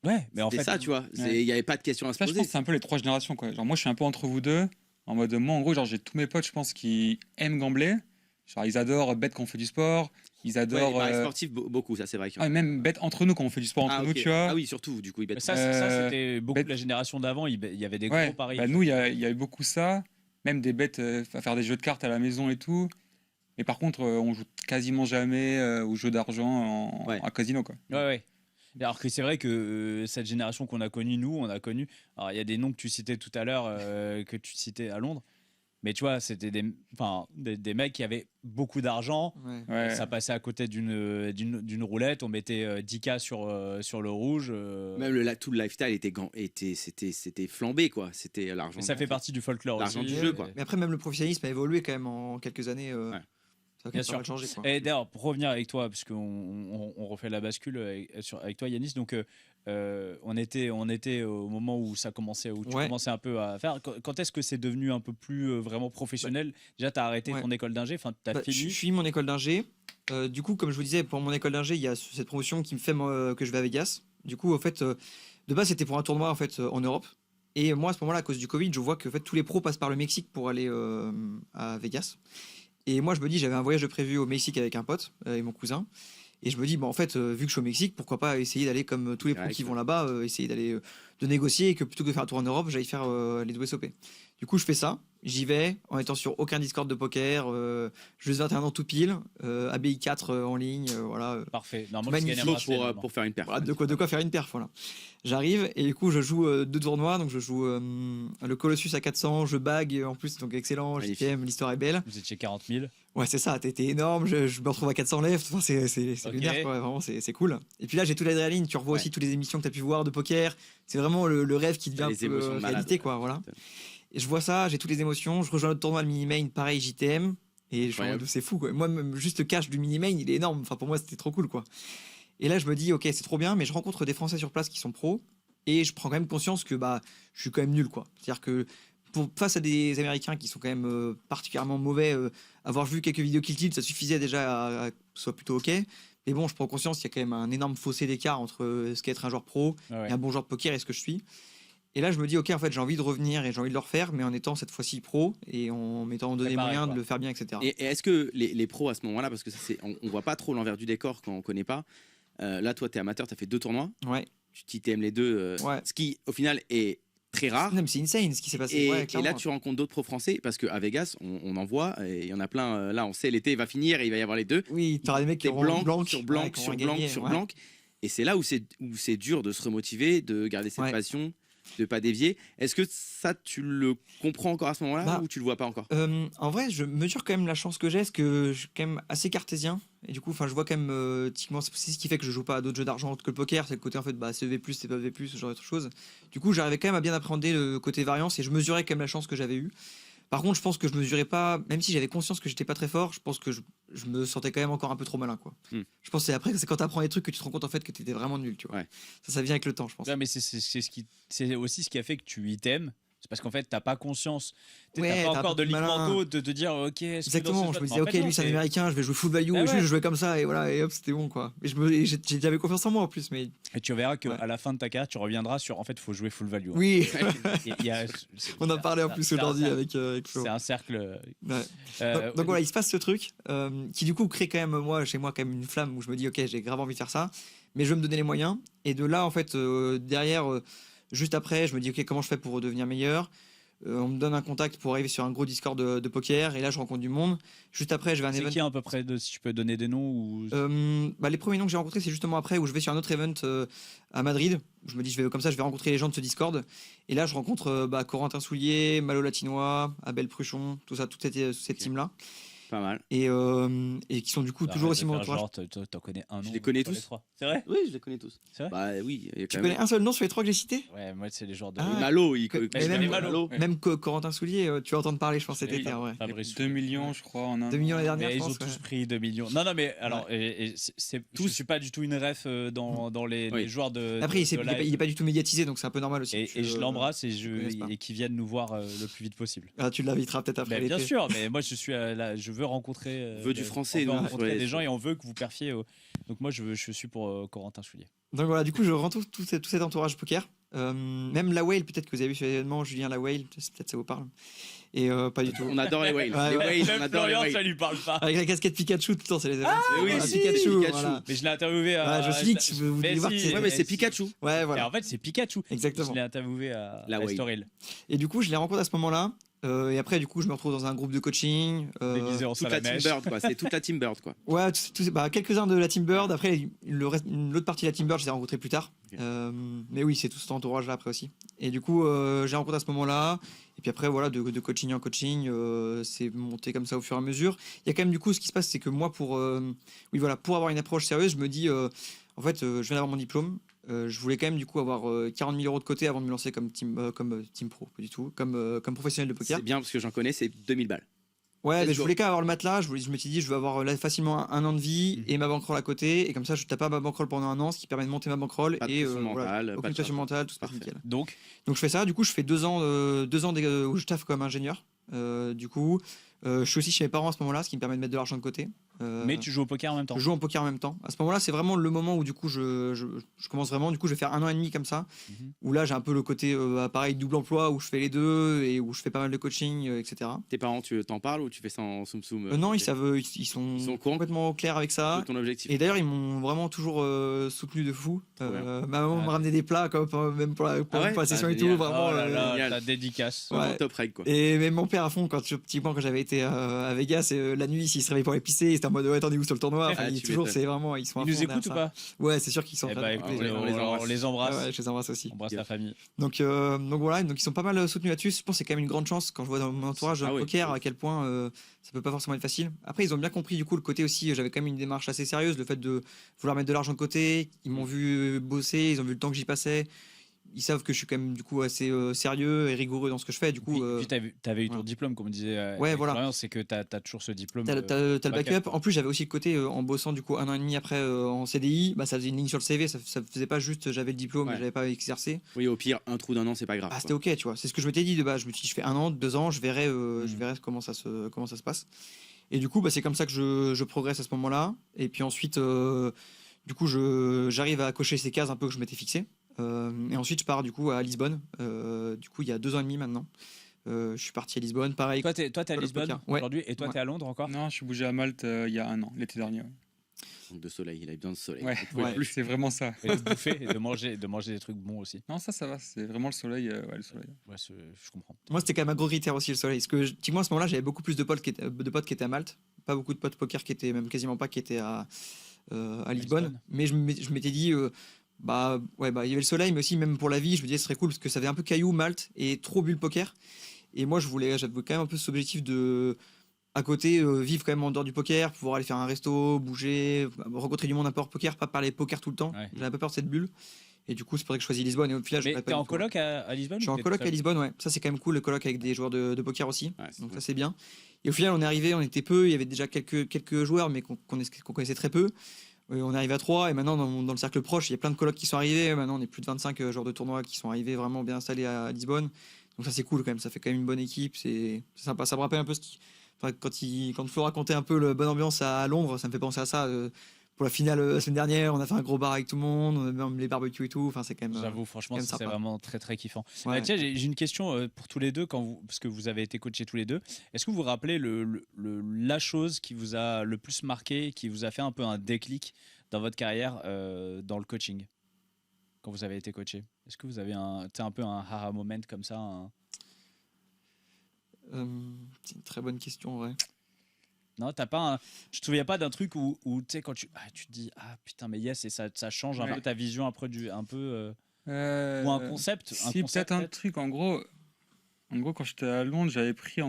Ouais, mais en fait, ça, tu vois, il n'y avait pas de question à se poser. Je pense que c'est un peu les 3 générations, quoi. Genre, moi, je suis un peu entre vous deux, en mode, moi, en gros, genre, j'ai tous mes potes, je pense, qui aiment gambler. Genre, ils adorent bête quand on fait du sport. Ils adorent. Les sportifs, beaucoup, ça, c'est vrai. Même bête entre nous, quand on fait du sport entre nous, tu vois. Ah oui, surtout, du coup, ils bêtent. Ça, c'était beaucoup de la génération d'avant. Il y avait des gros paris. Nous, il y a eu beaucoup ça. Même des bêtes à faire des jeux de cartes à la maison et tout. Mais par contre, on joue quasiment jamais aux jeux d'argent à casino, quoi. Ouais. Alors que c'est vrai que cette génération qu'on a connue, on a connu. Alors, il y a des noms que tu citais tout à l'heure, que tu citais à Londres. Mais tu vois, c'était des mecs qui avaient beaucoup d'argent. Ça passait à côté d'une roulette. On mettait 10K sur le rouge. Même tout le lifestyle c'était flambé, quoi. C'était l'argent. Mais ça fait partie du folklore l'argent aussi. du jeu, quoi. Mais après, même le professionnalisme a évolué quand même en quelques années. Ça a bien sûr. changé, quoi. Et d'ailleurs, pour revenir avec toi, puisqu'on refait la bascule avec toi, Yanis, donc on était au moment où ça commençait, où tu commençais un peu à faire. Quand est-ce que c'est devenu un peu plus vraiment professionnel? Déjà, tu as arrêté ton école d'ingé, enfin, tu as fini. Je suis mon école d'ingé. Du coup, comme je vous disais, pour mon école d'ingé, il y a cette promotion qui me fait que je vais à Vegas. Du coup, en fait, de base, c'était pour un tournoi en fait en Europe. Et moi, à ce moment-là, à cause du Covid, je vois que en fait, tous les pros passent par le Mexique pour aller à Vegas. Et moi, je me dis, j'avais un voyage de prévu au Mexique avec un pote et mon cousin. Et je me dis, en fait, vu que je suis au Mexique, pourquoi pas essayer d'aller comme tous les pros qui vont là-bas, essayer d'aller de négocier et que plutôt que de faire un tour en Europe, j'aille faire les WSOP. Du coup, je fais ça. J'y vais en étant sur aucun Discord de poker. Juste 21 ans tout pile. ABI 4 en ligne. Voilà. Parfait. Normalement, pour faire une perf. Voilà, de quoi faire une perf. Voilà. J'arrive et du coup, je joue 2 tournois. Donc, je joue le Colossus à 400. Je bague en plus. Donc, excellent. JPM, l'histoire est belle. Vous étiez 40 000. Ouais, c'est ça. T'étais énorme. Je me retrouve à 400 left. Enfin, c'est lunaire, quoi. Vraiment, c'est cool. Et puis là, j'ai toute l'adrénaline. Tu revois aussi toutes les émissions que tu as pu voir de poker. C'est vraiment le rêve qui devient un peu réalité, quoi. Voilà. Et je vois ça, j'ai toutes les émotions. Je rejoins le tournoi, le mini-main, pareil, JTM. Et je suis en Incroyable. mode, c'est fou, quoi. Moi, même juste le cash du mini-main, il est énorme. Enfin, pour moi, c'était trop cool, quoi. Et là, je me dis, ok, c'est trop bien, mais je rencontre des Français sur place qui sont pros. Et je prends quand même conscience que bah, je suis quand même nul, quoi. C'est-à-dire que face à des Américains qui sont quand même particulièrement mauvais, avoir vu quelques vidéos Kill Tilt, ça suffisait déjà à que ce soit plutôt ok. Mais bon, je prends conscience qu'il y a quand même un énorme fossé d'écart entre ce qu'est être un joueur pro et un bon joueur de poker et ce que je suis. Et là, je me dis, ok, en fait, j'ai envie de revenir et j'ai envie de le refaire, mais en étant cette fois-ci pro et en m'étant donné les Préparé, moyens quoi. de le faire bien, etc. Et est-ce que les pros à ce moment-là, parce que ça, on voit pas trop l'envers du décor quand on connaît pas, là toi tu es amateur, tu as fait 2 tournois, Ouais. tu t'aimes les deux, Ouais. ce qui au final est très rare. Non, mais c'est insane ce qui s'est passé. Et, Ouais, et clairement. là tu rencontres d'autres pros français, parce qu'à Vegas on en voit, et il y en a plein, là on sait l'été va finir et il va y avoir les deux. Oui, tu auras des mecs qui T'es auront blanc sur blanc ouais, qui sur auront blanc gagné, sur ouais. blanc. Et c'est là où c'est dur de se remotiver, de garder cette Ouais. passion, de pas dévier. Est-ce que ça tu le comprends encore à ce moment-là, Bah, ou tu le vois pas encore? En vrai, je mesure quand même la chance que j'ai, parce que je suis quand même assez cartésien. Et du coup, je vois quand même, typiquement, c'est ce qui fait que je joue pas à d'autres jeux d'argent autres que le poker. C'est le côté, en fait, bah, c'est EV+, c'est pas EV+, ce genre de choses. Du coup, j'arrivais quand même à bien appréhender le côté variance et je mesurais quand même la chance que j'avais eue. Par contre, je pense que je mesurais pas, même si j'avais conscience que j'étais pas très fort, je pense que je me sentais quand même encore un peu trop malin, quoi. Je pense que c'est quand t'apprends des trucs que tu te rends compte en fait que t'étais vraiment nul, tu vois. Ouais. Ça vient avec le temps, je pense. Ouais, mais c'est aussi ce qui a fait que tu t'aimes. C'est parce qu'en fait, t'as pas conscience. Ouais, T'as t'as pas un encore peu de de malin. ligue de te dire, ok, est-ce que dans Exactement, ce je jeu- me disais, En ok, fait, non, lui c'est un c'est- américain, je vais jouer full value, Ah et ouais. je jouais comme ça, et voilà, et hop, c'était bon, quoi. Et j'avais confiance en moi en plus, mais Et tu verras qu'à Ouais. la fin de ta carrière, tu reviendras sur. En fait, il faut jouer full value. oui, Et il y a- on en parlait en plus c'est un aujourd'hui cercle- avec Flo. C'est un cercle. Ouais. Donc voilà, il se passe ce truc qui du coup crée quand même chez moi quand même une flamme où je me dis ok, j'ai grave envie de faire ça, mais je veux me donner les moyens. Et de là en fait derrière, juste après, je me dis ok, comment je fais pour devenir meilleur. On me donne un contact pour arriver sur un gros Discord de poker et là je rencontre du monde. Juste après, je vais à un C'est event. qui à peu près, si tu peux donner des noms ou... Les premiers noms que j'ai rencontrés, c'est justement après où je vais sur un autre event à Madrid. Je me dis, je vais rencontrer les gens de ce Discord. Et là, je rencontre Corentin Soulier, Malo Latinois, Abel Pruchon, tout ça, toute cette team-là. Pas mal. Et qui sont du coup toujours aussi mon entourage. Genre, t'en connais un nom. Je les connais sur tous. les trois. C'est vrai? Oui, je les connais tous. C'est vrai? Bah oui, il y a Tu quand connais même un seul nom sur les trois que j'ai cités? Ouais, moi, c'est les genres de. Ah. Malo, Mais je connais même- Malo. Ouais. Même Corentin Soulier, tu vas entendre parler, je pense, cet Oui. été. Ouais. Fabrice 2 millions, je crois, en un 2 millions l'année dernière, Mais je ils ont pense. tous Ouais. pris 2 millions. Non, non, mais alors, je suis pas du tout une ref dans les Oui. joueurs de. Après, de live. il est pas du tout médiatisé, donc c'est un peu normal aussi. Et je l'embrasse et connaisse pas. qu'ils viennent nous voir le plus vite possible. Ah, tu l'inviteras peut-être après Mais l'été. bien sûr, mais moi je suis là, je veux rencontrer. On veut du français, on veut nous, rencontrer ouais, des gens et on veut que vous perfiez. Donc moi je suis pour Corentin Soulier. Donc voilà, du coup, je rentre tout cet entourage poker. Même la whale, peut-être que vous avez vu sur l'événement, Julien la whale, peut-être ça vous parle. Et pas du tout. On adore les whales. Ouais, Les ouais. whales, on adore les Florian, whales. ça lui parle pas. Avec la casquette Pikachu, tout le temps, c'est les événements. mais oui, Voilà, si, Pikachu. Pikachu. Voilà. Mais je l'ai interviewé à. Ouais, je me suis dit que vous Mais vouliez voir qui si, c'était. Ouais, mais c'est Pikachu. Ouais, Et voilà. en fait, c'est Pikachu. Exactement. Je l'ai interviewé à La Whale. Estoril. Et du coup, je les rencontre à ce moment-là. Et après, du coup, je me retrouve dans un groupe de coaching. Déguisé en Toute la team salamèche. Bird, quoi. C'est toute la team Bird, quoi. Ouais, quelques-uns de la Team Bird. Après, l'autre partie de la Team Bird, je les ai rencontrés plus tard. Ok. Mais oui, c'est tout cet entourage-là après aussi. Et du coup, j'ai rencontré à ce moment-là. Et puis après, voilà, de coaching en coaching, c'est monté comme ça au fur et à mesure. Il y a quand même, du coup, ce qui se passe, c'est que moi, pour avoir une approche sérieuse, je me dis, en fait, je viens d'avoir mon diplôme. Je voulais quand même, du coup, avoir 40 000 euros de côté avant de me lancer comme team pro, pas du tout, comme professionnel de poker. C'est bien parce que j'en connais, c'est 2000 balles. Ouais, Let's mais je go. voulais quand même avoir le matelas. Je me suis dit, je vais avoir là, facilement un an de vie et ma bankroll à côté. Et comme ça, je tape pas ma bankroll pendant un an, ce qui permet de monter ma bankroll. Pas de et pression mentale, pas aucune de pression charge. mentale, tout se passe Parfait. nickel. Donc, Donc je fais ça. Du coup, je fais 2 ans, où je taffe comme ingénieur. Du coup, je suis aussi chez mes parents à ce moment-là, ce qui me permet de mettre de l'argent de côté. mais tu joues au poker en même temps. Je joue en poker en même temps. À ce moment-là, c'est vraiment le moment où du coup je commence vraiment. Du coup, je vais faire 1 an et demi comme ça, Mhm. où là j'ai un peu le côté pareil double emploi où je fais les deux et où je fais pas mal de coaching, etc. Tes parents, tu t'en parles ou tu fais ça en soum-soum? Non, ils savent, ils sont Ils sont au courant complètement au clair avec ça. de ton objectif. Et d'ailleurs, ils m'ont vraiment toujours soutenu de fou. Trop bien. Ma maman m'a ramené des plats, même pour la Ah ouais, session et tout, génial. vraiment. Oh là là, génial. ta dédicace. Ouais. Vraiment top reg, quoi. Et même mon père à fond, quand j'avais été à Vegas, la nuit, s'il se réveillait pour aller pisser, c'était en mode ouais, attendez où sur le tournoi. Enfin, Ah, il- tu toujours, m'étonnes. c'est vraiment, ils sont à Ils nous fond écoutent ou derrière pas? ça. Ouais, c'est sûr qu'ils sont Eh en train bah, de- écoute, on les embrasse. on les embrasse. Ouais, je les embrasse aussi. On embrasse ta famille. Donc voilà, donc ils sont pas mal soutenus là-dessus. Je pense que c'est quand même une grande chance quand je vois dans mon entourage Ah un ouais. poker à quel point ça peut pas forcément être facile. Après, ils ont bien compris du coup le côté aussi. J'avais quand même une démarche assez sérieuse, le fait de vouloir mettre de l'argent de côté. Ils m'ont vu bosser, ils ont vu le temps que j'y passais. ils savent que je suis quand même du coup assez sérieux et rigoureux dans ce que je fais. Du coup, Puis t'avais eu ton voilà. diplôme, comme on disait. Ouais, voilà. L'expérience, c'est que t'as toujours ce diplôme. t'as le backup. En plus, j'avais aussi le côté en bossant du coup 1 an et demi après en CDI, bah, ça faisait une ligne sur le CV. Ça faisait pas juste j'avais le diplôme, Ouais. mais j'avais pas exercé. Oui, au pire, un trou d'1 an, c'est pas grave. Ah, quoi. c'était ok, tu vois. C'est ce que je m'étais dit de base. Je me suis dit, je fais 1 an, 2 ans, je verrai comment ça se passe. Et du coup, bah, c'est comme ça que je progresse à ce moment-là. Et puis ensuite, du coup, j'arrive à cocher ces cases un peu que je m'étais fixé. Et ensuite, je pars du coup à Lisbonne. Du coup, il y a 2 ans et demi maintenant. Je suis parti à Lisbonne, pareil. Toi, t'es à le Lisbonne poker. Ouais. aujourd'hui, et toi, Ouais. t'es à Londres encore. Non, je suis bougé à Malte il y a 1 an, l'été dernier. Donc de soleil, il a besoin de soleil. Ouais, On pouvait Ouais. plus. c'est vraiment ça. Et de bouffer, et de manger des trucs bons aussi. Non, ça va, c'est vraiment le soleil. Ouais, le soleil. Ouais, je comprends. Moi, c'était quand même un gros critère aussi le soleil. Parce que, typiquement, à ce moment-là, j'avais beaucoup plus de potes qui étaient à Malte. Pas beaucoup de potes poker qui étaient, même quasiment pas, qui étaient à Lisbonne. Lisbonne. Mais je m'étais dit, bah, ouais, bah, il y avait le soleil, mais aussi, même pour la vie, je me disais, ce serait cool parce que ça avait un peu caillou, Malte, et trop bu le poker. Et moi, j'avais quand même un peu cet objectif de, à côté, vivre quand même en dehors du poker, pouvoir aller faire un resto, bouger, rencontrer du monde un peu hors poker, pas parler poker tout le temps. Ouais. J'avais un peu peur de cette bulle. Et du coup, c'est pour ça que je choisis Lisbonne. Et au final, je Mais répète t'es en du tout, ouais. coloc à Lisbonne. Je suis ou en t'es coloc tout à seul Lisbonne, ouais. Ça, c'est quand même cool, le coloc avec des joueurs de poker aussi. Ouais, c'est Donc, cool. ça, c'est bien. Et au final, on est arrivé, on était peu. Il y avait déjà quelques joueurs, mais qu'on connaissait très peu. On est arrivé à 3. Et maintenant, dans le cercle proche, il y a plein de colocs qui sont arrivés. Maintenant, on est plus de 25 joueurs de tournoi qui sont arrivés vraiment bien installés à Lisbonne. Donc, ça, c'est cool quand même. Ça fait quand même une bonne équipe. C'est sympa. Ça me rappelle un peu quand Flo racontait un peu la bonne ambiance à Londres, ça me fait penser à ça. Pour la finale la semaine dernière, on a fait un gros bar avec tout le monde, même les barbecues et tout. Enfin, c'est quand même. J'avoue, franchement, quand même ça, c'est sympa. vraiment très très kiffant. Ouais. Tiens, j'ai une question pour tous les deux, parce que vous avez été coachés tous les deux. Est-ce que vous vous rappelez la chose qui vous a le plus marqué, qui vous a fait un peu un déclic dans votre carrière dans le coaching, quand vous avez été coaché? Est-ce que vous avez un peu un aha moment comme ça C'est une très bonne question, ouais. Non, t'as pas je te souviens pas d'un truc où tu sais, quand tu te dis ah putain mais yes, et ça change un Ouais. peu ta vision après ou un concept. Si, peut-être un truc. En gros, quand j'étais à Londres, j'avais pris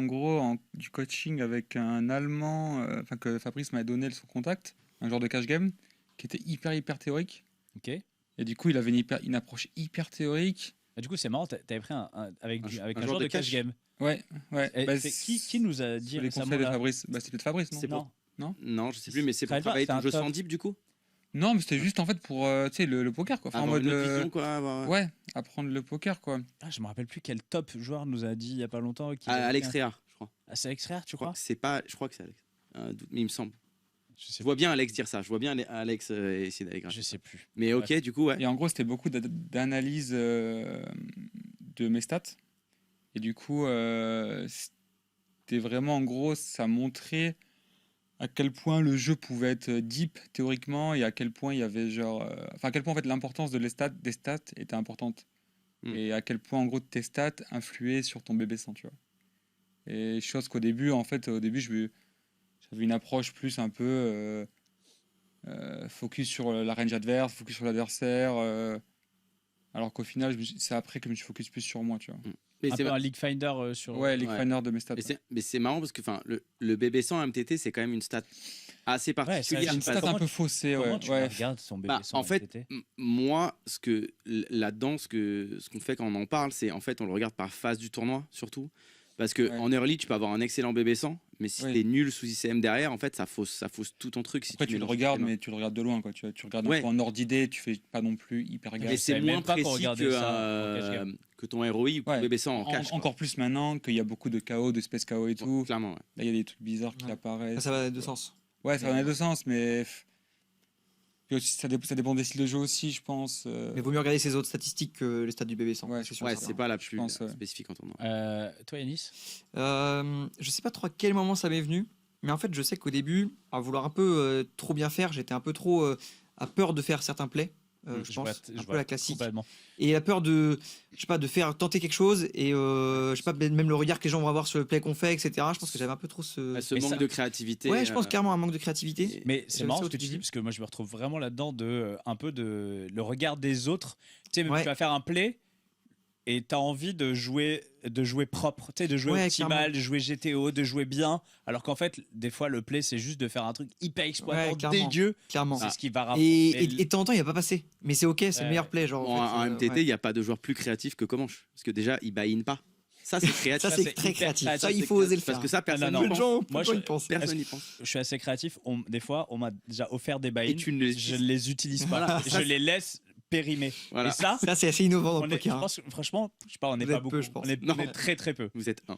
du coaching avec un Allemand, que Fabrice m'avait donné son contact, un genre de cash game, qui était hyper théorique. Ok. Et du coup, il avait une approche hyper théorique. Du coup, c'est marrant, t'avais pris avec un un joueur de cash game. Ouais. Et Bah, qui nous a dit sur les récemment conseils de là Fabrice. Bah, c'était de Fabrice, non C'est Non. Non, je sais plus, mais c'est pour Travaille pas, travailler c'est ton un jeu top. sans dip du coup. Non, mais c'était juste en fait pour tu sais, le poker, quoi. Enfin, en Avoir mode. une autre vision, quoi. Ouais, apprendre le poker, quoi. Ah, je me rappelle plus quel top joueur nous a dit il y a pas longtemps. Alex Réard, je crois. Ah, c'est Alex Réard, tu Je crois crois? que c'est pas. Je crois que c'est Alex. Mais il me semble. Je sais Je vois bien Alex dire ça. Je vois bien Alex essayer d'aller plus. gratter. Je sais plus. Mais ok, du coup, ouais. Et en gros, c'était beaucoup d'analyse de mes stats. Et du coup, c'était vraiment, en gros, ça montrait à quel point le jeu pouvait être deep théoriquement et à quel point il y avait à quel point en fait l'importance des stats était importante. Et à quel point en gros tes stats influaient sur ton BB100, tu vois. Et chose qu'au début, j'avais une approche plus un peu focus sur la range adverse, focus sur l'adversaire. Alors qu'au final, c'est après que je me suis focus plus sur moi, tu vois. Mais Un c'est peu un League Finder sur. Ouais, les Ouais. finders de mes stats. mais c'est marrant parce que le BB100 MTT, c'est quand même une stat assez particulière. une Une stat parce- Comment un peu faussée, Comment ouais. tu Ouais. regardes son bébé Bah, sans en fait, MTT? Moi, là-dedans, ce qu'on fait quand on en parle, c'est en fait on le regarde par phase du tournoi surtout. Parce que Ouais. en early, tu peux avoir un excellent BB100, mais si Oui. t'es nul sous ICM derrière, en fait, ça fausse tout ton truc. Si Après, tu le mélanges regardes, tes mains. mais tu le regardes de loin, quoi. Tu regardes Ouais. un peu en ordre d'idée, tu fais pas non plus hyper Mais gaffe. je c'est savais moins même pas qu'on précis regardait ça en cash game. que ton ROI ou que Ouais. ton BB100 en cash. quoi. Encore plus maintenant qu'il y a beaucoup de KO, de space KO et tout. Clairement, ouais. Là, il y a des trucs bizarres qui Ouais. apparaissent. Ça va dans les deux sens. Ouais, ça va dans les deux sens, mais puis aussi, ça dépend des styles de jeu aussi, je pense. Mais vaut mieux regarder ces autres statistiques que les stats du BB100. Ouais, c'est sûr. Ouais, ça. c'est pas la Je plus pense, ouais. spécifique en tournoi. Toi, Yanis? Je sais pas trop à quel moment ça m'est venu, mais en fait, je sais qu'au début, à vouloir un peu trop bien faire, j'étais un peu trop à peur de faire certains plays. Je pense, un peu la classique. Complètement. Et la peur de, je sais pas, de faire tenter quelque chose et je sais pas, même le regard que les gens vont avoir sur le play qu'on fait, etc. Je pense que j'avais un peu trop ce. Ouais, ce mais manque ça- de créativité. Ouais, je pense clairement un manque de créativité. Mais c'est J'aime marrant ça ce que au tu dis, début. parce que moi je me retrouve vraiment là-dedans un peu de le regard des autres. Tu sais, même Ouais. tu vas faire un play et t'as envie de jouer propre, tu sais, de jouer Ouais, optimal, clairement. de jouer GTO, de jouer bien, alors qu'en fait, des fois, le play, c'est juste de faire un truc hyper exploitant, Ouais, clairement. dégueu. Clairement. C'est ce qui va Et, rapporter. et de temps en temps, il n'y a pas passé. Mais c'est ok, c'est Ouais. le meilleur play. Genre, Bon, en MTT, il ouais. n'y a pas de joueur plus créatif que Comanche. Parce que déjà, il buy-in pas. Ça, c'est créatif. Ça, Ça, c'est c'est très hyper créatif. créatif. Ça, il c'est faut oser le créatif, faire. Parce que ça, personne non, n'y Peu de pense. gens, peu Moi, de gens je- y pensent. Personne n'y pense. Je suis assez créatif. Des fois, on m'a déjà offert des buy-in. Et tu ne les Je les utilise pas. Voilà. Je les laisse périmer. Voilà. Et ça, Ça, c'est assez innovant dans on le est, poker. je hein. pense, que, franchement, je sais pas, on n'est Vous pas êtes beaucoup. peu, je pense. Non. On est très très peu. Vous êtes un.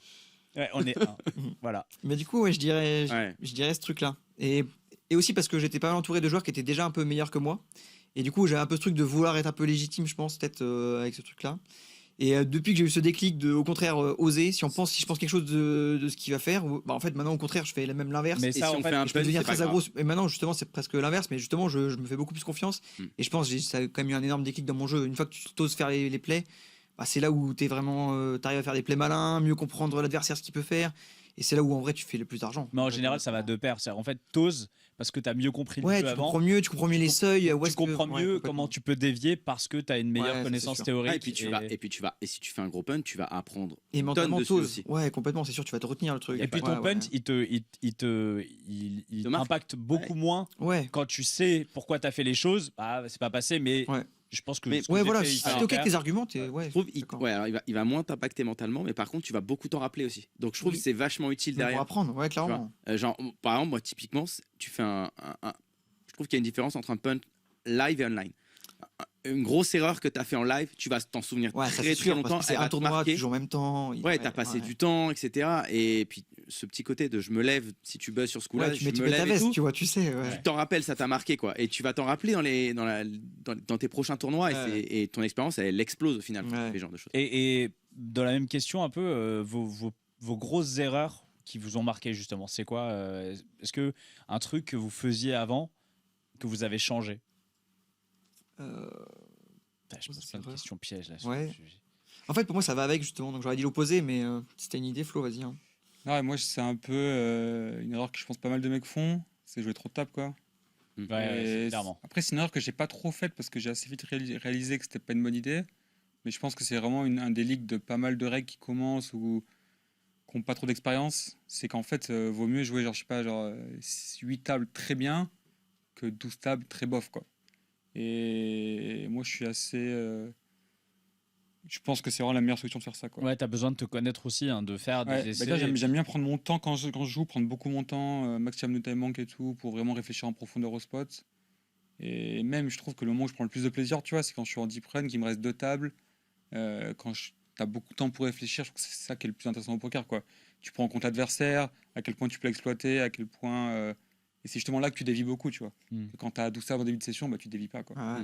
Ouais, on est un. Voilà. Mais du coup, ouais, je dirais, Ouais. je dirais ce truc-là. Et aussi parce que j'étais pas mal entouré de joueurs qui étaient déjà un peu meilleurs que moi. Et du coup, j'avais un peu ce truc de vouloir être un peu légitime, je pense, peut-être avec ce truc-là. Et depuis que j'ai eu ce déclic de, au contraire, oser, si je pense quelque chose de ce qu'il va faire, bah, en fait, maintenant, au contraire, je fais même l'inverse. Mais Et ça, si en on fait, fait un Je peux punt, devenir c'est pas très grave. aggro. Et maintenant, justement, c'est presque l'inverse. Mais justement, je me fais beaucoup plus confiance. Mm. Et je pense que ça a quand même eu un énorme déclic dans mon jeu. Une fois que tu oses faire les plays, bah, c'est là où tu es vraiment. T'arrives à faire des plays malins, mieux comprendre l'adversaire, ce qu'il peut faire. Et c'est là où, en vrai, tu fais le plus d'argent. Mais en général, ça va de pair. En fait, t'oses parce que t'as mieux compris le Ouais, jeu tu avant. comprends mieux les seuils. Tu comprends mieux comment tu peux dévier parce que tu as une meilleure Ouais, ça, c'est connaissance sûr. théorique. Ah, et puis si tu fais un gros punt, tu vas apprendre. Et mentalement, dessus t'oses. aussi. Ouais, complètement, c'est sûr, tu vas te retenir le truc. Et puis Ouais, ton ouais. punt, il te marque. impacte beaucoup moins Ouais. quand tu sais pourquoi tu as fait les choses. Bah, c'est pas passé, mais Ouais. je pense que. Mais- ce que Ouais, j'ai voilà, fait, il si fallait t'es ok faire. avec tes arguments, t'es. Ouais, Je trouve d'accord. alors, il va moins t'impacter mentalement, mais par contre, tu vas beaucoup t'en rappeler aussi. Donc, je trouve Oui. que c'est vachement utile Mais pour derrière. apprendre, ouais, Tu vois. clairement. Genre, par exemple, moi, typiquement, tu fais je trouve qu'il y a une différence entre un punt live et online. Une grosse erreur que tu as fait en live, tu vas t'en souvenir Ouais, ça très c'est très sûr, longtemps. parce que c'est elle va un te tournoi, marquer. tu joues en même temps. Ouais, t'as passé du temps, etc. Et puis ce petit côté de je me lève, si tu buzzes sur ce coup-là, Ouais, tu je mets me ta lève et veste, tout. tu vois, tu sais. Ouais. Tu t'en rappelles, ça t'a marqué quoi. Et tu vas t'en rappeler dans tes prochains tournois. Ouais. Et ton expérience, elle explose au final. Ouais. Ce genre de choses. Et dans la même question, un peu, vos grosses erreurs qui vous ont marqué, justement, c'est quoi Est-ce que un truc que vous faisiez avant, que vous avez changé Euh, Putain, je Grosses pose plein de erreurs. questions pièges là. Ouais. En fait, pour moi, ça va avec justement. Donc j'aurais dit l'opposé, mais si t'as une idée, Flo, vas-y. Hein. Non, et moi, c'est un peu une erreur que je pense pas mal de mecs font, c'est jouer trop de table, quoi. Ouais, Et clairement. Après, c'est une erreur que j'ai pas trop faite parce que j'ai assez vite réalisé que c'était pas une bonne idée. Mais je pense que c'est vraiment un des leaks de pas mal de règles qui commencent ou qui n'ont pas trop d'expérience. C'est qu'en fait, vaut mieux jouer, genre, je sais pas, genre 8 tables très bien que 12 tables très bof, quoi. Et moi, je suis assez. Je pense que c'est vraiment la meilleure solution de faire ça, quoi. Ouais, t'as besoin de te connaître aussi, hein, de faire Ouais, des essais. bah, j'aime bien prendre mon temps quand je joue, prendre beaucoup mon temps, maximum de time bank et tout, pour vraiment réfléchir en profondeur au spot. Et même, je trouve que le moment où je prends le plus de plaisir, tu vois, c'est quand je suis en deep run, qu'il me reste 2 tables, quand t'as beaucoup de temps pour réfléchir. Je trouve que c'est ça qui est le plus intéressant au poker, quoi. Tu prends en compte l'adversaire, à quel point tu peux l'exploiter, à quel point. Et c'est justement là que tu dévis beaucoup, tu vois. Mm. Et quand t'as 12 tables en début de session, bah, tu dévis pas, quoi. Ouais.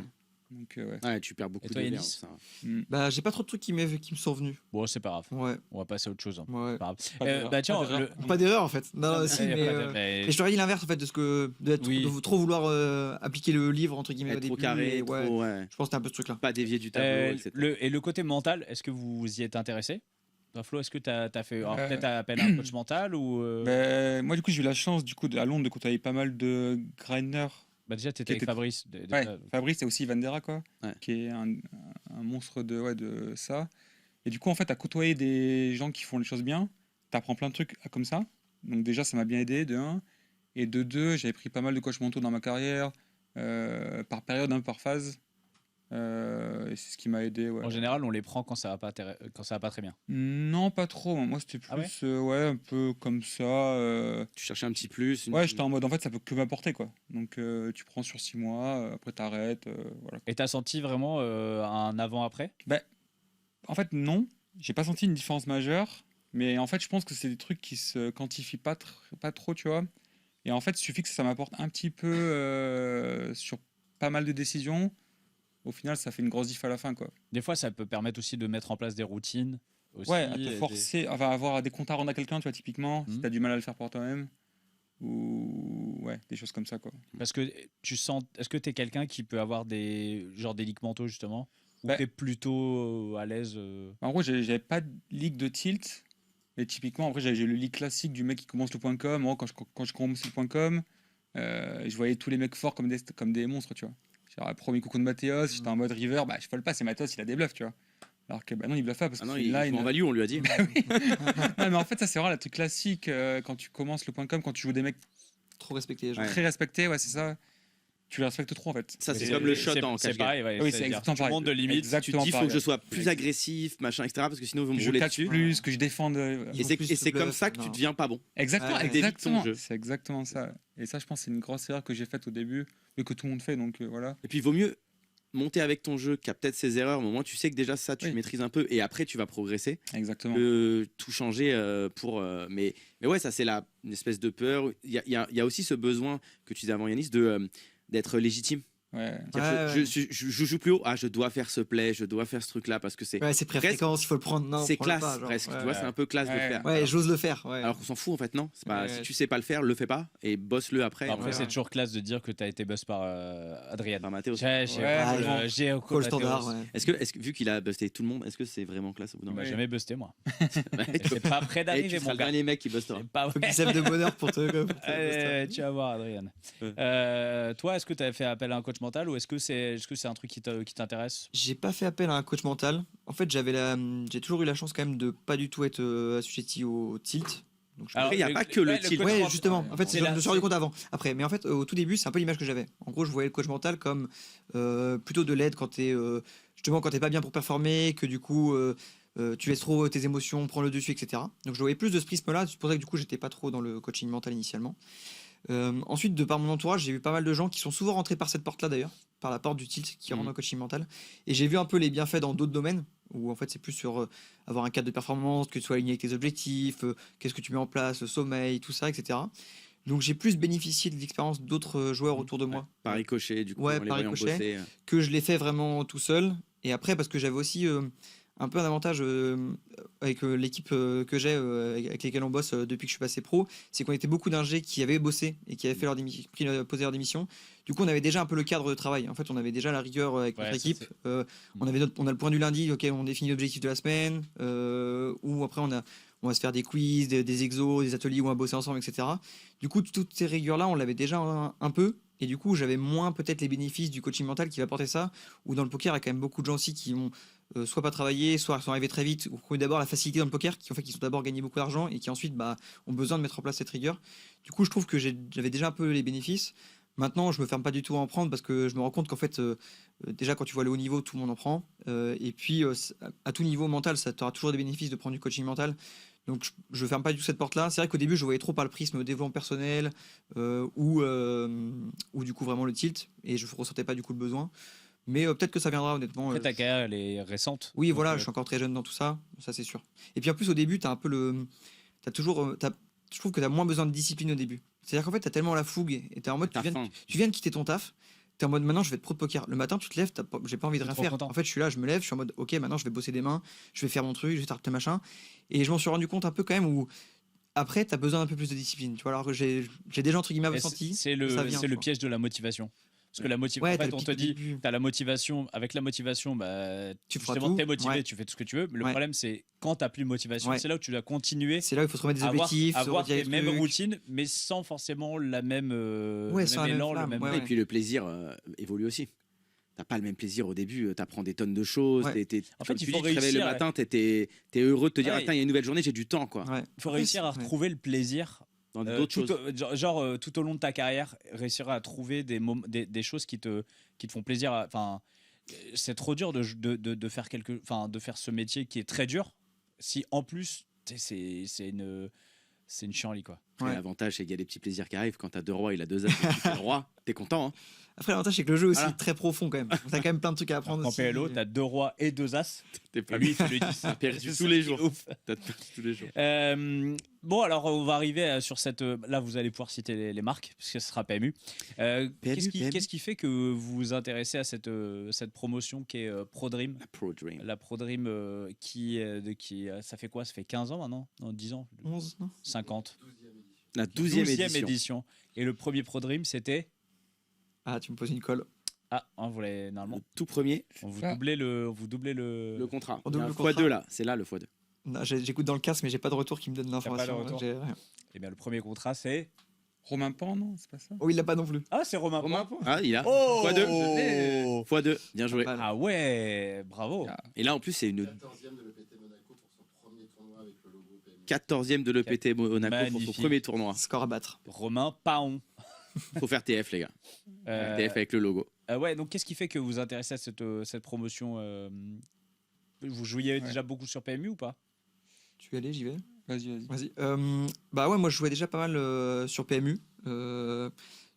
Donc, ouais. Ouais, tu perds beaucoup Et toi, de Yanis verres, ça. Bah, j'ai pas trop de trucs qui me sont venus. Bon, c'est pas grave. Ouais, On va passer à autre chose. Hein. ouais. Pas grave. Pas d'erreur, Bah tiens, pas d'erreur. Pas d'erreur en fait. Non, Ah, si, y a mais, pas de- mais- mais je t'aurais dit l'inverse en fait Oui. de trop vouloir appliquer le livre entre guillemets au Être début. trop carré, et ouais, trop, ouais. Je pense que c'était un peu ce truc là. Pas dévier du tableau, etc. Et le côté mental, est-ce que vous y êtes intéressé Toi, Flo, est-ce que tu as fait alors, Euh, peut-être appel à un coach mental ou Moi, du coup, j'ai eu la chance, du coup, à Londres, de côtoyer pas mal de grinders. bah, déjà tu étais avec était- Fabrice. Ouais, Fabrice et aussi Vandera, quoi, Ouais. qui est un monstre de ça. Et du coup, en fait, à côtoyer des gens qui font les choses bien, t'apprends plein de trucs comme ça. Donc déjà, ça m'a bien aidé, de 1. Et de 2, j'avais pris pas mal de coachs mentaux dans ma carrière, par période, par phase. Et c'est ce qui m'a aidé, ouais. En général, on les prend quand ça va pas, quand ça va pas très bien. Non, pas trop. Moi, c'était plus, Ah ouais ouais, un peu comme ça. Tu cherchais un petit plus. Ouais, j'étais en mode, en fait, ça peut que m'apporter, quoi. Donc, tu prends sur 6 mois, après t'arrêtes, voilà. Et t'as senti vraiment un avant-après En fait, non. J'ai pas senti une différence majeure. Mais en fait, je pense que c'est des trucs qui se quantifient pas trop, tu vois. Et en fait, il suffit que ça m'apporte un petit peu sur pas mal de décisions. Au final, ça fait une grosse diff à la fin, quoi. Des fois, ça peut permettre aussi de mettre en place des routines. Aussi, Ouais, à et te des- forcer, enfin, avoir des comptes à rendre à quelqu'un, tu vois, typiquement, si Mhm. t'as du mal à le faire pour toi-même. Ou ouais, des choses comme ça, quoi. Parce que tu sens. Est-ce que tu es quelqu'un qui peut avoir des leaks mentaux justement ou Bah- t'es plutôt à l'aise En gros, j'avais pas de leak de tilt. Mais typiquement, après, j'ai le leak classique du mec qui commence le point .com. Moi, quand je commence le point .com, je voyais tous les mecs forts comme des monstres, tu vois. Genre, le premier coucou de Mathéos, j'étais en mode river, bah, je folle pas, c'est Mathéos, il a des bluffs, tu vois. Alors que bah non, ils bluffent pas parce Ah que non, c'est il une line. joue en value, on lui a dit. Non, mais en fait, ça, c'est vraiment le truc classique quand tu commences le .com, quand tu joues des mecs Trop respecté. Ouais. très respectés, ouais, c'est ça. Tu les respectes trop en fait. Ça, c'est Et comme le shot en C'est cash game. pareil, ouais, Oui, c'est c'est-à-dire, exactement tu pareil. montes de limite. Tu te Exactement dis, il faut pareil. que je sois plus agressif, machin, etc. Parce que sinon, ils vont me Que je rouler catch dessus. plus, que je défende. Et Ils ont c'est plus et de c'est comme bluff, ça que tu non. deviens pas bon. Exactement, Ouais, t'évites ton exactement. jeu. C'est exactement ça. Et ça, je pense, c'est une grosse erreur que j'ai faite au début, et que tout le monde fait. Donc voilà. Et puis, il vaut mieux monter avec ton jeu qui a peut-être ses erreurs, mais au moins tu sais que déjà ça, tu Oui. maîtrises un peu et après tu vas progresser. Exactement. Tout changer pour. Mais ouais, ça, c'est une espèce de peur. Il y a aussi ce besoin que tu disais avant, Yanis, d'être légitime. Ouais. C'est-à-dire, Ouais, je joue plus haut. Ah, je dois faire ce play, je dois faire ce truc-là parce que c'est Ouais, c'est pré-fréquence, il faut le prendre. Non, c'est prends-le classe pas, genre. presque. Ouais, Tu vois, ouais. c'est un peu classe de le Ouais. faire. Ouais, j'ose le faire. Ouais. Alors qu'on s'en fout en fait, non. C'est pas, Ouais, si ouais. tu sais pas le faire, le fais pas et bosse-le après. Après, Ouais, c'est ouais. toujours classe de dire que tu as été buzz par Adrien. Par Mathéo. J'ai Ouais, bon. j'ai au Call standard. Ouais. Est-ce que vu qu'il a busté tout le monde, est-ce que c'est vraiment classe au bout d'un Il m'a moment jamais busté, moi. Ouais, C'est pas près tu d'arriver, seras mon le gars. dernier mec qui bustera. C'est pas Faut vrai. qu'il sève de bonheur pour te. Tu vas voir, Adrien. Ouais. Toi, est-ce que tu as fait appel à un coach mental ou est-ce que c'est un truc qui t'intéresse? J'ai pas fait appel à un coach mental. En fait, j'ai toujours eu la chance quand même de pas du tout être assujetti au tilt. Donc, Après, il y a pas que le tilt. coach Ouais, mental, justement. En fait, c'est je la- me suis rendu compte avant. Après, mais en fait, au tout début, c'est un peu l'image que j'avais. En gros, je voyais le coach mental comme plutôt de l'aide quand justement quand t'es pas bien pour performer, que du coup tu laisses trop tes émotions prendre le dessus, etc. Donc, je voyais plus de ce prisme-là. C'est pour ça que du coup, j'étais pas trop dans le coaching mental initialement. Ensuite, de par mon entourage, j'ai vu pas mal de gens qui sont souvent rentrés par cette porte-là d'ailleurs, par la porte du tilt qui rentre dans le coaching mental. Et j'ai vu un peu les bienfaits dans d'autres domaines où en fait c'est plus sur avoir un cadre de performance, que tu sois aligné avec tes objectifs, qu'est-ce que tu mets en place, le sommeil, tout ça, etc. Donc j'ai plus bénéficié de l'expérience d'autres joueurs autour de moi Par ricochet, du coup, Ouais, en les par voyant ricochet. bosser. que je l'ai fait vraiment tout seul. Et après, parce que j'avais aussi un peu un avantage avec l'équipe que j'ai, avec lesquelles on bosse depuis que je suis passé pro, c'est qu'on était beaucoup d'ingés qui avaient bossé et qui avaient fait posé leur démission. Du coup, on avait déjà un peu le cadre de travail. En fait, on avait déjà la rigueur avec notre ça, équipe. On a le point du lundi, auquel on définit l'objectif de la semaine, où après on va se faire des quiz, des exos, des ateliers où on va bosser ensemble, etc. Du coup, toutes ces rigueurs-là, on l'avait déjà un peu. Et du coup, j'avais moins peut-être les bénéfices du coaching mental qui va apporter ça. Ou dans le poker, il y a quand même beaucoup de gens aussi qui ont soit pas travaillé, soit sont arrivés très vite, ou qui ont eu d'abord la facilité dans le poker, qui sont d'abord gagné beaucoup d'argent et qui ensuite ont besoin de mettre en place cette rigueur. Du coup, je trouve que j'avais déjà un peu les bénéfices. Maintenant, je me ferme pas du tout à en prendre parce que je me rends compte qu'en fait, déjà quand tu vois le haut niveau, tout le monde en prend. Et puis, à tout niveau mental, ça t'aura toujours des bénéfices de prendre du coaching mental. Donc je ferme pas du tout cette porte-là. C'est vrai qu'au début, je voyais trop par le prisme développement personnel ou du coup vraiment le tilt et je ressentais pas du coup le besoin. Mais peut-être que ça viendra honnêtement. Après, ta carrière, elle est récente. Oui, Donc, voilà, je suis encore très jeune dans tout ça, ça c'est sûr. Et puis en plus au début, t'as un peu t'as toujours, je trouve que t'as moins besoin de discipline au début. C'est-à-dire qu'en fait, t'as tellement la fougue et t'es en mode, T'as faim. tu viens de quitter ton taf. T'es en mode maintenant je vais être pro de poker. Le matin tu te lèves, j'ai pas envie de T'es rien trop faire. content. En fait je suis là, je me lève, je suis en mode ok maintenant je vais bosser des mains, je vais faire mon truc, je vais faire tes machins. Et je m'en suis rendu compte un peu quand même où après t'as besoin d'un peu plus de discipline. Tu vois alors que j'ai déjà entre guillemets et senti. c'est ça vient, le tu vois. piège de la motivation. Parce que la Ouais, motivation, t'as en fait, le on pic te au dit, début. tu as la motivation, avec la motivation, Tu feras justement, tout. t'es motivé, Ouais. tu fais tout ce que tu veux. Mais le Ouais. problème, c'est quand t'as plus de motivation, Ouais. c'est là où tu dois continuer C'est là où il faut se remettre des à avoir, objectifs, se avoir retirer tes des mêmes trucs. routines, mais sans forcément la même, Ouais, le sans même la même élan, le flamme, même. ouais, Et puis le plaisir évolue aussi. T'as pas le même plaisir au début, t'apprends des tonnes de choses. Ouais. En fait, Comme il tu faut dis, tu te réveilles le réussir, matin, t'es heureux de te dire Ouais. attends, il y a une nouvelle journée, j'ai du temps quoi. Ouais. Il faut réussir à Ouais. retrouver le plaisir. Dans d'autres choses. Tout au long de ta carrière, réussir à trouver des choses qui te font plaisir. Enfin, c'est trop dur de faire de faire ce métier qui est très dur. Si en plus, c'est une chienlit quoi. Après, Ouais. l'avantage, c'est qu'il y a des petits plaisirs qui arrivent. Quand t'as 2 rois, il a 2 as, tu fais le roi, t'es content. Hein. Après l'avantage c'est que le jeu aussi Voilà. est très profond quand même. T'as quand même plein de trucs à apprendre En aussi. PLO, t'as 2 rois et 2 as. T'es pas Et lui, il fait le 10. T'as perdu C'est tous ça les qui est jours. ouf. T'as perdu tous les jours. Bon, alors on va arriver sur cette. Là, vous allez pouvoir citer les marques, puisque ce sera PMU. Qu'est-ce qui fait que vous vous intéressez à cette promotion qui est ProDream? La Pro Dream. La ProDream ça fait quoi? Ça fait 15 ans maintenant? Non, 10 ans? 11, non 50. La 12e 12e édition. édition. Et le premier ProDream, c'était. Ah, tu me poses une colle. Ah, vous l'avez normalement. Le tout premier, On vous Ah. doublez le. le contrat. On Il y a double un le contrat. x2 là, c'est là le x2. Non, j'écoute dans le casque, mais j'ai pas de retour qui me donne pas de l'information. retour. J'ai rien. Eh bien, le premier contrat, c'est Romain Pan, non, c'est pas ça? Oh, il l'a pas non plus. Ah, c'est Romain. Romain Pan. Ah, il a. Oh x2. x2. Bien joué. Pas mal. Ah ouais, bravo. Ah. Et là, en plus, c'est une 14e de l'EPT Monaco pour son premier tournoi avec le logo PMU. 14e de l'EPT Monaco pour Magnifique. son premier tournoi. Score à battre. Romain Paon. Faut faire TF, les gars. Euh, TF avec le logo. ouais, donc qu'est-ce qui fait que vous vous intéressez à cette promotion Vous jouiez déjà beaucoup sur PMU ou pas? Tu veux y aller, j'y vais. Vas-y. Vas-y. Bah ouais, moi je jouais déjà pas mal sur PMU.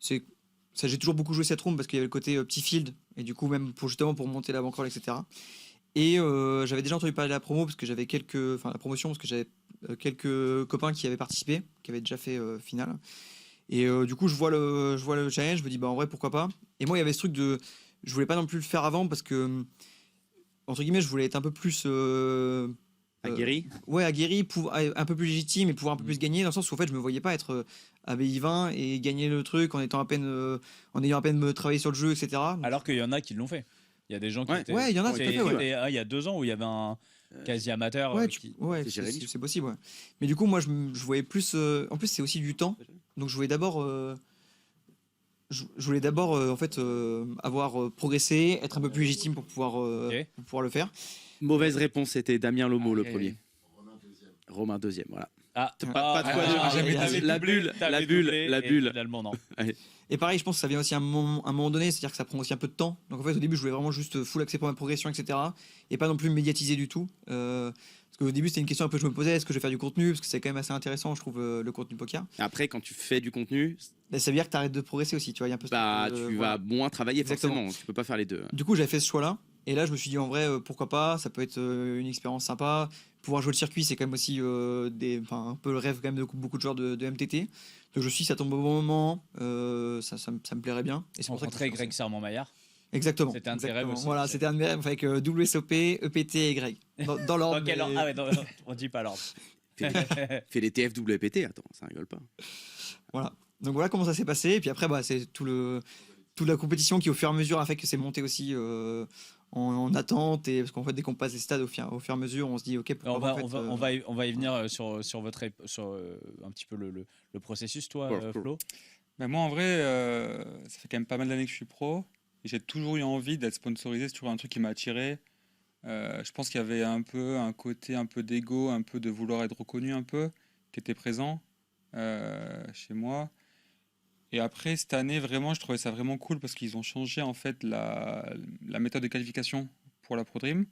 J'ai toujours beaucoup joué cette room parce qu'il y avait le côté petit field et du coup même justement pour monter la bankroll, etc. Et j'avais déjà entendu parler de la promo parce que j'avais la promotion parce que j'avais quelques copains qui avaient participé, qui avaient déjà fait finale. Et du coup je vois le challenge, je me dis bah en vrai pourquoi pas. Et moi il y avait ce truc je voulais pas non plus le faire avant parce que entre guillemets je voulais être un peu plus Aguerri. aguerri, un peu plus légitime et pouvoir un peu plus gagner, dans le sens où en fait je me voyais pas être à BI20 et gagner le truc en ayant à peine travaillé sur le jeu, etc. Donc, Alors qu'il y en a qui l'ont fait. Il y a des gens qui Ouais. étaient. Ouais, il y en a, tout à fait, ouais. Il y a 2 ans où il y avait un quasi amateur. ouais, c'est Jérémy, c'est possible. Ouais. Mais du coup, moi, je voyais plus. En plus, c'est aussi du temps. Donc, je voulais d'abord. Je voulais d'abord en fait avoir progressé, être un peu plus légitime pour pouvoir le faire. Mauvaise réponse, c'était Damien Lomo, le Ok. premier. Romain deuxième. Romain, deuxième. Voilà. Ah, Pas de fois deux. La bulle, la bulle. Finalement, non. Et pareil, je pense que ça vient aussi à un moment donné, c'est-à-dire que ça prend aussi un peu de temps. Donc en fait, au début, je voulais vraiment juste full accès pour ma progression, etc. Et pas non plus me médiatiser du tout. Parce qu'au début, c'était une question un peu que je me posais, est-ce que je vais faire du contenu? Parce que c'est quand même assez intéressant, je trouve, le contenu poker. Après, quand tu fais du contenu, Mais ça veut dire que tu arrêtes de progresser aussi, tu vois. Il y a un peu tu voilà. vas moins travailler Exactement. forcément. Tu peux pas faire les deux. Du coup, j'avais fait ce choix-là. Et là, je me suis dit, en vrai, pourquoi pas? Ça peut être une expérience sympa. Pouvoir jouer le circuit, c'est quand même aussi un peu le rêve quand même de beaucoup de joueurs de MTT. Donc je suis, ça tombe au bon moment. Ça me plairait bien. Et c'est pour ça que Rencontrer Greg Sermon-Maillard. Exactement. C'était un de tes exactement. rêves aussi. Voilà, c'était un de mes rêves avec WSOP, EPT et Greg. Dans l'ordre. Dans quel mais- ordre Ah ouais, non, on dit pas l'ordre. Fais les TFWPT, attends, ça rigole pas. Voilà. Donc voilà comment ça s'est passé. Et puis après, c'est toute la compétition qui, au fur et à mesure, a fait que c'est monté aussi en attente. Et parce qu'en fait, dès qu'on passe les stades au fur et à mesure, on se dit, ok, pourquoi Alors, pas, en fait, on va y venir sur votre sur un petit peu le processus, toi, Ouais, Flo. Ben moi, en vrai, ça fait quand même pas mal d'années que je suis pro. Et j'ai toujours eu envie d'être sponsorisé. C'est toujours un truc qui m'a attiré. Je pense qu'il y avait un peu un côté un peu d'ego, un peu de vouloir être reconnu un peu, qui était présent chez moi. Et après, cette année, vraiment, je trouvais ça vraiment cool parce qu'ils ont changé en fait la méthode de qualification pour la Pro Dream,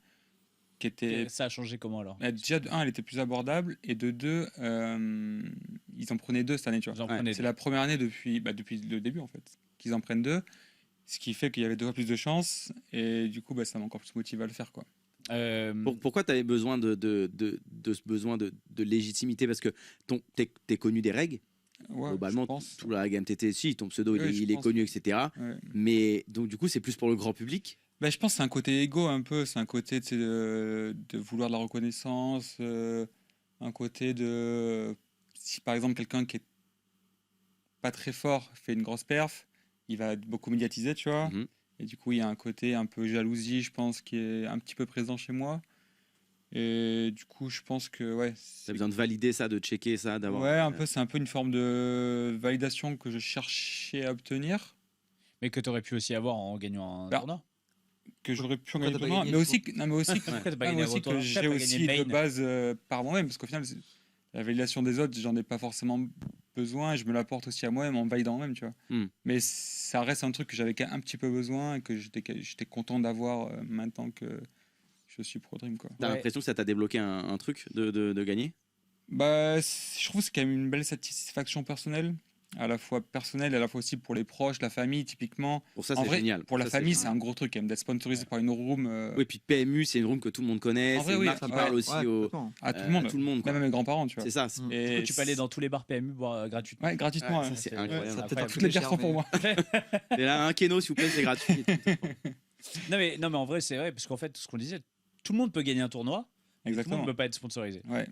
qui était... Ça a changé comment alors? Déjà, de 1, elle était plus abordable, et de 2, ils en prenaient 2 cette année, tu vois. Vous en prenez C'est deux. la première année depuis le début, en fait, qu'ils en prennent 2, ce qui fait qu'il y avait 2 fois plus de chances, et du coup, ça m'a encore plus motivé à le faire, quoi. Pourquoi tu avais besoin de ce besoin de légitimité? Parce que t'es connu des règles. Ouais, Globalement, je pense. tout la gamme TT, si, ton pseudo, Oui, il je est pense. connu, etc. Ouais. Mais donc, du coup, c'est plus pour le grand public. Je pense que c'est un côté égo un peu, c'est un côté tu sais, de vouloir de la reconnaissance, un côté de... Si par exemple quelqu'un qui est pas très fort fait une grosse perf, il va être beaucoup médiatisé, tu vois. Mhm. Et du coup, il y a un côté un peu jalousie, je pense, qui est un petit peu présent chez moi. Et du coup, je pense que, ouais... T'as besoin de valider ça, de checker ça, d'avoir. Ouais, un peu, c'est un peu une forme de validation que je cherchais à obtenir, Mais que tu aurais pu aussi avoir en gagnant un Bah, tournoi. que j'aurais pu Pourquoi gagner t'as pas demain, gagné, mais du aussi, non, mais aussi, Pourquoi t'as pas mais gagné aussi un tournoi? que T'as j'ai pas aussi gagné de Main. base par moi-même, parce qu'au final, la validation des autres, j'en ai pas forcément besoin, et je me l'apporte aussi à moi-même en validant moi-même, tu vois. Mais ça reste un truc que j'avais un petit peu besoin et que j'étais content d'avoir maintenant que je suis Pro Dream, quoi. T'as Ouais. l'impression que ça t'a débloqué un truc de gagner? Je trouve que c'est quand même une belle satisfaction personnelle, à la fois personnelle et à la fois aussi pour les proches, la famille, typiquement. Pour ça, En c'est vrai, génial. pour la Ça, famille, génial. c'est un gros truc quand même d'être sponsorisé par une room Oui, puis PMU, c'est une room que tout le monde connaît. En C'est vrai, une oui, marque qui ouais, parle aussi complètement. à tout le monde, à tout le monde, quoi. même à mes grands-parents, tu vois. C'est ça. Mm. Et Tu peux aller dans tous les bars PMU boire gratuitement. Ouais, gratuitement. Ouais, ouais. ça, c'est Ouais, incroyable. Ça incroyable. peut-être Toutes les bières cher, sont pour mais- moi. Et là, un Keno, s'il vous plaît, c'est gratuit. Non mais en vrai c'est vrai parce qu'en fait ce qu'on disait, tout le monde peut gagner un tournoi, mais tout le Exactement. monde ne peut pas être sponsorisé. Ouais,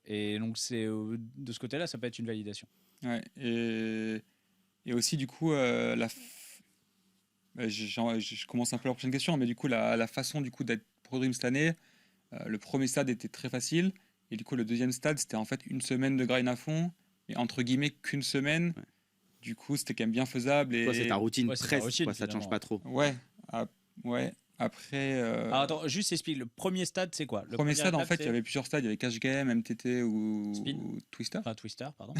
Et donc c'est de ce côté-là ça peut être une validation. ouais. Et aussi, du coup, je commence un peu la prochaine question, mais du coup, la façon du coup d'être Pro Dream cette année, le premier stade était très facile, et du coup, le deuxième stade, c'était en fait une semaine de grind à fond, et entre guillemets qu'une semaine. Ouais. Du coup, c'était quand même bien faisable. Et... Toi, c'est ta routine Ouais, c'est ta presque, routine, quoi, ça te change finalement. pas trop. Ouais, ouais. Après, Alors, attends, juste explique. Le premier stade, c'est quoi? le premier stade, en fait, il y c'est- avait plusieurs stades. Il y avait Cash Game, MTT ou Spin. Twister. Enfin, Twister, pardon.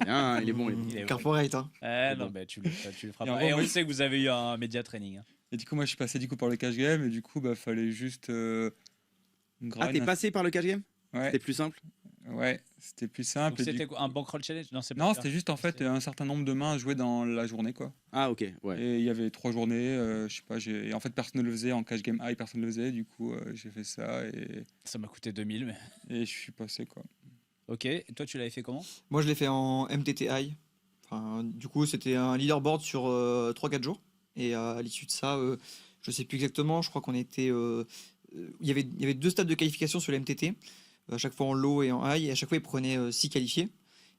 Bien, il est bon. Il est bon. Corporate, hein. Non, bon. mais tu le feras Et en pas. gros, Et on moi, sait que vous avez eu un média training. Hein. Et du coup, moi, je suis passé par le Cash Game. Et du coup, fallait juste Ah, grind. t'es passé par le cash game? Ouais, C'était plus simple? ouais, c'était plus Donc, simple. Et c'était du quoi, un bankroll challenge? Non, c'est pas Non, ça. c'était juste en fait un certain nombre de mains à jouer dans la journée, quoi. Ah, ok, ouais. Et il y avait 3 journées, je sais pas, et en fait personne ne le faisait en cash game high, personne ne le faisait, du coup j'ai fait ça Ça m'a coûté 2000, mais. et je suis passé, quoi. Ok, et toi, tu l'avais fait comment? Moi, je l'ai fait en MTTI. Enfin, du coup, c'était un leaderboard sur 3-4 jours. Et à l'issue de ça, je sais plus exactement, je crois qu'on était. Il y avait 2 stades de qualification sur les MTT, à chaque fois en low et en high, et à chaque fois, ils prenaient 6 qualifiés.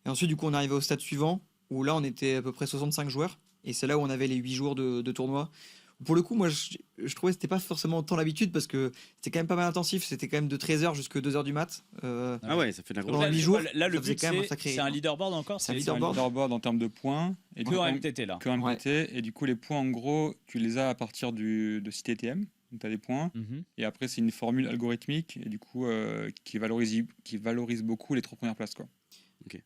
Et ensuite, du coup, on arrivait au stade suivant, où là, on était à peu près 65 joueurs. Et c'est là où on avait les 8 jours de tournoi. Pour le coup, moi, je trouvais que c'était pas forcément tant l'habitude, parce que c'était quand même pas mal intensif. C'était quand même de 13h jusqu'à 2h du mat. Ah ouais, ça fait de la Donc grosse. Pendant là, 8 jours, là, le ça faisait but, quand même un sacré c'est un rythme. leaderboard encore? C'est un C'est un leaderboard. leaderboard en termes de points. Et Que du en coup, MTT, là. que en MTT, et du coup les points en gros, tu les as à partir de site ATM, donc tu as des points. Mhm. Et après, c'est une formule algorithmique et du coup qui valorise beaucoup les 3 premières places, quoi. Ok.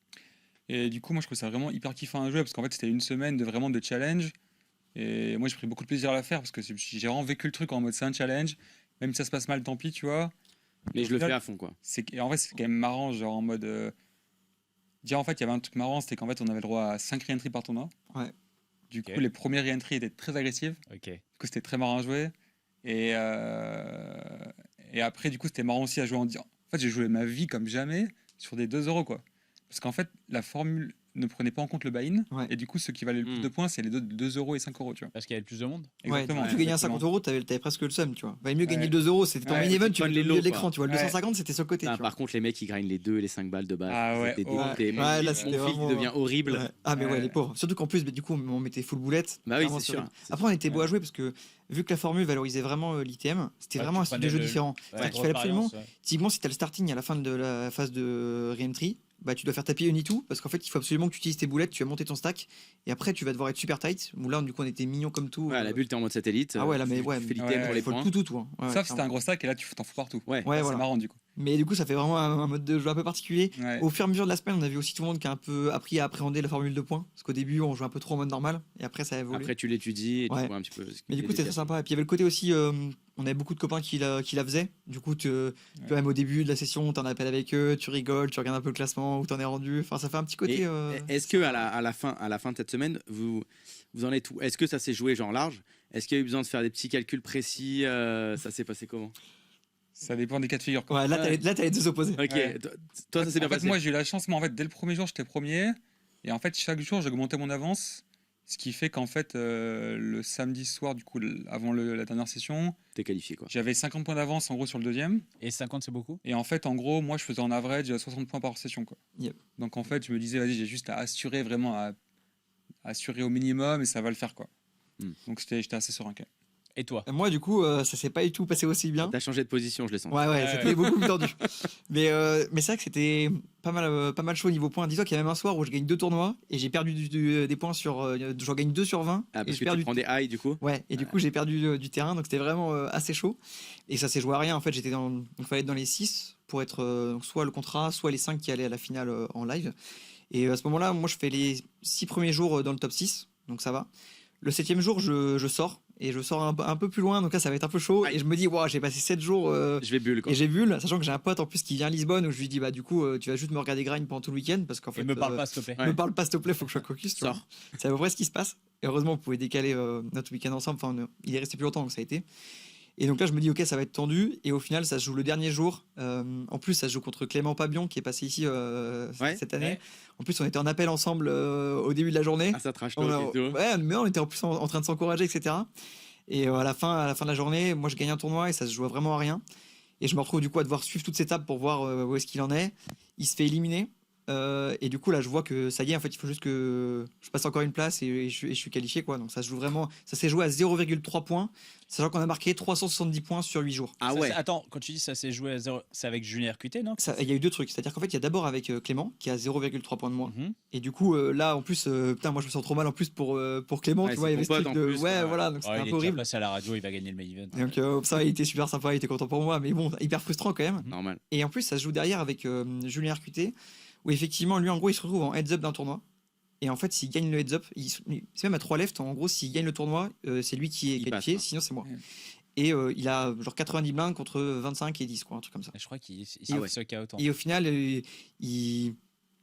Et du coup, moi, je trouve ça vraiment hyper kiffant à jouer parce qu'en fait, c'était une semaine de challenge. Et moi, j'ai pris beaucoup de plaisir à la faire parce que j'ai vraiment vécu le truc en mode c'est un challenge. Même si ça se passe mal, tant pis, tu vois. Mais Au je le final, fais à fond, quoi. Et en vrai, c'est quand même marrant, genre en mode. Déjà, en fait, il y avait un truc marrant, c'était qu'en fait, on avait le droit à 5 re-entries par tournoi. Ouais. Du Ok. coup, les premières re-entries étaient très agressives. Ok. Du coup, c'était très marrant à jouer. Et après, du coup, c'était marrant aussi à jouer en disant. En fait, j'ai joué ma vie comme jamais sur des 2 euros, quoi. Parce qu'en fait, la formule ne prenait pas en compte le buy-in. Ouais. Et du coup, ce qui valait le plus Mm. de points, c'est les 2 euros et 5 euros, tu vois. Parce qu'il y avait plus de monde? Ouais, Exactement. tu gagnais un exactement. 50 euros, t'avais presque le seum, tu vois. Valait mieux gagner Ouais. 2 euros, c'était ton Ouais, mini-event, tu tu vois, prends le les milieu de lots, l'écran, quoi. tu vois. Le Ouais. 250, c'était sur le côté. Ah, tu vois. par contre, les mecs, ils gagnent les 2 et les 5 balles de base. Ah ouais, C'était oh. dégoûté. Ouais, là, Mon c'était fil vraiment- devient horrible. Ouais. Ah, mais ouais, Ouais. les pauvres. Surtout qu'en plus, du coup, on mettait full boulette. Bah oui, Vraiment, c'est sûr. horrible. Après, on était beau à jouer parce que, vu que la formule valorisait vraiment l'ITM, c'était Ouais, vraiment un tu style de prenais jeu le- différent. Ouais, C'est-à-dire qu'il grosse fallait absolument. variance, ouais. Typiquement, si tu as le starting à la fin de la phase de re-entry, bah, tu dois faire taper Unitou parce qu'en fait, il faut absolument que tu utilises tes boulettes, tu vas monter ton stack et après, tu vas devoir être super tight. Où là, du coup, on était mignon comme tout. Ouais, la bulle, t'es en mode satellite. Ah ouais, là, mais ouais, Tu fais l'ITM ouais, pour les faut points. le tout, hein. Ouais, Sauf si t'as clairement. un gros stack et là, tu t'en fous partout. Ouais. Ouais, C'est voilà. marrant, du coup. Mais du coup, ça fait vraiment un mode de jeu un peu particulier. Ouais. Au fur et à mesure de la semaine, on a vu aussi tout le monde qui a un peu appris à appréhender la formule de points. Parce qu'au début, on jouait un peu trop en mode normal. Et après, ça a évolué. Après, tu l'étudies et tu Ouais. vois un petit peu. ce Mais qui du coup, est c'était très efficace. sympa. Et puis, il y avait le côté aussi, on avait beaucoup de copains qui la faisaient. Du coup, tu vois, même au début de la session, t'en appelles avec eux, tu rigoles, tu regardes un peu le classement, où t'en es rendu. Enfin, ça fait un petit côté. Et est-ce que à la fin de cette semaine, vous en êtes où? Est-ce que ça s'est joué genre large? Est-ce qu'il y a eu besoin de faire des petits calculs précis? Ça s'est passé comment? Ça dépend des cas de figure, quoi. Ouais, là, t'as les deux opposés. Ok. Ouais. Toi, ça s'est bien En fait, passé. moi, j'ai eu la chance. Moi, en fait, dès le premier jour, j'étais premier. Et en fait, chaque jour, j'augmentais mon avance. Ce qui fait qu'en fait, le samedi soir, du coup, avant la dernière session, T'es qualifié, quoi. j'avais 50 points d'avance en gros sur le deuxième. Et 50, c'est beaucoup? Et en fait, en gros, moi, je faisais en average 60 points par session, quoi. Yep. Donc en fait, je me disais, vas-y, j'ai juste à assurer vraiment, à assurer au minimum et ça va le faire, quoi. Donc j'étais assez serein, quand même. Et toi? Moi, du coup, ça s'est pas du tout passé aussi bien. T'as changé de position, je le sens. Ouais, c'était beaucoup plus tendu. Mais c'est vrai que c'était pas mal chaud au niveau points. Dis-toi qu'il y a même un soir où je gagne 2 tournois et j'ai perdu des points sur. J'en gagne 2 sur 20. Ah, et parce j'ai que perdu tu prends des highs, du coup. Ouais, et du coup, j'ai perdu du terrain, donc c'était vraiment assez chaud. Et ça s'est joué à rien. En fait, donc, il fallait être dans les 6 pour être donc soit le contrat, soit les 5 qui allaient à la finale en live. Et à ce moment-là, moi, je fais les 6 premiers jours dans le top 6, donc ça va. Le 7e jour, je sors, et je sors un peu plus loin, donc là, ça va être un peu chaud. Aïe. Et je me dis, waouh, j'ai passé 7 jours. Je vais bulle, quoi. Et j'ai bulle, sachant que j'ai un pote en plus qui vient à Lisbonne, où je lui dis, bah, du coup, tu vas juste me regarder grind pendant tout le week-end, parce qu'en fait. Et me parle pas, s'il te plaît. Ouais. Me parle pas, s'il te plaît, faut que je sois focus. Tu vois. Sors. C'est à peu près ce qui se passe. Et heureusement, vous pouvez décaler notre week-end ensemble. Enfin, il est resté plus longtemps, donc ça a été. Et donc là, je me dis, ok, ça va être tendu. Et au final, ça se joue le dernier jour. En plus, ça se joue contre Clément Pabion, qui est passé ici Ouais. cette année. Ouais. En plus, on était en appel ensemble au début de la journée. Ah, ça trash On a- talk et tout. ouais, mais on était en plus en train de s'encourager, etc. Et à la fin de la journée, moi, je gagne un tournoi et ça se joue vraiment à rien. Et je me retrouve du coup à devoir suivre toutes ces étapes pour voir où est-ce qu'il en est. Il se fait éliminer. Et du coup, là, je vois que ça y est, en fait, il faut juste que je passe encore une place et je suis qualifié, quoi. Donc, ça se joue vraiment. Ça s'est joué à 0,3 points, sachant qu'on a marqué 370 points sur 8 jours. Ah Ça, ouais. attends, quand tu dis ça s'est joué à 0, c'est avec Julien RQT, non? Il y a eu deux trucs. C'est-à-dire qu'en fait, il y a d'abord avec Clément, qui a 0,3 points de moins. Mhm. Et du coup, là, en plus, putain, moi, je me sens trop mal en plus pour Clément. Ouais, tu vois, il y avait c'est ce ton truc pote de. en plus, Ouais, ouais. voilà, donc Ouais, c'était il un est peu déjà horrible. passé à la radio, il va gagner le main event. Donc, ça, il était super sympa, il était content pour moi, mais bon, hyper frustrant quand même. Normal. Et en plus, ça se joue derrière avec Julien RQT, où effectivement, lui, en gros, il se retrouve en heads-up d'un tournoi. Et en fait, s'il gagne le heads-up, c'est même à 3 left. En gros, s'il gagne le tournoi, c'est lui qui est Il qualifié, passe, quoi. sinon c'est moi. Ouais. Et il a genre 90 blindes contre 25 et 10, quoi, un truc comme ça. Je crois qu'il Ah ouais. se KO autant. Et au final,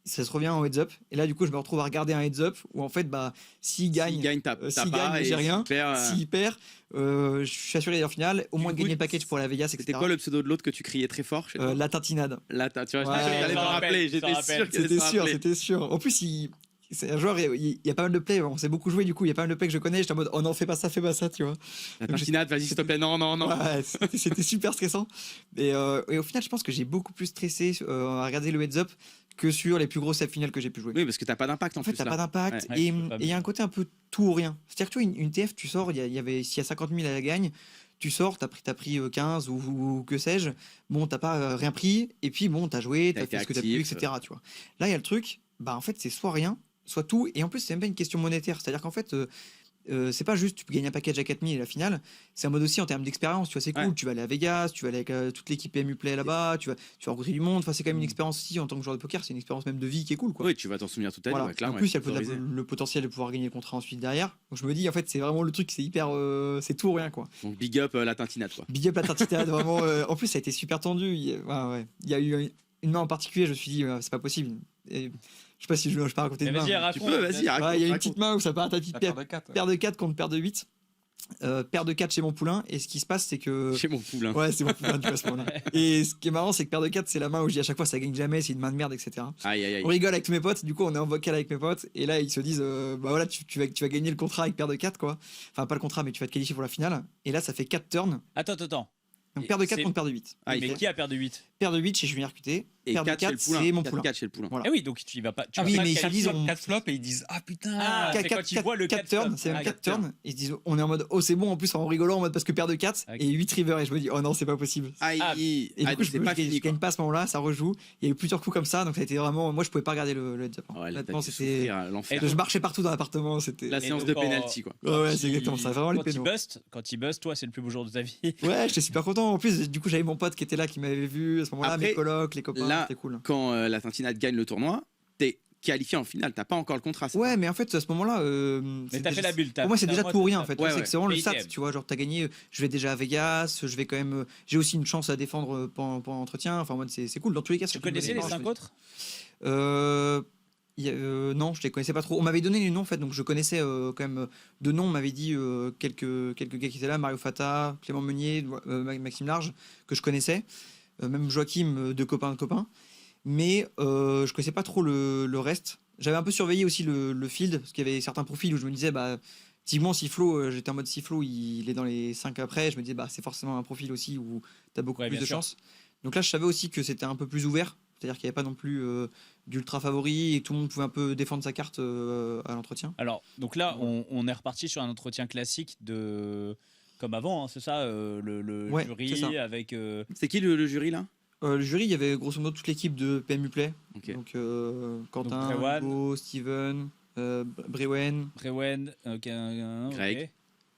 ça se revient en heads-up. Et là, du coup, je me retrouve à regarder un heads-up où en fait, bah, s'il gagne, S'il gagne, t'as s'il pas. gagne, Et j'ai rien. s'il perd, s'il perd, je suis assuré d'aller en finale, au moins de coup, gagner le package pour la Vegas, etc. C'était quoi le pseudo de l'autre que tu criais très fort chez toi La tintinade. Là, tu vois, Ouais, j'allais je me me rappelle, rappeler. je J'étais me rappelle. sûr qu'il allait C'était se sûr, rappeler. c'était sûr. En plus, c'est un joueur, il y a pas mal de plays, on s'est beaucoup joué, du coup, il y a pas mal de plays que je connais. J'étais en mode, oh non, fais pas ça, tu vois. La Donc, tintinade, vas-y, s'il te plaît. Non, non, non. Ouais, c'était super stressant. Et au final, je pense que j'ai beaucoup plus stressé à regarder le heads-up que sur les plus grosses sets finales que j'ai pu jouer. Oui, parce que t'as pas d'impact en En fait, plus. t'as là. pas d'impact. Ouais, Et tu peux pas il y a un côté un peu tout ou rien. C'est-à-dire que tu vois, une TF, tu sors, s'il y a 50 000 à la gagne, tu sors, t'as pris 15 ou que sais-je. Bon, t'as pas rien pris. Et puis, bon, t'as joué, T'as t'as été fait ce que t'as pu, actif, etc. Tu vois. Là, il y a le truc, bah en fait, c'est soit rien, soit tout. Et en plus, c'est même pas une question monétaire. C'est-à-dire qu'en fait, c'est pas juste tu peux gagner un package à 4000 et la finale, c'est en mode aussi en termes d'expérience, tu vois, c'est cool, Ouais. tu vas aller à Vegas, tu vas aller avec toute l'équipe PMU Play là-bas, tu vas rencontrer du monde, enfin c'est quand même une expérience aussi en tant que joueur de poker, c'est une expérience même de vie qui est cool quoi. Oui, tu vas t'en souvenir toute ta vie. Voilà. Ouais, clairement, En plus, il y a autorisé. le potentiel de pouvoir gagner le contrat ensuite derrière. Donc je me dis, en fait, c'est vraiment le truc, c'est hyper. C'est tout ou rien, quoi. Donc, big up la tintinade, quoi. Big up la tartitade, vraiment. En plus, ça a été super tendu. Il y a eu une main en particulier, je me suis dit, c'est pas possible. Et, je sais pas si je peux raconter Mais une main. vas-y, Tu raconte. peux, vas-y, raconte. Ouais, il y a une raconte. petite main où ça part à tapis de La paire, paire de 4. paire de 4 contre paire de 8. Paire de 4 chez mon poulain. Et ce qui se passe, c'est que. Chez mon poulain. Ouais, c'est mon poulain du coup à ce moment-là. Et ce qui est marrant, c'est que paire de 4, c'est la main où je dis à chaque fois ça gagne jamais, c'est une main de merde, etc. Aïe, aïe, aïe. On rigole avec tous mes potes, du coup on est en vocal avec mes potes, et là ils se disent bah voilà, tu vas gagner le contrat avec paire de 4 quoi. Enfin pas le contrat, mais tu vas te qualifier pour la finale. Et là ça fait 4 turns. Attends. Donc Et paire de 4 c'est- contre paire de 8. Ah, Mais qui a perdu 8? Paire de 8 chez Julien RQT, Et paire de 4 chez 4 le poulain. c'est mon 4 poulain. chez le poulain. Voilà. Eh oui, donc tu y vas pas. Tu Ah vas oui, pas mais ils te se disent, qualifier. on- 4 flops et ils disent ah putain. Ah, c'est quand ils voient le 4 turns, flop. c'est même Ah, 4 4 turns. Ils se disent on est en mode oh c'est bon, en plus en rigolant en mode parce que paire de 4 Ok. et 8 river, et je me dis oh non c'est pas possible. Aïe, Ah, Et ah, du coup, c'est pas je fini. gagne pas à ce moment-là, ça rejoue. Il y a eu plusieurs coups comme ça, donc ça a été vraiment. Moi, je pouvais pas regarder le heads-up. Ouais, là, t'as Honnêtement, dû c'était. souffrir, l'enfer. Je marchais partout dans l'appartement, c'était. La Et séance donc, de quand- penalty, quoi. Ouais, c'est exactement ça, vraiment les Quand il pénaux. bust, toi, c'est le plus beau jour de ta vie. Ouais, j'étais super content. En plus, du coup, j'avais mon pote qui était là, qui m'avait vu à ce moment-là, Après, mes colocs, les copains, là, c'était cool. Quand la tintinade gagne le tournoi, t'es qualifié en finale. T'as pas encore le contrat. c'est Ouais, mais en fait, à ce moment-là. Mais t'as fait la bulle. Pour moi, c'est déjà tout ou rien en fait. Ouais, C'est ouais. que c'est vraiment le PITM. stat, tu vois. Genre, t'as gagné, je vais déjà à Vegas, je vais quand même. J'ai aussi une chance à défendre pendant l'entretien. Enfin, en mode, c'est cool. Dans tous les cas, Tu c'est une connaissais bonne les expérience, 5 autres? Non, je les connaissais pas trop. On m'avait donné les noms en fait, donc je connaissais quand même de noms. On m'avait dit quelques gars qui étaient là, Mario Fata, Clément Meunier, Maxime Large, que je connaissais, même Joachim de copains de copains. Mais je connaissais pas trop le reste. J'avais un peu surveillé aussi le field, parce qu'il y avait certains profils où je me disais, bah, typiquement, si Flo, j'étais en mode si Flo, il est dans les 5 après, je me disais, bah, c'est forcément un profil aussi où tu as beaucoup Ouais, plus bien de sûr. chance. Donc là, je savais aussi que c'était un peu plus ouvert, c'est-à-dire qu'il n'y avait pas non plus d'ultra favori et tout le monde pouvait un peu défendre sa carte à l'entretien. Alors, donc là, on est reparti sur un entretien classique de. Comme avant, hein, c'est ça, le Ouais, jury c'est ça. avec. C'est qui le jury là? Le jury, il y avait grosso modo toute l'équipe de PMU Play. Ok. Donc Quentin, Donc, Brewan. Hugo, Steven, Brewen, Brewen, Greg.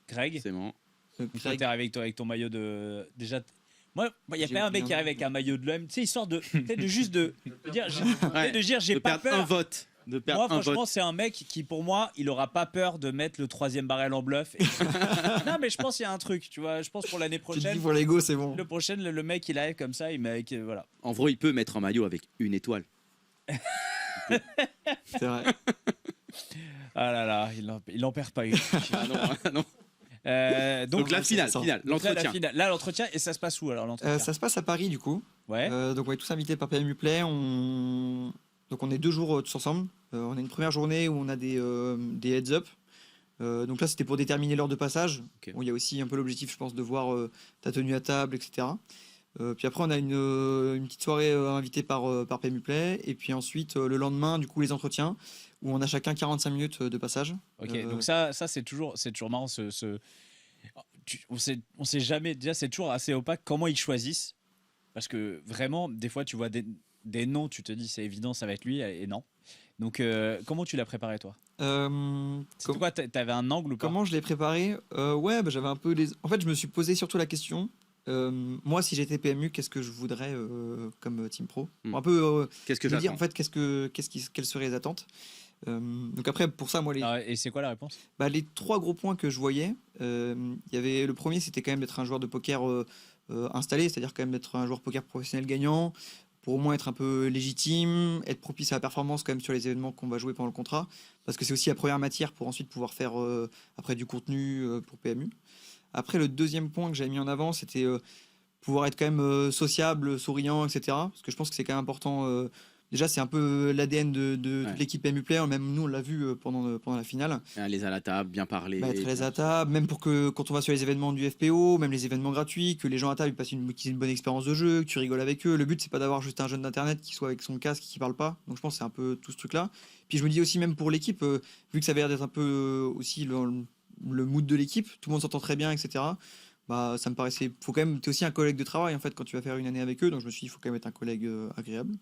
Greg. C'est bon. Donc toi, Craig. t'es arrivé avec ton maillot de. Déjà. Moi, il y a J'ai pas un mec oublié qui un arrive nom. avec un maillot de l'OM, tu sais, histoire de. Peut-être de juste de. Dire, Ouais. de dire, j'ai De pas perdre un peur. vote. De perdre Moi, un franchement, vote. c'est un mec qui, pour moi, il aura pas peur de mettre le 3e barrel en bluff. Non, mais je pense qu'il y a un truc, tu vois. Je pense pour l'année Tu te prochaine. dis pour l'ego, c'est bon. Le prochain, le mec, il arrive comme ça, il met avec. Voilà. En vrai, il peut mettre un maillot avec une étoile. C'est vrai. Ah là là, il en perd pas une. Ah non, ah non. Donc la finale, ça. finale, Donc là, la l'entretien. finale. Là, l'entretien, et ça se passe où alors l'entretien? Ça se passe à Paris du coup. Ouais. Donc on est tous invités par PMU Play. Donc on est 2 jours tous ensemble. On a une première journée où on a des heads up. Donc là c'était pour déterminer l'heure de passage. Ok. Bon, il y a aussi un peu l'objectif je pense de voir ta tenue à table, etc. Puis après, on a une petite soirée invitée par PMU Play. Et puis ensuite, le lendemain, du coup, les entretiens, où on a chacun 45 minutes de passage. Ok, donc ça c'est toujours marrant. On sait jamais. Déjà, c'est toujours assez opaque comment ils choisissent. Parce que vraiment, des fois, tu vois des noms, tu te dis c'est évident, ça va être lui, et non. Donc, comment tu l'as préparé, toi? C'est quoi, t'avais un angle ou pas? Comment je l'ai préparé? Ouais, bah, j'avais un peu En fait, je me suis posé surtout la question. Moi, si j'étais PMU, qu'est-ce que je voudrais comme team pro? Pour un peu Qu'est-ce que me dire j'attends en fait quelles seraient les attentes. Donc après, pour ça, moi, Et c'est quoi la réponse? les 3 gros points que je voyais, il y avait le premier, c'était quand même d'être un joueur de poker installé, c'est-à-dire quand même d'être un joueur de poker professionnel gagnant, pour au moins être un peu légitime, être propice à la performance quand même sur les événements qu'on va jouer pendant le contrat, parce que c'est aussi la première matière pour ensuite pouvoir faire après du contenu pour PMU. Après, le deuxième point que j'avais mis en avant, c'était pouvoir être quand même sociable, souriant, etc. Parce que je pense que c'est quand même important. Déjà, c'est un peu l'ADN de toute l'équipe PMU Play. Même nous, on l'a vu pendant la finale. Les à la table, bien parler. Être à la table, même pour que quand on va sur les événements du FPO, même les événements gratuits, que les gens à table ils passent qu'ils aient une bonne expérience de jeu, que tu rigoles avec eux. Le but, c'est pas d'avoir juste un jeune d'internet qui soit avec son casque et qui parle pas. Donc je pense que c'est un peu tout ce truc-là. Puis je me dis aussi, même pour l'équipe, vu que ça avait l'air d'être un peu aussi le mood de l'équipe, tout le monde s'entend très bien, etc. Bah, ça me paraissait. Faut quand même. T'es aussi un collègue de travail en fait quand tu vas faire une année avec eux. Donc je me suis dit, il faut quand même être un collègue agréable.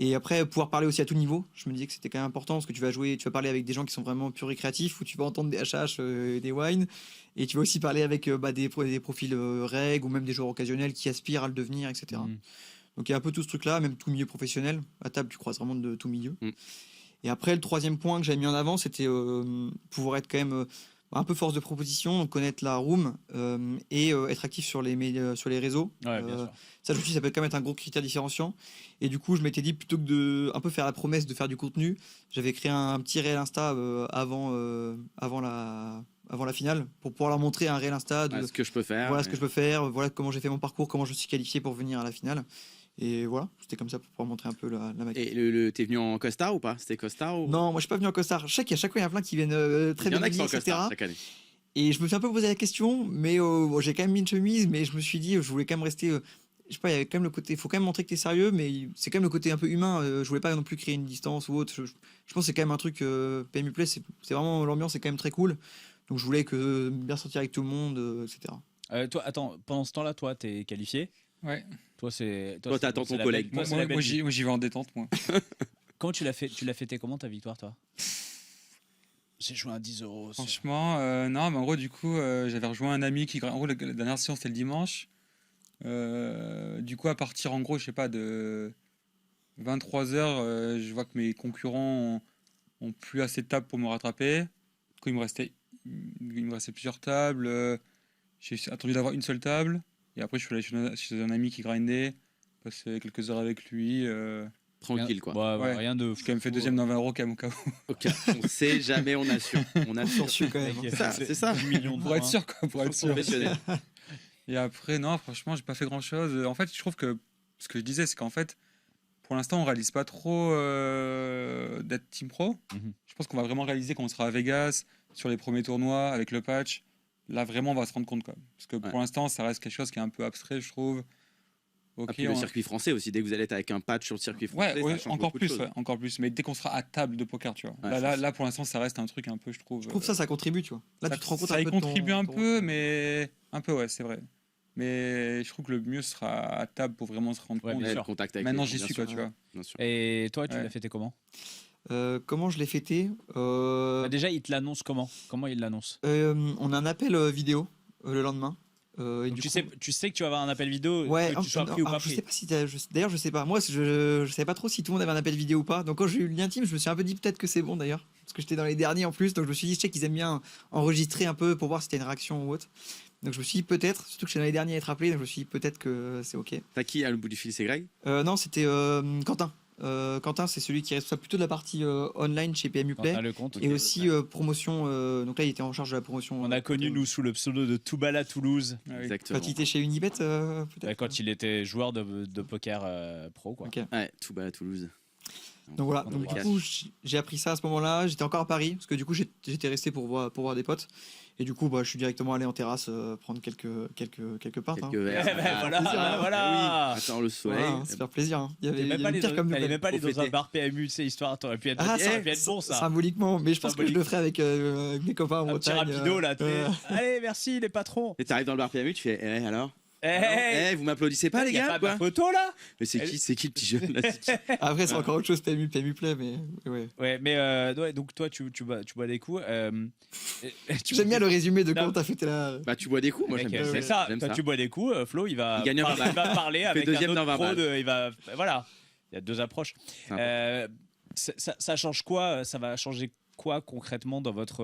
Et après, pouvoir parler aussi à tout niveau, je me disais que c'était quand même important parce que tu vas parler avec des gens qui sont vraiment purs et créatifs, où tu vas entendre des HH, des wines, et tu vas aussi parler avec des profils règles ou même des joueurs occasionnels qui aspirent à le devenir, etc. Donc il y a un peu tout ce truc-là, même tout milieu professionnel. À table, tu croises vraiment de tout milieu. Et après, le troisième point que j'avais mis en avant, c'était pouvoir être quand même un peu force de proposition, donc connaître la room et être actif sur les réseaux. Ouais, bien sûr. Ça, je me suis dit, ça peut quand même être un gros critère différenciant. Et du coup, je m'étais dit, plutôt que de un peu faire la promesse de faire du contenu, j'avais créé un petit réel Insta avant la finale pour pouvoir leur montrer un réel Insta de ce que je peux faire. Voilà ce que je peux faire, voilà comment j'ai fait mon parcours, comment je suis qualifié pour venir à la finale. Et voilà, c'était comme ça pour pouvoir montrer un peu la maquette. Et t'es venu en costard ou pas? C'était costard ou... Non, moi je suis pas venu en costard. Je sais qu'à chaque fois il y a plein qui viennent très bien habillés, etc. Chaque année. Et je me suis un peu posé la question, mais j'ai quand même mis une chemise, mais je me suis dit, je voulais quand même rester. Je sais pas, il y avait quand même le côté. Il faut quand même montrer que t'es sérieux, mais c'est quand même le côté un peu humain. Je voulais pas non plus créer une distance ou autre. Je pense que c'est quand même un truc. PMU Play, c'est vraiment. L'ambiance est quand même très cool. Donc je voulais bien sortir avec tout le monde, etc. Toi, attends, pendant ce temps-là, toi, t'es qualifié? Ouais. Toi, t'attends ton collègue. Moi, j'y vais en détente, moi. Comment tu l'as fait? Tu l'as fêté comment ta victoire, toi? J'ai joué à 10 €. Franchement, non, mais en gros, du coup, j'avais rejoint un ami qui. En gros, la dernière séance, c'était le dimanche. Du coup, à partir, en gros, je sais pas, de 23h, je vois que mes concurrents ont plus assez de tables pour me rattraper. Du coup, il me restait plusieurs tables. J'ai attendu d'avoir une seule table. Et après, je suis allé chez un ami qui grindait, passer quelques heures avec lui. Tranquille, quoi. Ouais. Rien de. J'ai quand même fait deuxième dans 20 € quand même au cas où. On sait jamais, on assure. On assure quand même. C'est ça. 10 millions de Pour être sûr, quoi. Pour être sûr. Professionnel. Et après, non, franchement, j'ai pas fait grand chose. En fait, je trouve que ce que je disais, c'est qu'en fait, pour l'instant, on réalise pas trop d'être team pro. Je pense qu'on va vraiment réaliser quand on sera à Vegas, sur les premiers tournois, avec le patch. Là, vraiment, on va se rendre compte, quoi. Parce que pour l'instant, ça reste quelque chose qui est un peu abstrait, je trouve. Okay, le circuit français aussi, dès que vous allez être avec un patch sur le circuit français, encore plus. Mais dès qu'on sera à table de poker, tu vois. Là, pour l'instant, ça reste un truc un peu, je trouve. Je trouve ça contribue, tu vois. Là, tu te rends compte ça un y peu. Contribue un peu, mais un peu, ouais, c'est vrai. Mais je trouve que le mieux sera à table pour vraiment se rendre compte. Contact avec maintenant, j'y suis, quoi, tu vois. Et toi, tu l'as fêté comment? Comment je l'ai fêté Déjà, il te l'annonce comment? Comment il l'annonce? On a un appel vidéo le lendemain. Donc tu sais que tu vas avoir un appel vidéo, ouais, que tu sois pris ou pas je pris. sais pas si d'ailleurs je sais pas. Moi je savais pas trop si tout le monde avait un appel vidéo ou pas. Donc quand j'ai eu le lien team, je me suis un peu dit peut-être que c'est bon d'ailleurs, parce que j'étais dans les derniers en plus. Donc je me suis dit je sais qu'ils aiment bien enregistrer un peu pour voir si c'était une réaction ou autre. Donc je me suis dit peut-être, surtout que j'étais dans les derniers à être appelé, donc je me suis dit peut-être que c'est ok. T'as qui à le bout du fil? C'est Greg? Non, c'était Quentin. Quentin, c'est celui qui est responsable plutôt de la partie online chez PMU Play et aussi promotion. Donc là, il était en charge de la promotion. On a connu nous sous le pseudo de Toubala Toulouse. Exactement. Quand il était chez Unibet, peut-être. Quand il était joueur de poker pro, quoi. Okay. Ouais, Toubala Toulouse. Donc voilà, En donc du briquage. coup j'ai appris ça à ce moment-là, j'étais encore à Paris, parce que du coup j'étais resté pour voir des potes, et du coup je suis directement allé en terrasse prendre quelques pintes. Quelques Hein. verres. Eh ben, voilà, plaisir, hein. voilà. Oui. Attends, le soleil. Voilà, ça fait plaisir. Hein. Il y avait, T'allais il y même pas avait aller pire comme t'allais nouvelle. même pas aller Faut dans un fêter. bar PMU, c'est histoire, t'aurais pu être, Ah, ça aurait pu être bon ça. Symboliquement, mais je pense que je le ferai avec mes copains en Un petit Bretagne. rapido là, tu sais. Allez, merci les patrons. Et t'arrives dans le bar PMU, tu fais alors Eh, vous m'applaudissez pas les y a gars pas ou quoi ma photo là. Mais c'est qui le petit jeune là c'est qui Après, c'est encore autre chose, PMU Play, mais ouais. Ouais, mais ouais, donc toi tu bois des coups. J'aime bien le résumé de Non. comment t'as fêté là. Bah tu bois des coups, moi Mec, j'aime bien. c'est ça. J'aime Toi tu bois des coups, Flo il va Il gagne un il va parler avec un deuxième autre dans pro Verbal. il va voilà. Il y a deux approches. Sympa. Ça change quoi? Ça va changer quoi concrètement dans votre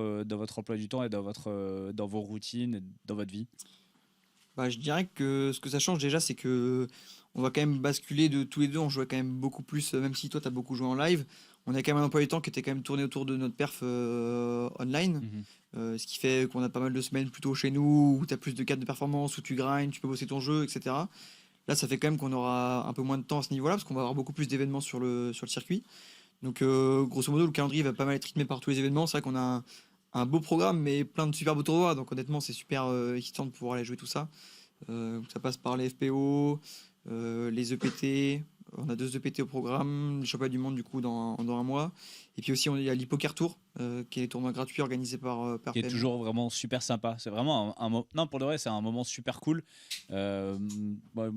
emploi du temps et dans vos routines, et dans votre vie? Je dirais que ce que ça change déjà, c'est que on va quand même basculer de tous les deux. On jouait quand même beaucoup plus, même si toi, tu as beaucoup joué en live. On a quand même un emploi du temps qui était quand même tourné autour de notre perf online. Ce qui fait qu'on a pas mal de semaines plutôt chez nous, où tu as plus de cadres de performance, où tu grindes, tu peux bosser ton jeu, etc. Là, ça fait quand même qu'on aura un peu moins de temps à ce niveau-là, parce qu'on va avoir beaucoup plus d'événements sur le circuit. Donc, grosso modo, le calendrier va pas mal être rythmé par tous les événements. C'est vrai qu'on a un beau programme, mais plein de super beaux tournois. Donc, honnêtement, c'est super excitant de pouvoir aller jouer tout ça. Ça passe par les FPO, les EPT. On a 2 EPT au programme, les championnats du monde du coup dans un mois. Et puis aussi, il y a l'Hypoker Tour, qui est les tournois gratuits organisés par Qui est PMU. toujours vraiment super sympa. C'est vraiment non, pour de vrai, c'est un moment super cool. Moi,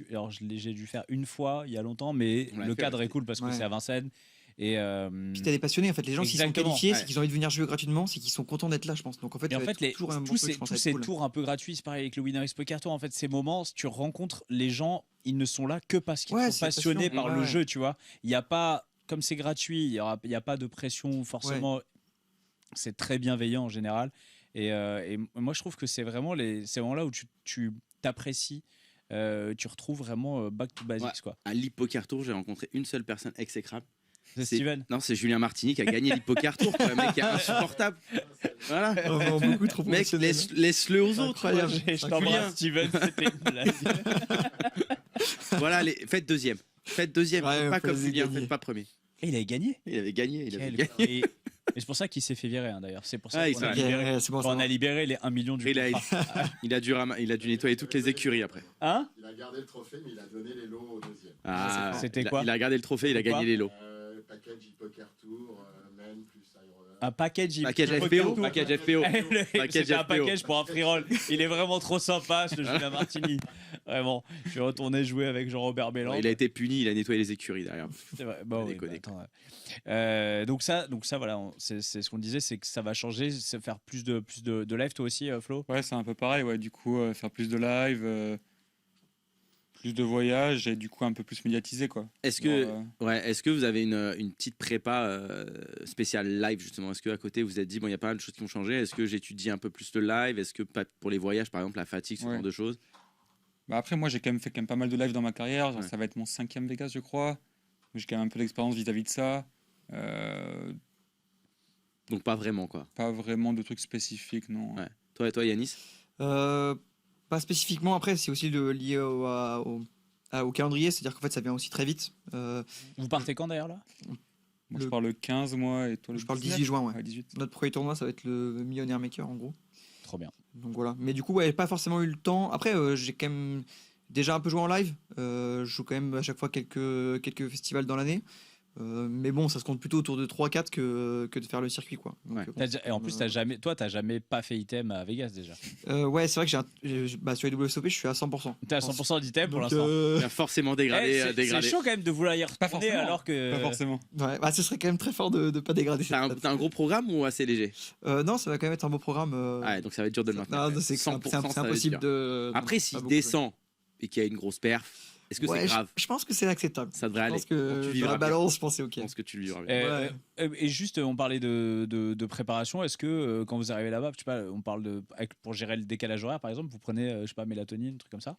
alors j'ai dû faire une fois il y a longtemps, mais On l'a le fait cadre aussi. est cool parce que Ouais. c'est à Vincennes. Et, Puis t'as des passionnés, en fait, les gens qui sont Exactement, qualifiés, ouais. c'est qu'ils ont envie de venir jouer gratuitement, c'est qu'ils sont contents d'être là, je pense. Donc en fait, et ça en va fait, être toujours un bon tous truc, je pense, ça va être ces cool. tours un peu gratuits, c'est pareil avec le Winner X Poker Tour. En fait, ces moments, si tu rencontres les gens, ils ne sont là que parce qu'ils Ouais, sont c'est passionnés passionnant, par ouais, le ouais. jeu, tu vois. Il n'y a pas, comme c'est gratuit, il y a pas de pression forcément. C'est très bienveillant en général. Et moi, je trouve que c'est vraiment ces moments-là où tu t'apprécies, tu retrouves vraiment back to basics, Ouais. quoi. À l'Hypoker Tour, j'ai rencontré une seule personne exécrable. C'est Steven. Non, c'est Julien Martini qui a gagné l'Hypoker Tour, quoi. Le mec qui est insupportable. Voilà. Vraiment beaucoup trop Mec, professionnel. laisse-le aux autres. Incroyable. quoi. Je t'embrasse, Steven. C'était une blague. Voilà, faites deuxième. Faites deuxième. Ouais, Faites pas faut comme les Julien, gagner. faites pas premier. Et il avait gagné. Il avait gagné. Il avait Quel- gagné. Et c'est pour ça qu'il s'est fait virer, hein, d'ailleurs. C'est pour ça Ah, il qu'on a s'est- libéré, c'est bon, quand on ça a va. libéré les 1 million du Il a, contrat. il a dû nettoyer toutes les écuries après. Hein? Il a gardé le trophée, mais il a donné les lots au deuxième. Ah, C'était il a- quoi? Il a regardé le trophée, il a Quoi gagné les lots. Le package e-poker tour, men plus Iron. Un package. Package Poker FPO. Tour. Package FPO. C'était un FPO. package pour un free roll. Il est vraiment trop sympa, ce Julien Martini. Vraiment. Je suis retourné jouer avec Jean-Robert Bélan. Il a été puni, il a nettoyé les écuries derrière. C'est vrai. Bon, oui, déconner, attends, donc ça, voilà, c'est ce qu'on disait, c'est que ça va changer, c'est faire plus de live, toi aussi, Flo. Ouais, c'est un peu pareil. Ouais, du coup, faire plus de live, plus de voyages et du coup un peu plus médiatisé, quoi. Est-ce que, Genre, est-ce que vous avez une petite prépa spéciale live justement? Est-ce qu'à côté vous vous êtes dit, bon, il y a pas mal de choses qui ont changé? Est-ce que j'étudie un peu plus le live? Est-ce que pour les voyages, par exemple, la fatigue, ce Ouais. genre de choses? Bah après, moi, j'ai quand même fait pas mal de live dans ma carrière. Genre, Ouais. ça va être mon 5e Vegas, je crois. J'ai quand même un peu d'expérience vis-à-vis de ça. Donc pas vraiment, quoi. Pas vraiment de trucs spécifiques, non. Ouais. Toi, Yanis? Pas spécifiquement, après, c'est aussi lié au calendrier, c'est-à-dire qu'en fait, ça vient aussi très vite. Vous partez quand d'ailleurs là? Moi, Le- je parle le 15, moi, et toi le Je parle 19? 18 juin, ouais. 18. Notre premier tournoi, ça va être le Millionaire Maker, en gros. Trop bien. Donc voilà. Mais du coup, ouais, pas forcément eu le temps. Après, j'ai quand même déjà un peu joué en live. Je joue quand même à chaque fois quelques festivals dans l'année. Mais bon, ça se compte plutôt autour de 3-4 que de faire le circuit, quoi. Donc, Ouais. bon, Et en plus, t'as jamais pas fait item à Vegas déjà. ouais, c'est vrai que sur les WSOP, je suis à 100%. T'es à 100% d'item pour Donc, l'instant. Il a forcément dégradé. C'est dégradé. chaud quand même de vouloir y Pas retourner forcément. alors que. Pas forcément. ouais, ce serait quand même très fort de pas dégrader cette T'as un gros programme ou assez léger? Non, ça va quand même être un beau programme. Ouais, donc ça va être dur de le maintenir. Non, c'est 100%, c'est ça va être impossible dur. de. Après, pas s'il beaucoup. descend et qu'il y a une grosse perf, est-ce que Ouais, c'est grave? je pense que c'est acceptable. Ça devrait Je aller. pense que Tu dans vivras la bien. balance, je pense que c'est ok. Je pense que tu le vivras bien. Et juste, on parlait de préparation. Est-ce que quand vous arrivez là-bas, je sais pas, on parle pour gérer le décalage horaire, par exemple, vous prenez, je sais pas, mélatonine, un truc comme ça?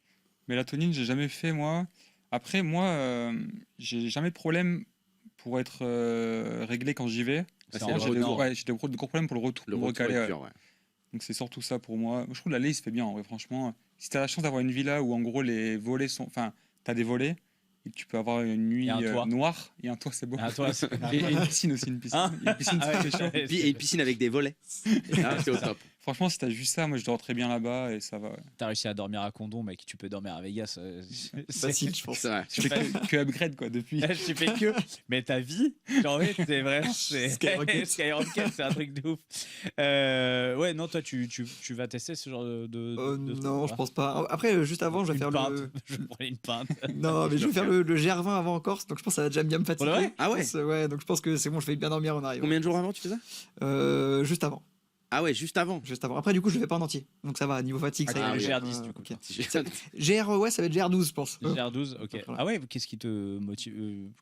Mélatonine, j'ai jamais fait, moi. Après, moi, j'ai jamais de problème pour être réglé quand j'y vais. Ah, C'est c'est en le J'ai retour. de gros problèmes pour le retour. Le pour me retour recaler, est ouais. dur, ouais. Donc c'est surtout ça pour moi. Je trouve que l'aller, il se fait bien, en vrai, franchement. Si tu as la chance d'avoir une villa où, en gros, les volets sont... Enfin, tu as des volets, Et tu peux avoir une nuit Et un toit. noire. Et un toit, c'est beau. Ah, toi, c'est- Et une piscine aussi, une piscine. Hein Une piscine, Ah c'est ouais, chaud. ouais, Et une piscine avec des volets. Ah, c'est au top. Franchement, si t'as juste ça, moi je dors très bien là-bas et ça va. Ouais. T'as réussi à dormir à Condom, mec. Tu peux dormir à Vegas. Facile, je pense. C'est vrai. Je fais que upgrade quoi depuis. Tu fais que. Mais ta vie, genre, oui, c'est vrai. C'est Skyrocket. Skyrocket, c'est un truc de ouf. Ouais, non, toi, tu vas tester ce genre de truc, Non, ou je pas pense pas. Après, juste avant, je vais Une faire pinte. le. Je prends une pinte. Non, mais je vais faire le GR20 avant en Corse, donc je pense que ça va déjà bien me fatiguer. Pour de vrai Ah ouais. Ouais, donc je pense que c'est bon, je vais bien dormir en arrivant. Combien de jours avant tu fais ça Juste avant. Ah ouais, juste avant. Juste avant. Après, du coup, je le fais pas en entier. Donc ça va, niveau fatigue, ça Ah, ira. le bien. GR10, du coup. ok. Si j'ai- GR, ouais, ça va être GR12, je pense. GR12, ok. Voilà. Ah ouais, qu'est-ce qui te motive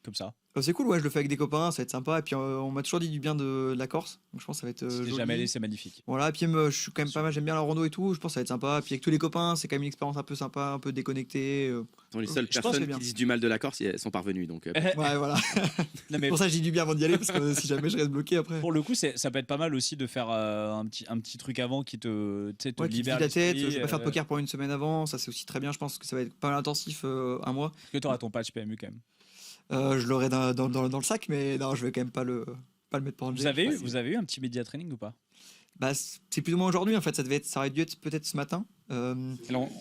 comme ça C'est cool, ouais, je le fais avec des copains, ça va être sympa. Et puis, on m'a toujours dit du bien de la Corse, donc je pense que ça va être. Si t'es joli. jamais allé, c'est magnifique. Voilà, et puis je suis quand même pas mal, j'aime bien la rando et tout, je pense que ça va être sympa. Puis avec tous les copains, c'est quand même une expérience un peu sympa, un peu déconnectée. Les seules Je pense que c'est personnes bien. qui disent du mal de la Corse, elles sont parvenues. Donc, Ouais, voilà. Non, mais Pour ça, je dis du bien avant d'y aller, parce que si jamais je reste bloqué après. pour le coup, ça peut être pas mal aussi de faire un petit truc avant qui te, tu sais, te Ouais, qui te libère vide la tête, l'esprit, je vais pas faire de poker pour une semaine avant, ça c'est aussi très bien, je pense que ça va être pas mal intensif un mois. Parce que t'auras ton patch PMU quand même. Je l'aurai dans le sac, mais non, je vais quand même pas le mettre pour Vous avez eu un petit média training ou pas Bah, c'est plus ou moins aujourd'hui en fait, ça aurait dû être peut-être ce matin. Là,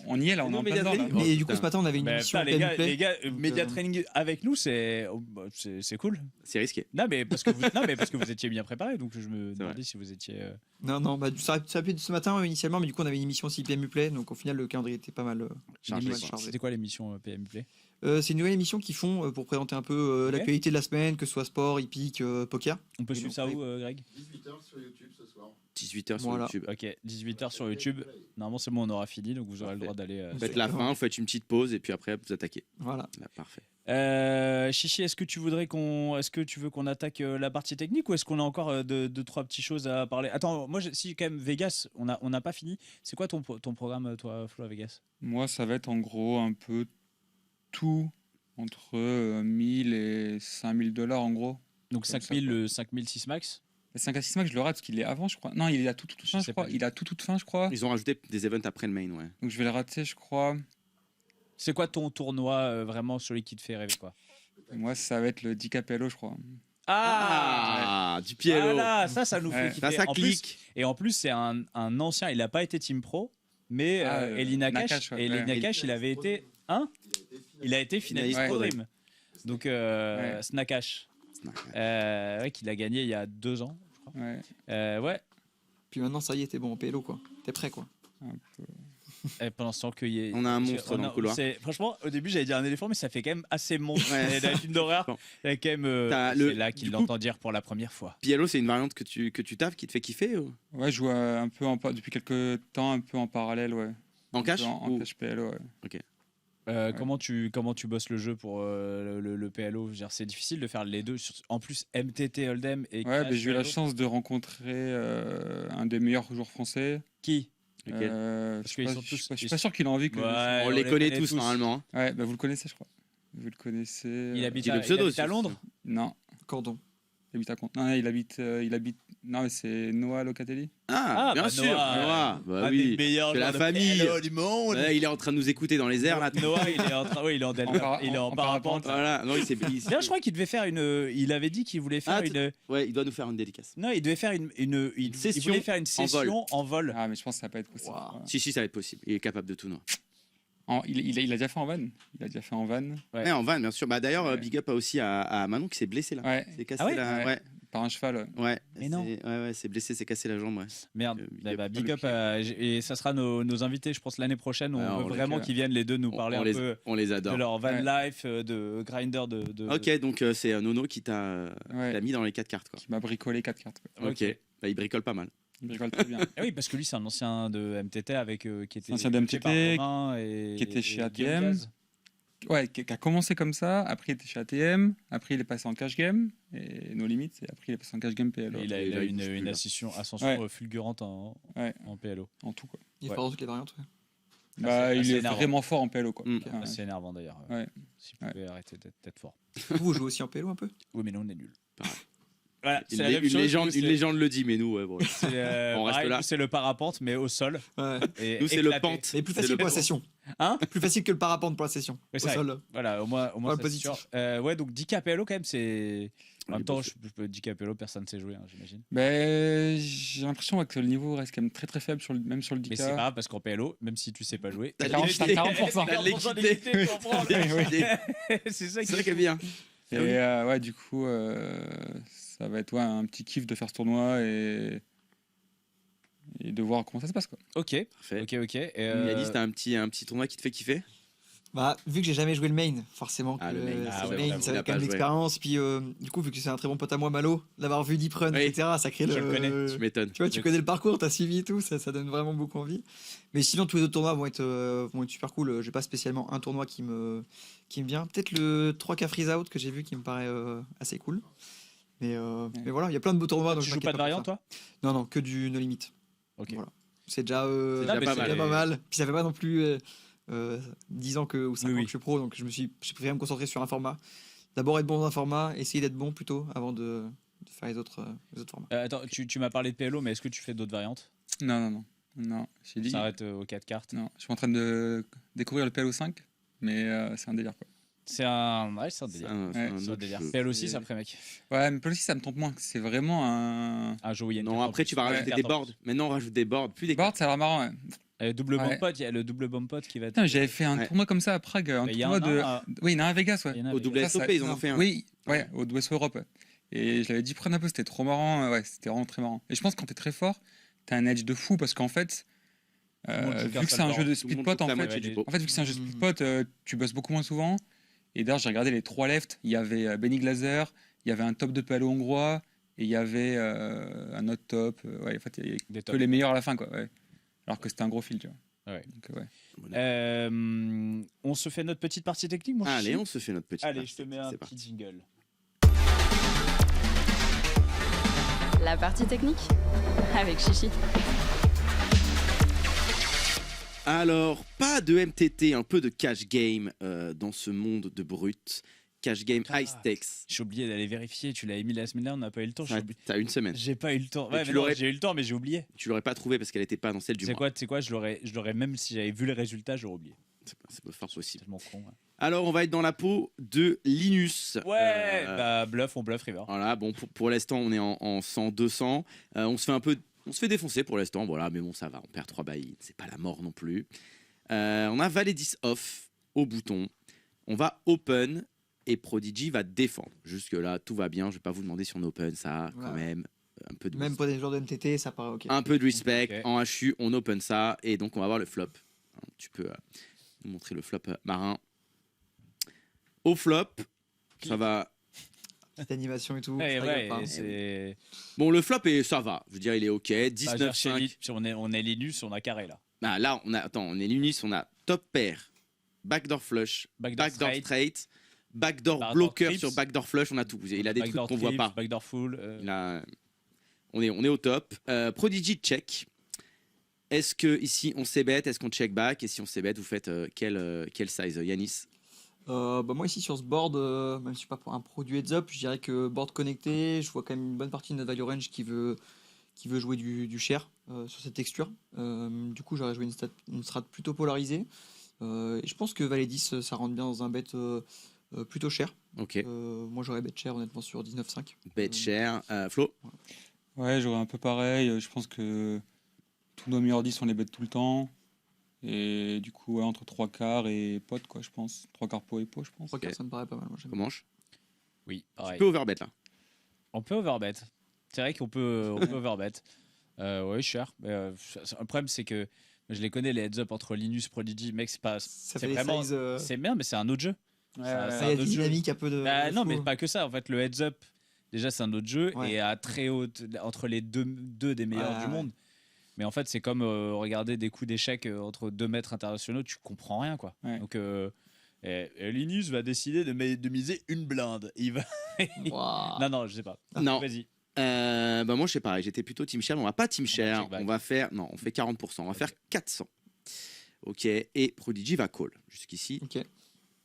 on y est là, on est Non, en mais plein dedans, là. Oh, Mais du coup, putain. ce matin, on avait une Mais émission putain, les gars, Play, donc, média training avec nous, c'est cool. c'est risqué. Non, mais parce que vous étiez bien préparé, donc je me C'est demandais vrai. si vous étiez. Non, bah, ça aurait pu être ce matin initialement, mais du coup, on avait une émission aussi PMU Play, donc au final, le calendrier était pas mal Chargé, pas mal quoi. chargé. C'était quoi l'émission PMU Play C'est une nouvelle émission qu'ils font pour présenter un peu Ok. l'actualité de la semaine, que ce soit sport, hippique, poker. On peut Et suivre donc, ça où, Greg 18h sur YouTube ce soir. 18h sur Voilà. YouTube. Ok, 18h sur YouTube. Normalement, c'est bon, on aura fini, donc vous aurez le droit d'aller. Faites la fin, vous faites une petite pause et puis après vous attaquez. Voilà. Là, parfait. Chichi, est-ce que tu veux qu'on attaque la partie technique ou est-ce qu'on a encore deux, trois petites choses à parler? Attends, moi, si quand même Vegas, on n'a pas fini. C'est quoi ton programme, toi, Flo, à Vegas? Moi, ça va être en gros un peu tout entre 1000 et 5000 dollars en gros. Donc Comme 5000, ça, quoi. le 5006 max. Le 5 à 6 max, je le rate parce qu'il est avant, je crois. Non, il est à toute fin, sais je crois. pas. Il a toute fin, je crois. Ils ont rajouté des events après le main, ouais. Donc je vais le rater, je crois. C'est quoi ton tournoi vraiment celui qui te fait rêver, quoi? Moi, ça va être le 10K PLO, je crois. Ah, du PLO. Voilà, ça nous fait Ouais. kiffer. Ça En plus- clique. et en plus, c'est un ancien, il n'a pas été team pro, mais Eli Nakash, Nakash, ouais. Eli Ouais. Nakash, il avait été. Hein? Il a été finaliste Ouais. Pro Dream. Donc, Snakash. Ouais, qu'il a gagné il y a 2 ans, je crois. Ouais. Ouais. Puis maintenant, ça y est, t'es bon en PLO, quoi. T'es prêt, quoi. Et pendant ce temps qu'il y ait. On a un monstre dans le couloir. Franchement, au début, j'allais dire un éléphant, mais ça fait quand même assez monstre. Ouais. Et dans les films d'horreur, Bon. il y a quand même. T'as C'est le- là qu'il du coup- l'entend dire pour la première fois. PLO, c'est une variante que tu taffes qui te fait kiffer ou... Ouais, je joue un peu depuis quelques temps, un peu en parallèle, ouais. En Un cash peu En ou- cash PLO, ouais. Comment tu bosses le jeu pour le PLO? Je veux dire, c'est difficile de faire les deux. En plus, MTT Hold'em et. Ouais, Cash bah, j'ai eu la PLO. chance de rencontrer un des meilleurs joueurs français. Qui? Lequel Je Parce suis qu'ils pas, sont je tous- suis pas- je suis pas sûr qu'il a envie que. Ouais, On les connaît tous normalement. hein. Ouais, bah, vous le connaissez, je crois. Vous le connaissez. Il habite Dis le à, pseudo, il habite à c'est- Londres? Non, Cordon. il habite à Comte. Non, il habite. Non, mais c'est Noah Locatelli. Ah, bien bah, sûr. Noah, Noah. Bah Un des oui. meilleurs C'est la joueurs de famille. PLO du monde. Ouais, il est en train de nous écouter dans les airs là. Noah, il est en train, oui, il est en delta, il est en en parapente. parapente. Voilà. Non, D'ailleurs, je crois qu'il devait faire il avait dit qu'il voulait faire Ah, une. Ouais, il doit nous faire une dédicace. Non, il devait faire il session voulait faire une session en vol. Ah, mais je pense que ça va pas être possible. Wow. Voilà. Si, ça va être possible. Il est capable de tout, Noah. Il a déjà fait en van. Il a déjà fait en van. Ouais. Ouais, en van, bien sûr. Bah, d'ailleurs, Ouais. big up aussi à Manon qui s'est blessé là. Ouais. C'est cassé Ah ouais la... ouais. Par un cheval. Ouais. Mais non. Ouais, c'est blessé, c'est cassé la jambe. Ouais. Merde. Big up. Big up. Et ça sera nos invités, je pense, l'année prochaine. On Ouais, veut on les- vraiment qu'ils viennent les deux nous parler on un les, peu on les de adore. leur van Ouais. life, de grinder, de. Ok, donc c'est Nono qui t'a mis dans les 4 cartes. Quoi. Qui m'a bricolé 4 cartes. Ouais. Ok. Bah, il bricole pas mal. Il bricole très bien. Ah oui, parce que lui, c'est un ancien de MTT avec qui était Ancien de coaché par MTT, Romain et qui était chez et Guillaume ATM. Diaz. Ouais, qui a commencé comme ça. Après, il était chez ATM. Après, il est passé en cash game. Et No Limits. Et après, il est passé en cash game PLO. Et il a Et là, il une bouge plus, là. ascension Ouais. fulgurante en PLO. En tout, quoi. Il est Ouais. fort dans toutes les variantes. Ouais. Bah, assez il est énervant. vraiment fort en PLO, quoi. Mm. Ouais. C'est énervant d'ailleurs. Ouais. S'il pouvait arrêter d'être fort. Vous jouez aussi en PLO un peu? Oui, mais nous, on est nuls. Voilà, c'est Une, la même une chose. légende, Nous, une légende le dit, mais nous, ouais, bon. c'est, On reste pareil, là. nous, c'est le parapente, mais au sol. Ouais. Et Nous, c'est le éclaté. pente. Mais plus C'est facile le pour la pont. session. Hein Plus facile que le parapente pour la session. Ouais, Au c'est vrai. sol. Voilà, au moins Pas ça, c'est positif. sûr. Ouais, donc 10 KPLO quand même, c'est. En même Oui, temps, bah, je peux 10 KPLO, personne ne sait jouer, hein, j'imagine. Ben, j'ai l'impression ouais, que le niveau reste quand même très très faible, même sur le 10K. Mais c'est pas grave parce qu'en PLO, même si tu sais pas jouer, T'as t'as l'équité. 40%. T'as l'équité. d'équité, tu comprends, T'as l'équité. C'est ça C'est ça qui est bien. Et ouais, du coup, ça va être un petit kiff de faire ce tournoi et de voir comment ça se passe. Quoi. Ok, Parfait. ok. Et, Yanis, t'as un petit tournoi qui te fait kiffer? Bah, vu que j'ai jamais joué le main, forcément, Ah, que le main. c'est Ah le ouais, main, j'avoue, ça il va a être quand même pas joué. l'expérience. Puis du coup, vu que c'est un très bon pote à moi, Malo, d'avoir vu Deep Run, Oui. etc., ça crée Je le connais, Tu m'étonnes. Tu vois, tu connais le parcours, t'as suivi et tout, ça donne vraiment beaucoup envie. Mais sinon, tous les autres tournois vont être super cool. J'ai pas spécialement un tournoi qui me vient. Peut-être le 3K Freeze Out que j'ai vu qui me paraît assez cool. Mais voilà, il y a plein de beaux tournois. Donc tu je joues m'inquiète pas de pour variante, ça. toi? Non, que du No Limit. Ok. Voilà. C'est déjà, déjà mais pas c'est- mal. pas mal. Puis ça fait pas non plus 10 ans ou 5 Oui, ans oui. que je suis pro, donc j'ai préféré me concentrer sur un format. D'abord être bon dans un format, essayer d'être bon plutôt avant de faire les autres formats. Attends, tu m'as parlé de PLO, mais est-ce que tu fais d'autres variantes? Non, j'ai dit. Ça s'arrête aux 4 cartes. Non, je suis en train de découvrir le PLO 5, mais c'est un délire. Quoi. C'est un délire. C'est un C'est un autre délire. jeu. PLO 6 après, mec. Ouais, mais PLO 6, ça me tente moins. C'est vraiment un. Un jeu où il y a une Non, carte en après, plus. tu vas Ouais, rajouter carte des en boards. plus. Maintenant, on rajoute des boards, plus des Board, ça a l'air marrant. Ouais. Double Ouais. bomb pot, il y a le double bomb pot qui va être. Putain, j'avais fait un Ouais. tournoi comme ça à Prague. Un Il y a tournoi de. à- Oui, il y en a un à Vegas, ouais. il y en a Au avec- double Ça, SOP, ils en ont fait un. Oui, ouais, au WSO Europe. Ouais. Et je l'avais dit prendre un peu, c'était trop marrant. Ouais, c'était vraiment très marrant. Et je pense que quand t'es très fort, t'as un edge de fou parce qu'en fait, le monde joue vu qu'un que seul c'est un bord. jeu de Tout le split monde pot, joue en la fait, moitié du pot. vu que c'est un jeu de split Mhm. pot, tu bosses beaucoup moins souvent. Et d'ailleurs, j'ai regardé les 3 left. Il y avait Benny Glaser, il y avait un top de PLO hongrois et il y avait un autre top. Ouais, en fait, il y avait Des que tops. les meilleurs à la fin, quoi. Ouais. Alors que c'était un gros fil, tu vois. Ouais. Donc, ouais. On se fait notre petite partie technique, mon Allez, chichi on se fait notre petite Allez, partie. je te mets un C'est petit parti. jingle. La partie technique avec Chichi. Alors, pas de MTT, un peu de cash game dans ce monde de brut. Cash game Putain. high stakes. J'ai oublié d'aller vérifier. Tu l'avais mis la semaine dernière, on n'a pas eu le temps. Ça, T'as une semaine. J'ai pas eu le temps. Mais Ouais, tu mais non, l'aurais- j'ai eu le temps, mais j'ai oublié. Tu l'aurais pas trouvé parce qu'elle était pas dans celle du Tu sais mois. quoi, je l'aurais même si j'avais vu les résultats, j'aurais oublié. C'est pas fort possible. Tellement con. Ouais, Alors, on va être dans la peau de Linus. bah bluff, on bluff River. Voilà, bon, pour l'instant, on est en 100-200. On se fait défoncer pour l'instant, voilà, mais bon, ça va. On perd 3 bails, c'est pas la mort non plus. On a Valedis off au bouton. On va open et Prodigy va défendre. Jusque-là, tout va bien. Je vais pas vous demander si on open ça, quand Ouais. même. Un peu de, Même pour des joueurs de MTT, ça paraît ok. un peu de respect. Ok. En HU, on open ça. Et donc, on va voir le flop. Tu peux nous montrer le flop marin. Au flop, ça va. Petite animation et tout. Ouais, ça ouais, rigole pas. et c'est. Bon, le flop, ça va. Je veux dire, il est OK. Bah, je veux dire, 19-5. on est Linus, on a carré là. Bah, là, on est Linus, on a top pair, backdoor flush, Backdoor straight, backdoor Backdoor blocker trips. sur backdoor flush, on a tout. Il a des Backdoor trucs qu'on voit trips, pas. Backdoor full. On est au top. Prodigy check. Est-ce que ici on c-bet, est-ce qu'on check back? Et si on c-bet, vous faites quel size, Yanis? Bah moi ici sur ce board, même si je suis pas pour un pro du heads up, je dirais que board connecté, je vois quand même une bonne partie de notre value range qui veut jouer du cher sur cette texture. Du coup j'aurais joué une strat plutôt polarisée. Et je pense que Valedis ça rentre bien dans un bet plutôt cher. Ok. Moi j'aurais bet cher honnêtement sur 19,5. Bet cher. Flo? Ouais, j'aurais un peu pareil. Je pense que tous nos meilleurs 10, on les bet tout le temps. Et du coup, ouais, entre 3 quarts et pot, quoi, je pense. 3 quarts pot et pot, je pense. 3 quarts ça me paraît pas mal. Moi, j'aime bien. Comment? Oui, Tu pareil. peux overbet là. On peut overbet. C'est vrai qu'on peut, overbet. Oui, cher. Mais, le problème, c'est que je les connais, les heads up entre Linus, Prodigy, mec, c'est pas. Ça C'est fait des vraiment. sizes. C'est bien, mais c'est un autre jeu. Ouais, Ça- ouais, ça- Il y a un des autre jeu. dynamiques un peu de. Bah, de non, fou. mais pas que ça. En fait, le heads up, déjà, c'est un autre jeu. Ouais. Et à très haute, entre les deux des meilleurs Ouais, du ouais. monde. Mais en fait, c'est comme regarder des coups d'échecs entre 2 maîtres internationaux, tu comprends rien, quoi. Ouais. Donc, et Linus va décider de miser une blinde. Il va. Waouh. Non, je sais pas. Non. Vas-y. Bah moi je sais pareil, j'étais plutôt team cher, mais on va pas team cher, check back. on va faire, non, on fait 40%, on va faire 400. Ok, et Prodigy va call. Jusqu'ici, Ok.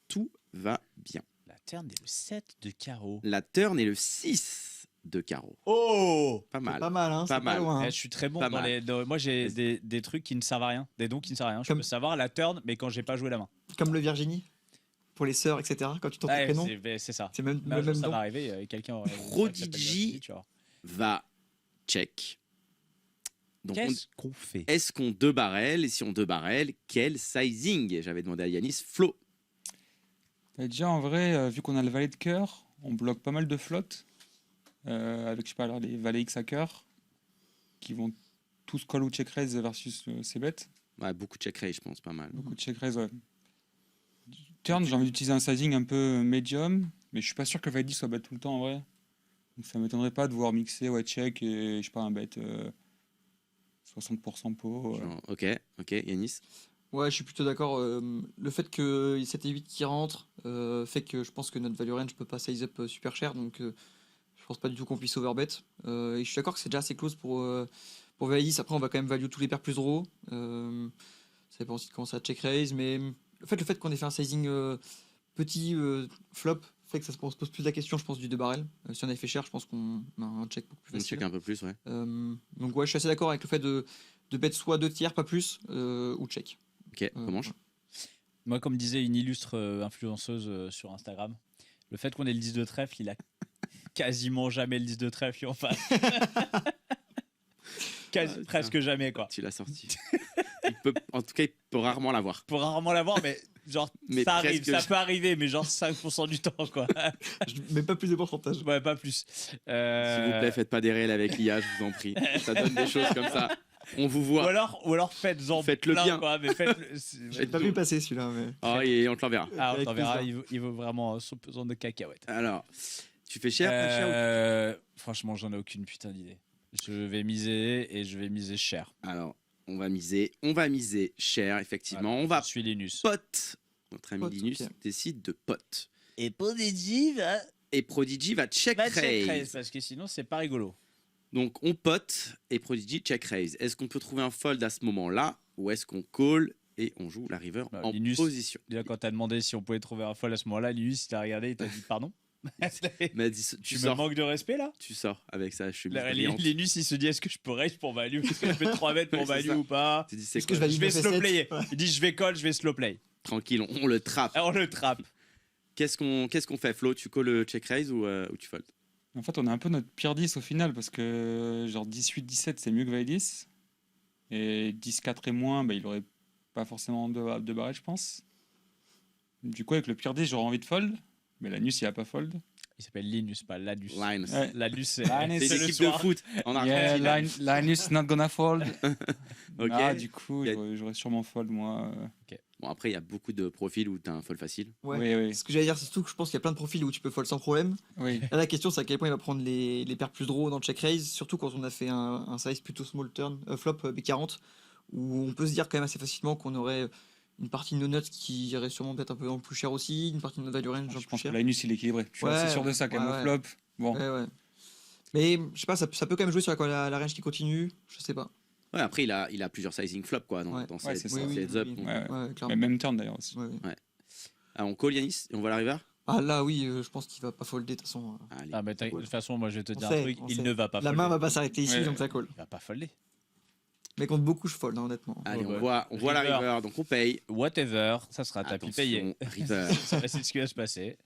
tout va bien. La turn est le 7 de carreau. La turn est le 6 de carreau. Oh Pas C'est mal. pas mal, hein, Pas c'est pas mal. loin. Eh, hein. je suis très bon Pas dans mal. moi j'ai des trucs qui ne servent à rien, des dons qui ne servent à rien. Je Comme- peux savoir la turn, mais quand j'ai pas joué la main. Comme le Virginie, pour les sœurs, etc. Quand tu tentes tes Ouais, prénoms, c'est ça. c'est même Mais un le jour, même ça don. va arriver, quelqu'un aurait- Prodigy. qui s'appelle Virginie, tu vois. Va check. Donc, Qu'est-ce qu'on fait? est-ce qu'on 2 barrels? Et si on 2 barrels, quel sizing? J'avais demandé à Yanis. Flo. Bah, déjà, en vrai, vu qu'on a le valet de cœur, on bloque pas mal de flottes. Avec, je sais pas, alors, les valets X à cœur, qui vont tous call ou check raise versus ces bêtes. Ouais, beaucoup de check raise, je pense, pas mal. Beaucoup de check raise, ouais. Turn, j'ai envie d'utiliser un sizing un peu medium, mais je suis pas sûr que le valet 10 soit bet tout le temps en vrai. Donc ça m'étonnerait pas de voir mixer white check et, je sais pas, un bet 60% pot. Genre, ok, Yanis. Ouais, je suis plutôt d'accord. Le fait que 7 et 8 qui rentrent fait que je pense que notre value range peut pas size up super cher. Donc je pense pas du tout qu'on puisse overbet. Et je suis d'accord que c'est déjà assez close pour VAIS. Après, on va quand même value tous les paires plus draw. Ça dépend aussi de comment ça check raise. Mais le fait qu'on ait fait un sizing petit flop fait que on se pose plus la question, je pense, du 2 barrels. Si on avait fait cher, je pense qu'on a un check beaucoup plus On facile. check un peu plus, ouais. Donc ouais, je suis assez d'accord avec le fait de bet soit 2 tiers, pas plus, ou check. Ok, comment je... Moi, comme disait une illustre influenceuse sur Instagram, le fait qu'on ait le 10 de trèfle, il a quasiment jamais le 10 de trèfle en face. Presque jamais, quoi. Tu l'as sorti. En tout cas, il peut rarement l'avoir. Pour rarement l'avoir, mais genre, Mais ça arrive, presque ça jamais. peut arriver, mais genre 5% du temps, quoi. Je mets pas plus de pourcentage. Ouais, pas plus. S'il vous plaît, faites pas des réels avec l'IA, je vous en prie. Ça donne des choses comme ça. On vous voit. Ou alors faites-en Faites-le plein, bien. quoi, mais faites-le. J'ai pas vu passer celui-là, mais. Ah, et on te l'enverra. Ah, Avec on verra, plaisir. il vaut vraiment son pesant de cacahuètes. Alors, tu fais cher, pas cher Franchement, j'en ai aucune putain d'idée. Je vais miser et je vais miser cher. Alors, on va miser cher, effectivement. Voilà, On va je suis Linus. pot. Notre ami Pot, Linus ok. décide de pot. Et Prodigy va Et Prodigy va check check raise, raise. parce que sinon c'est pas rigolo. Donc, on pot et Prodigy check raise. Est-ce qu'on peut trouver un fold à ce moment-là ou est-ce qu'on call et on joue la river Bah, en Linus. position? Déjà, quand t'as demandé si on pouvait trouver un fold à ce moment-là, Linus, il t'a regardé, il t'a dit pardon. Mais dis, Tu tu me sors, manques de respect là. tu sors avec ça. Je suis Linus, il se dit est-ce que je peux raise pour value? Est-ce que je fais 3 mètres pour Ouais, c'est value ça. ou pas? Tu dis, c'est Est-ce que quoi? je Je vais valide slow le player. F7? Il dit je vais call, je vais slow play. Tranquille, on le trappe. Alors on le trappe. Qu'est-ce qu'on fait, Flo? Tu calls le check raise ou tu fold? En fait, on a un peu notre pire 10 au final parce que genre 18-17 c'est mieux que valet 10. Et 10-4 et moins, bah, il aurait pas forcément de barrel, je pense. Du coup, avec le pire 10, j'aurais envie de fold. Mais l'anus, il a pas fold. Il s'appelle Linus, pas Lanus. Linus. Ouais. Lanus, c'est Linus, C'est le l'équipe de soir. foot en Yeah, Argentine. Linus not gonna fold. Ok. Ah, du coup, Y a- j'aurais sûrement fold, moi. Bon, après, il y a beaucoup de profils où tu as un fold facile. Ouais. Oui, oui. Ce que j'allais dire, c'est surtout que je pense qu'il y a plein de profils où tu peux fold sans problème. Oui. Là, la question, c'est à quel point il va prendre les paires plus draw dans le check raise, surtout quand on a fait un size plutôt small turn, flop B40, où on peut se dire quand même assez facilement qu'on aurait une partie de nos nuts qui irait sûrement peut-être un peu en plus cher aussi, une partie de notre value range en Je plus pense que cher. l'anus, il est équilibré. Je suis Ouais, assez sûr de ça, quand même, ouais, au flop. Bon. Ouais. Mais je sais pas, ça peut quand même jouer sur la range qui continue, je sais pas. Ouais, après, il a plusieurs sizing flop quoi, dans, Ouais. dans Ouais, ses, c'est ça. dans Oui, ses oui, heads up. oui. donc- Ouais, ouais. Ouais, clairement. Mais même turn d'ailleurs aussi. Ouais. Ah, on call Yanis et on voit la river? Ah là, oui, je pense qu'il va pas folder de toute façon. Allez. Ah, mais de toute façon, moi je vais te On dire sait, un truc, on il sait. ne va pas La folder. main va pas s'arrêter ici, Ouais. donc ça colle. Il va pas folder. Mais contre beaucoup, je fold, hein, honnêtement. Allez, Ouais, on voit la River. river, donc on paye. Whatever, ça sera tapis Attention, payé. river. C'est ce qui va se passer.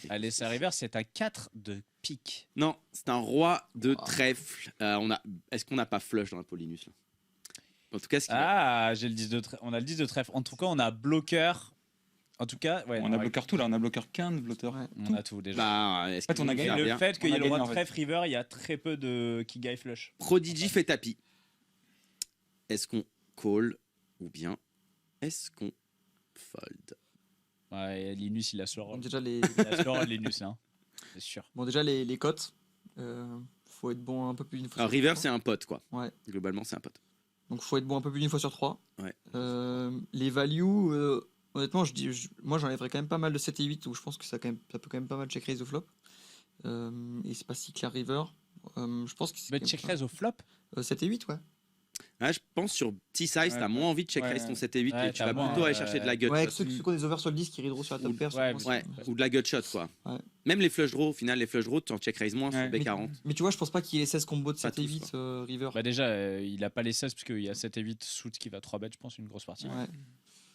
Allez, ça river, c'est un 4 de pique. Non, c'est un roi de Ah. trèfle. Est-ce qu'on n'a pas flush dans la Polinus là? En tout cas, ce qui Ah, j'ai le 10 de trèfle. On a le 10 de trèfle. En tout cas, on a bloqueur. En tout cas, ouais. On a bloqueur tout là, on a bloqueur 15, bloqueur. Ouais. On a tout déjà. bah, est-ce En fait, qu'ils on a vont gagné. faire Et le bien fait qu'il y On ait a le roi de gagné, en fait. trèfle river, il y a très peu de qui guy flush. Prodigy fait tapis. Est-ce qu'on call ou bien est-ce qu'on fold? Ouais, Linus, il a ce Bon, rôle. déjà, les, Il a ce rôle, Linus, hein. C'est sûr. les cotes, faut être bon un peu plus d'une fois Alors, sur river, trois. c'est un pote quoi. Ouais. Globalement, c'est un pote. Donc faut être bon un peu plus d'une fois sur 3. Ouais. Les values, honnêtement, moi j'enlèverais quand même pas mal de 7 et 8 où je pense que ça peut quand même pas mal check raise au flop. Et c'est pas si clair river. Je pense que c'est Mais quand même check pas- raise au flop. 7 et 8, ouais. Ah, je pense sur petit size, t'as moins envie de check raise ton 7 et 8 Ouais, et tu t'as vas moins, plutôt aller chercher de la gut Ouais, shot. ceux qui ont des overs sur le 10 qui rideront sur la top pair. ouais, sûrement, Ouais, c'est- ou de la gut shot quoi. Ouais. Même les flush draws, au final, les flush draws, tu en check raise moins Ouais. sur B40. Mais tu vois, je pense pas qu'il y ait les 16 combos de Pas 7 et tous, 8 river. Bah déjà, il a pas les 16 parce qu'il y a 7 et 8 suit qui va 3 bet, je pense, une grosse partie. Ouais,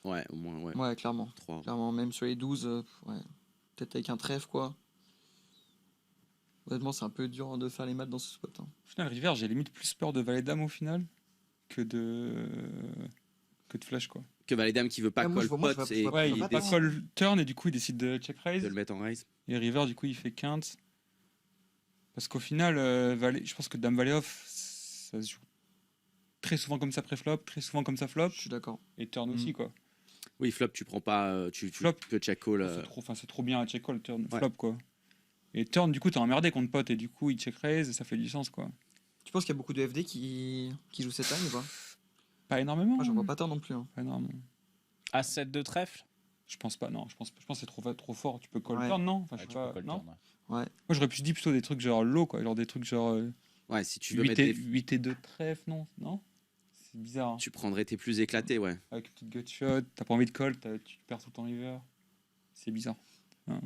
Ouais, au moins, ouais. ouais, clairement. 3. Clairement, même sur les 12, ouais. Peut-être avec un trèfle, quoi. Honnêtement, c'est un peu dur de faire les maths dans ce spot. Hein. Au final, river, j'ai limite plus peur de valet dame au final que de flush quoi. Que valet dame qui veut pas Ah, moi, call je vois- moi, je pot vois- et je vois- Ouais, je il vois pas pas call turn et du coup il décide de check raise. de le mettre en raise. Et river du coup il fait quinte. Parce qu'au final, valet, je pense que dame valet off, ça se joue très souvent comme ça pré-flop, très souvent comme ça flop, Je suis d'accord. et turn Mm. aussi quoi. Oui, flop, tu prends pas. Tu Flop. peux check call. C'est trop bien à check call, turn, Ouais. flop quoi. Et turn du coup t'es emmerdé contre pot et du coup il check raise et ça fait du sens quoi. Tu penses qu'il y a beaucoup de FD qui jouent cette line ou pas? Pas énormément. Moi, j'en vois pas tant non plus. Hein. Pas énormément. A7 de trèfle. Je pense pas, non. Je pense que c'est trop fort. Tu peux call Ouais. turn, non enfin, Ouais, je tu sais peux pas, call non. turn, ouais. Ouais. Moi, j'aurais pu dire plutôt des trucs genre low, quoi. Genre des trucs genre Ouais, si tu veux 8, mettre et, des. 8 et 2 trèfle, non Non C'est bizarre. Hein. Tu prendrais tes plus éclatés, ouais. Avec une petite gut shot, t'as pas envie de call, tu perds tout ton river. C'est bizarre. Hein.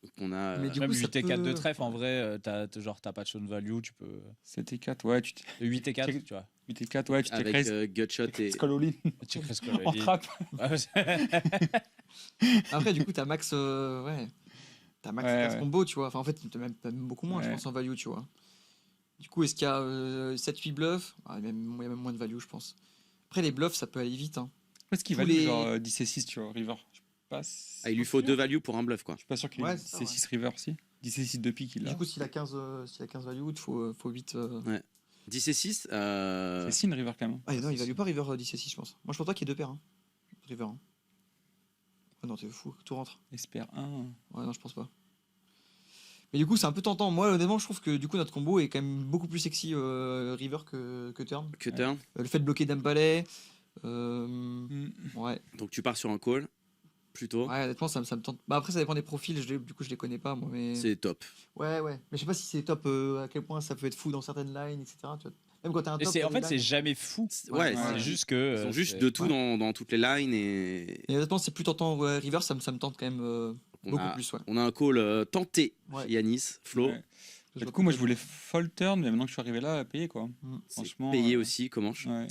Donc, on a. Mais du Même coup, ça 8 et 4 de peut- trèfle, en vrai, t'as pas de shot value, tu peux. 7 et 4, ouais. 8 et 4, Check. tu vois. 8 et 4, ouais, tu check avec raise. gut shot et. Call all in. Check raise call. En trap. Après, du coup, t'as max. Ouais. T'as max Ouais, 15 ouais. combos, tu vois. Enfin, en fait, t'as même beaucoup moins, je Ouais. pense, en value, tu vois. Du coup, est-ce qu'il y a 7-8 bluffs? Il y a même moins de value, je pense. Après, les bluffs, ça peut aller vite. Hein. Est-ce qu'il Tous value les- genre 10 et 6, tu vois, river Je suis pas Ah, il lui faut sûr. 2 values pour un bluff, quoi. Je suis pas sûr qu'il Ouais, ait c'est ça, 10 et 6 river aussi. 10 et 6 de pique, il a. Du coup, s'il a 15 value, il faut 8. 10 et 6. C'est signe river quand même. Ah non, il value pas river 10 et 6, je pense. Moi, je pense pas qu'il y ait deux paires. Hein. River. Hein. Ah non, t'es fou, tout rentre. Espère 1. Ouais, non, je pense pas. Mais du coup, c'est un peu tentant. Moi, honnêtement, je trouve que du coup, notre combo est quand même beaucoup plus sexy river que turn. Que turn. Le fait de bloquer Dame Palais. Mm. Ouais. Donc tu pars sur un call. Plutôt. Ouais, honnêtement, ça me tente. Bah, après, ça dépend des profils. Du coup, je les connais pas, moi. Mais... C'est top. Ouais, ouais. Mais je sais pas si c'est top, à quel point ça peut être fou dans certaines lines, etc. Tu vois. Même quand t'as un Mais top. c'est, en t'as fait, des c'est lines. jamais fou. Ouais, Ouais. C'est juste que. Ils sont juste c'est- de tout ouais. dans toutes les lines et. Et honnêtement, c'est plus tentant. Ouais, river, ça me tente quand même On beaucoup a, plus. Ouais. on a un call tenté Ouais. chez Yanis, Flo. Ouais. Du coup, moi je voulais fold turn, mais maintenant que je suis arrivé là, à payer quoi. C'est Franchement, payé aussi, comment je... Ouais.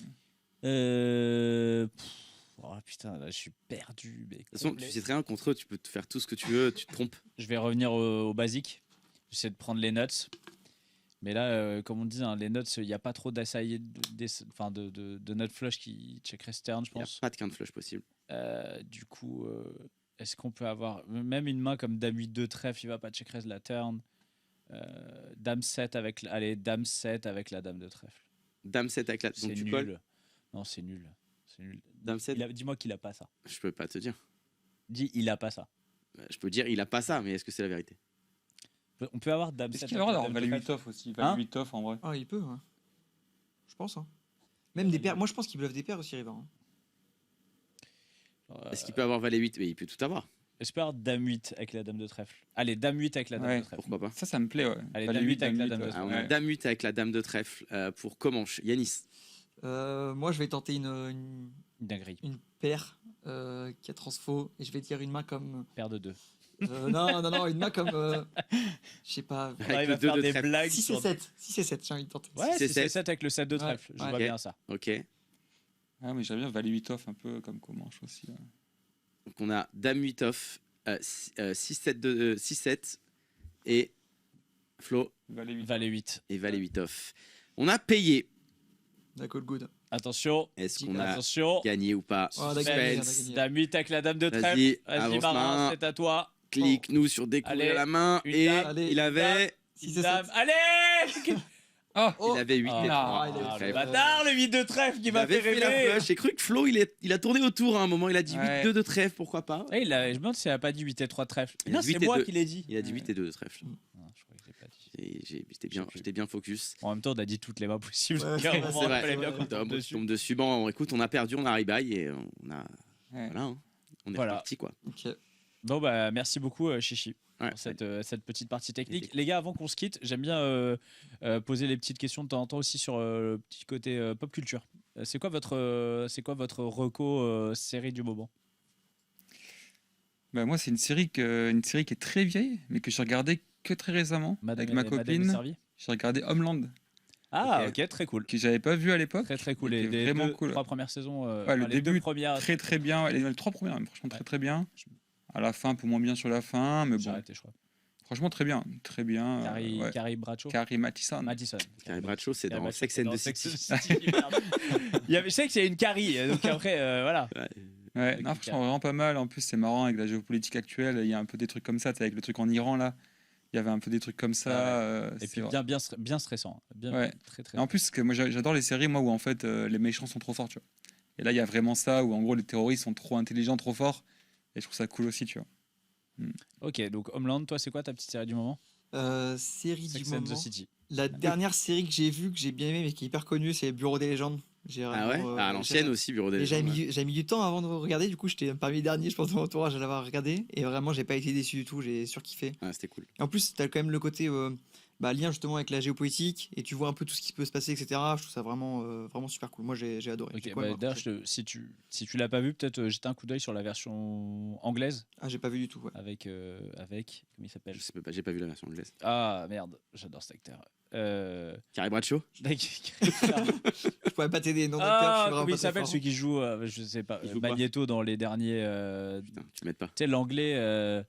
Oh putain, là, je suis perdu. Mais De toute façon, complet. tu sais très bien contre eux, tu peux te faire tout ce que tu veux, tu te trompes. Je vais revenir au basique. J'essaie de prendre les nuts. Mais là, comme on dit, hein, les nuts, il n'y a pas trop d'assaillés de nut flush qui checkerait turn, je Il n'y a pense. pas de quinte flush possible. Du coup, est-ce qu'on peut avoir même une main comme Dame 8 de trèfle, il va pas check raise la turn. Dame 7 avec Dame 7 avec la Dame de trèfle. Dame 7 avec la... C'est Donc tu nul. colles. Non, c'est nul. C'est nul. Dame 7, Dis-moi qu'il a pas ça. je peux pas te dire. Dis il a pas ça. Je peux dire, il a pas ça, mais est-ce que c'est la vérité? On peut avoir Dame 7 Est-ce qu'il a le droit d'avoir avec la valet Dame de 8 off aussi Valet Hein 8 off en vrai. Ah, il peut, ouais. Je pense. Hein. Même des paires. Moi, je pense qu'il bluffe des paires aussi, river. Hein. trèfle. Est-ce qu'il peut avoir valet 8? Mais il peut tout avoir. Est-ce qu'il peut avoir Dame 8 avec la Dame de trèfle? Allez, Dame 8 avec la Dame Ouais, de trèfle. Pourquoi pas? Ça me plaît, ouais. Allez, Valet Dame 8 avec la 8, Dame de ouais. Ah, on trèfle. a Ouais. Dame 8 avec la Dame de trèfle pour Comanche. Yanis. Moi, je vais tenter une Dinguerie. paire qui a transfo et je vais dire une main comme. Paire de 2. Non, une main comme. Je sais pas. Avec il le va 2 faire de des trèfle. blagues 6 sur... et 7. 6 et 7, j'ai envie de tenter. Ouais, 6 et c'est 7. 7 avec le 7 de trèfle. Je Ouais. vois Ok. bien ça. Ok. Ah, mais j'aime bien valet 8 off un peu comme Comanche aussi. Ouais. Donc on a Dame 8 off, 6-7 et Flo Valet 8. Valet 8. et valet 8 off. On a payé. D'accord, good. Attention. Est-ce qu'on a Attention. gagné ou pas? Oh, on a gagné, Suspense. on a gagné. Dame 8 avec la Dame de Vas-y, trèfle. Vas-y, avance Marin, main. c'est à toi. Clique-nous sur découvrir Allez, la main une et dame, allez, il avait, 6 et Dame. 7. Allez Ah Oh. il avait 8 Ah, et 3. il avait le Trèfle. bâtard, le 8 de trèfle qui Il m'a avait fait fait la rêver. flush. J'ai cru que Flo, il a tourné autour à un moment. Il a dit Ouais. 8-2 de trèfle, pourquoi pas? Eh, je me demande s'il n'a pas dit 8 et 3 de trèfle. Il a Non, dit c'est 8 et moi 2. qui l'ai dit. Il a dit 8 et 2 de trèfle. Non, je crois que je l'ai pas dit. J'étais bien focus. En même temps, on a dit toutes les mains possibles. Ouais, donc c'est à un vrai, moment, c'est il vrai, fallait c'est bien vrai. qu'on tombe Tu dessus. tombes dessus. Bon, écoute, on a perdu, on a rebuy et on a. Ouais. Voilà, hein. On est Voilà. parti quoi. Ok. Bon, bah, merci beaucoup, Chichi, Ouais, pour cette petite partie technique. C'était Les gars, avant qu'on se quitte, j'aime bien poser les petites questions de temps en temps aussi sur le petit côté pop culture. C'est quoi votre reco série du moment? Bah, moi, c'est une série qui est très vieille, mais que j'ai regardée que très récemment avec ma copine. J'ai regardé Homeland, Ah, ok, très cool. que j'avais pas vu à l'époque. Très très cool. et Et qui est les vraiment deux, cool. 3 premières saisons. Ouais, le les deux début, premières. très très bien. Les 3 premières, même, franchement, Ouais. très très bien. À la fin, un peu moins bien sur la fin, mais J'ai bon, arrêté, je crois. franchement, très bien. Très bien. Carrie, ouais. Carrie Bradshaw. Carrie Mathison. Madison. Carrie Bradshaw, c'est Carrie dans Bradshaw, Sex c'est and dans the Sex and City. the City, merde. Je sais qu'il y a une Carrie, donc après, voilà. Ouais, Avec non, les franchement, vraiment pas mal. En plus, c'est marrant avec la géopolitique actuelle. Il y a un peu des trucs comme ça. Tu sais, avec le truc en Iran, là, il y avait un peu des trucs comme ça. Et c'est puis vrai. bien stressant. Bien, Ouais. très très. Et en plus, que moi, j'adore les séries, moi, où en fait, les méchants sont trop forts, tu vois. Et là, il y a vraiment ça, où en gros, les terroristes sont trop intelligents, trop forts. Et je trouve ça cool aussi, tu vois. Ok, donc Homeland, toi, c'est quoi ta petite série du moment? Série du Sex and the moment. City. La dernière série que j'ai vue, que j'ai bien aimée, mais qui est hyper connue, c'est Bureau des légendes. J'ai Ah ouais vraiment, À l'ancienne j'ai- aussi, Bureau des Et légendes. j'avais mis du temps avant de regarder, du coup j'étais parmi les derniers, je pense, dans mon entourage à l'avoir regardé. Et vraiment, j'ai pas été déçu du tout, j'ai surkiffé. Ah, c'était cool. Et en plus, t'as quand même le côté lien justement avec la géopolitique, et tu vois un peu tout ce qui peut se passer, etc. Je trouve ça vraiment super cool. Moi j'ai adoré. Ok, J'ai pas bah, mal d'ailleurs, accroché. si tu l'as pas vu, peut-être jeter un coup d'œil sur la version anglaise Ah, j'ai pas vu du tout, ouais. avec comment il s'appelle? Je sais pas, j'ai pas vu la version anglaise. Ah merde, j'adore cet acteur. Carrie Bradshaw Je pourrais pas t'aider, non, d'acteur, je suis Ah, vraiment comment pas il très s'appelle fort. celui qui joue, je sais pas, Il joue quoi Magneto dans les derniers. Putain, tu m'aides pas. Tu sais, l'anglais.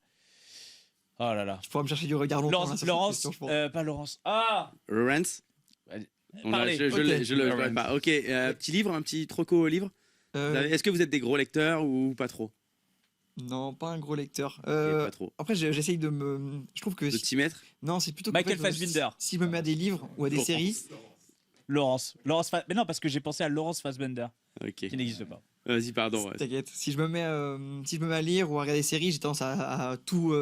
Oh là là. Je pourrais me chercher du regard longtemps. là, sur cette Laurence, question, je pense. pas Laurence. Ah Lawrence Allez, On parlez. l'a- je Ok. le l'aurais pas. Ok, petit livre, un petit troco livre. Euh, Est-ce que vous êtes des gros lecteurs ou pas trop? Non, pas un gros lecteur. Ok, pas trop. Après, j'essaye de me. Je trouve que. De t'y mettre? Non, c'est plutôt. qu'en Michael fait, Fassbinder. Si je me mets à des livres ou à des séries, Laurence. Mais non, parce que j'ai pensé à Laurence Fassbender, Ok. qui n'existe pas. Vas-y, pardon. ouais. t'inquiète. Si je me mets à lire ou à regarder des séries, j'ai tendance à tout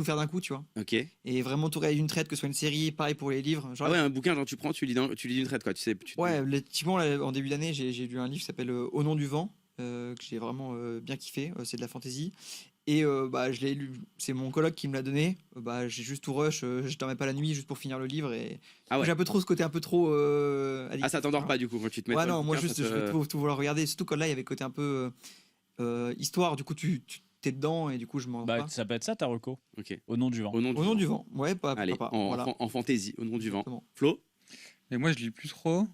faire d'un coup, tu vois. Ok. Et vraiment tout regarder d'une traite, que ce soit une série, pareil pour les livres. Genre, Ah ouais, un bouquin, genre tu prends, tu lis d'une traite, quoi. Tu sais, ouais, typiquement, là, en début d'année, j'ai lu un livre qui s'appelle Au nom du vent, que j'ai vraiment bien kiffé. C'est de la fantasy. Et je l'ai lu, c'est mon coloc qui me l'a donné. J'ai juste tout rush, je dormais pas la nuit juste pour finir le livre. Et Ah ouais. j'ai un peu trop ce côté un peu trop. Ah, addictif, ça t'endort tu vois. pas du coup quand tu te mets Ouais, sur le non, moi bouquin, juste, ça je te- veux tout vouloir regarder. Surtout quand là, il y avait le côté un peu histoire, du coup, tu t'es dedans et du coup, je m'en Bah, pas. ça peut être ça, ta reco. Ok. Au nom du vent. Au nom du Au nom vent. du vent, ouais, pas Allez, pourquoi pas. en, Voilà. en fantaisie, au nom du vent. Exactement. Flo? Et moi, je lis plus trop.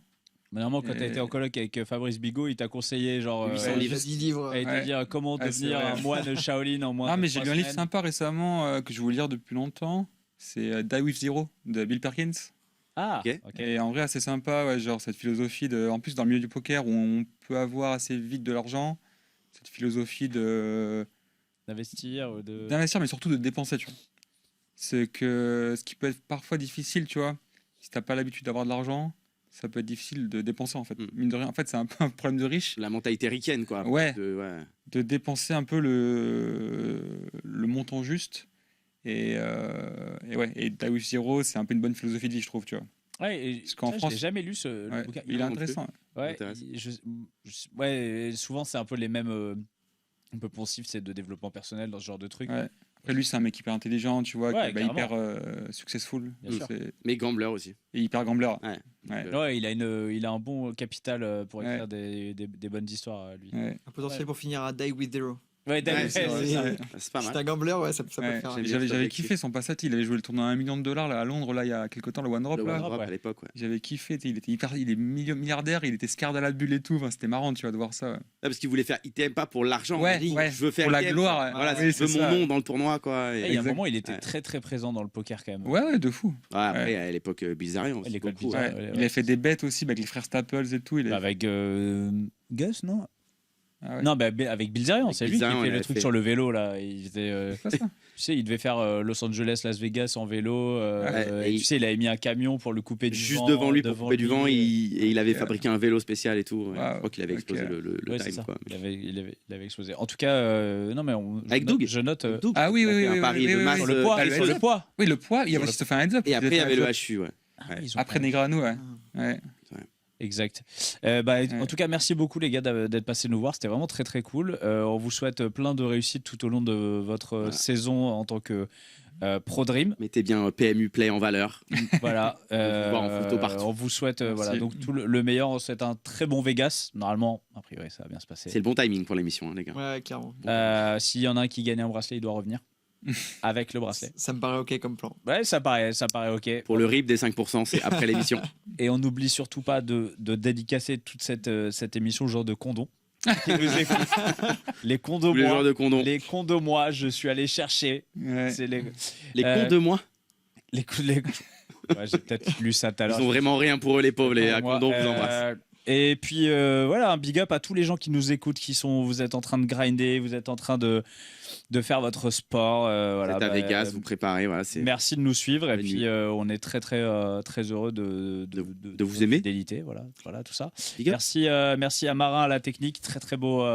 Mais normalement, quand t'as Et- été en coloc avec Fabrice Bigot, il t'a conseillé genre. 800 livres. 10 livres. Et te Ouais. dire comment Ah, c'est devenir vrai. un moine Shaolin en moins Non, de mais j'ai 3 lu un livre semaines. sympa récemment que je voulais lire depuis longtemps. C'est Die with Zero de Bill Perkins. Ah, Ok. ok. Et en vrai, assez sympa, ouais, genre cette philosophie de. En plus, dans le milieu du poker où on peut avoir assez vite de l'argent, cette philosophie D'investir ou de. d'investir, mais surtout de dépenser, tu vois. C'est que ce qui peut être parfois difficile, tu vois, si t'as pas l'habitude d'avoir de l'argent, ça peut être difficile de dépenser en fait. Mm. Mine de rien, en fait, c'est un peu un problème de riche, La mentalité ricaine, quoi. Ouais. Ouais. de dépenser un peu le montant juste. Et ouais, et Die with Zero, c'est un peu une bonne philosophie de vie, je trouve, tu vois. Ouais, et Parce qu'en ça, je France- l'ai jamais lu le Ouais, bouquin. il est non plus. intéressant. Ouais, m'intéresse. ouais, et souvent c'est un peu les mêmes. Un peu poncifs, c'est de développement personnel dans ce genre de truc. Ouais. Après, lui, c'est un mec hyper intelligent, tu vois, Ouais, qui est hyper carrément. successful. Bien sûr. Mais gambler aussi. Et hyper gambler. Ouais. Ouais. Ouais, il a un bon capital pour Ouais. écrire des bonnes histoires, lui. Ouais. Un potentiel pour finir à Die with Zero. Ouais, Ouais, c'est c'est ça. vrai. C'est pas C'est mal. un gambler, ouais, ça peut Ouais. le faire. J'aime bien J'avais cet objectif. kiffé son passat, il avait joué le tournoi à $1 million là, à Londres là, il y a quelques temps, le One Drop. Le là. One Drop ouais. à l'époque, ouais. J'avais kiffé, il était il est milliardaire, il était scared à la bulle et tout. Enfin, c'était marrant, tu vois, de voir ça. Ah, parce qu'il voulait faire ITM pas pour l'argent. Ouais, Il dit, ouais, je veux faire pour la ITM. gloire. Voilà, Oui, je veux c'est mon ça. nom dans le tournoi, quoi. Et Et- il y a un Exact. moment, il était Ouais. très très présent dans le poker quand même. Ouais, de fou. Ouais, après, à l'époque, Bizarrion aussi. L'école beaucoup, Bizarre. ouais. Ouais. ouais, Il ouais. a fait des bêtes aussi avec les frères Staples et tout. Avec Gus, non? Ah ouais. Non, bah, avec Bilzerian, Avec c'est lui qui Bilzerian, fait il le avait truc fait- sur le vélo là. Il faisait, C'est pas ça. tu sais, il devait faire Los Angeles, Las Vegas en vélo. Ouais, et et tu sais, il avait mis un camion pour le couper du Juste vent. devant lui pour couper du vent, lui. et il avait fabriqué un vélo spécial et tout. Ouais. Wow, Je crois qu'il avait explosé ok. le Ouais, c'est time, ça. quoi. Il avait explosé. En tout cas, non mais Avec Doug. je note. Doug, Ah oui, il a oui, fait oui, un pari oui, de oui, masse, Sur le poids, pas le sur heads le up. poids. Oui, le poids, il y Sur avait le- se fait un heads up. Et après, il y avait le heads up. HU, ouais. Ah, ils ont Après pas- Negreanu, ouais. Ah. Ouais. Exact. En tout cas, merci beaucoup les gars d'être passés nous voir. C'était vraiment très très cool. On vous souhaite plein de réussite tout au long de votre saison en tant que Pro Dream. Mettez bien PMU Play en valeur. Voilà. Vous voir en photo partout. On vous souhaite Merci. donc tout le meilleur. On souhaite un très bon Vegas. Normalement, a priori, ça va bien se passer. C'est le bon timing pour l'émission, hein, les gars. Ouais, clairement. S'il y en a un qui gagne un bracelet, il doit revenir avec le bracelet. Ça me paraît ok comme plan. Ouais, ça paraît ok. Pour le RIP des 5%, c'est après l'émission. Et on n'oublie surtout pas de dédicacer toute cette émission au genre de condom. Qui nous écoute. Les condos Tous les genres de condoms. Les condos moi, je suis allé chercher. Ouais. C'est les cons de moi, Ouais, j'ai peut-être lu ça tout à ils l'heure. ont vraiment rien pour eux, les pauvres. Les Moi, condoms vous embrassent. Et puis voilà, un big up à tous les gens qui nous écoutent, vous êtes en train de grinder, vous êtes en train de faire votre sport. Voilà, Vous êtes à Vegas, vous préparez. Voilà, merci de nous suivre et Bonne puis nuit. on est très très heureux de vous aimer. fidélité, voilà tout ça. Big up. Merci à Marin à la technique, très beau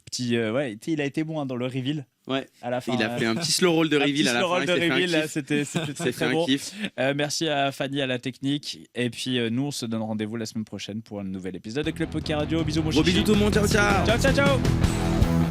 petit. Ouais, il a été bon hein, dans le reveal. Ouais. À la fin. Il a fait un petit slow roll de reveal à la fin. De reveal, là, c'était très, C'est fait très un bon. kiff. Merci à Fanny à la technique. Et puis nous, on se donne rendez-vous la semaine prochaine pour un nouvel épisode de Club Poker Radio. Bisous, mon Gros chichi. bisous tout le monde. Ciao, ciao. Ciao, ciao, ciao.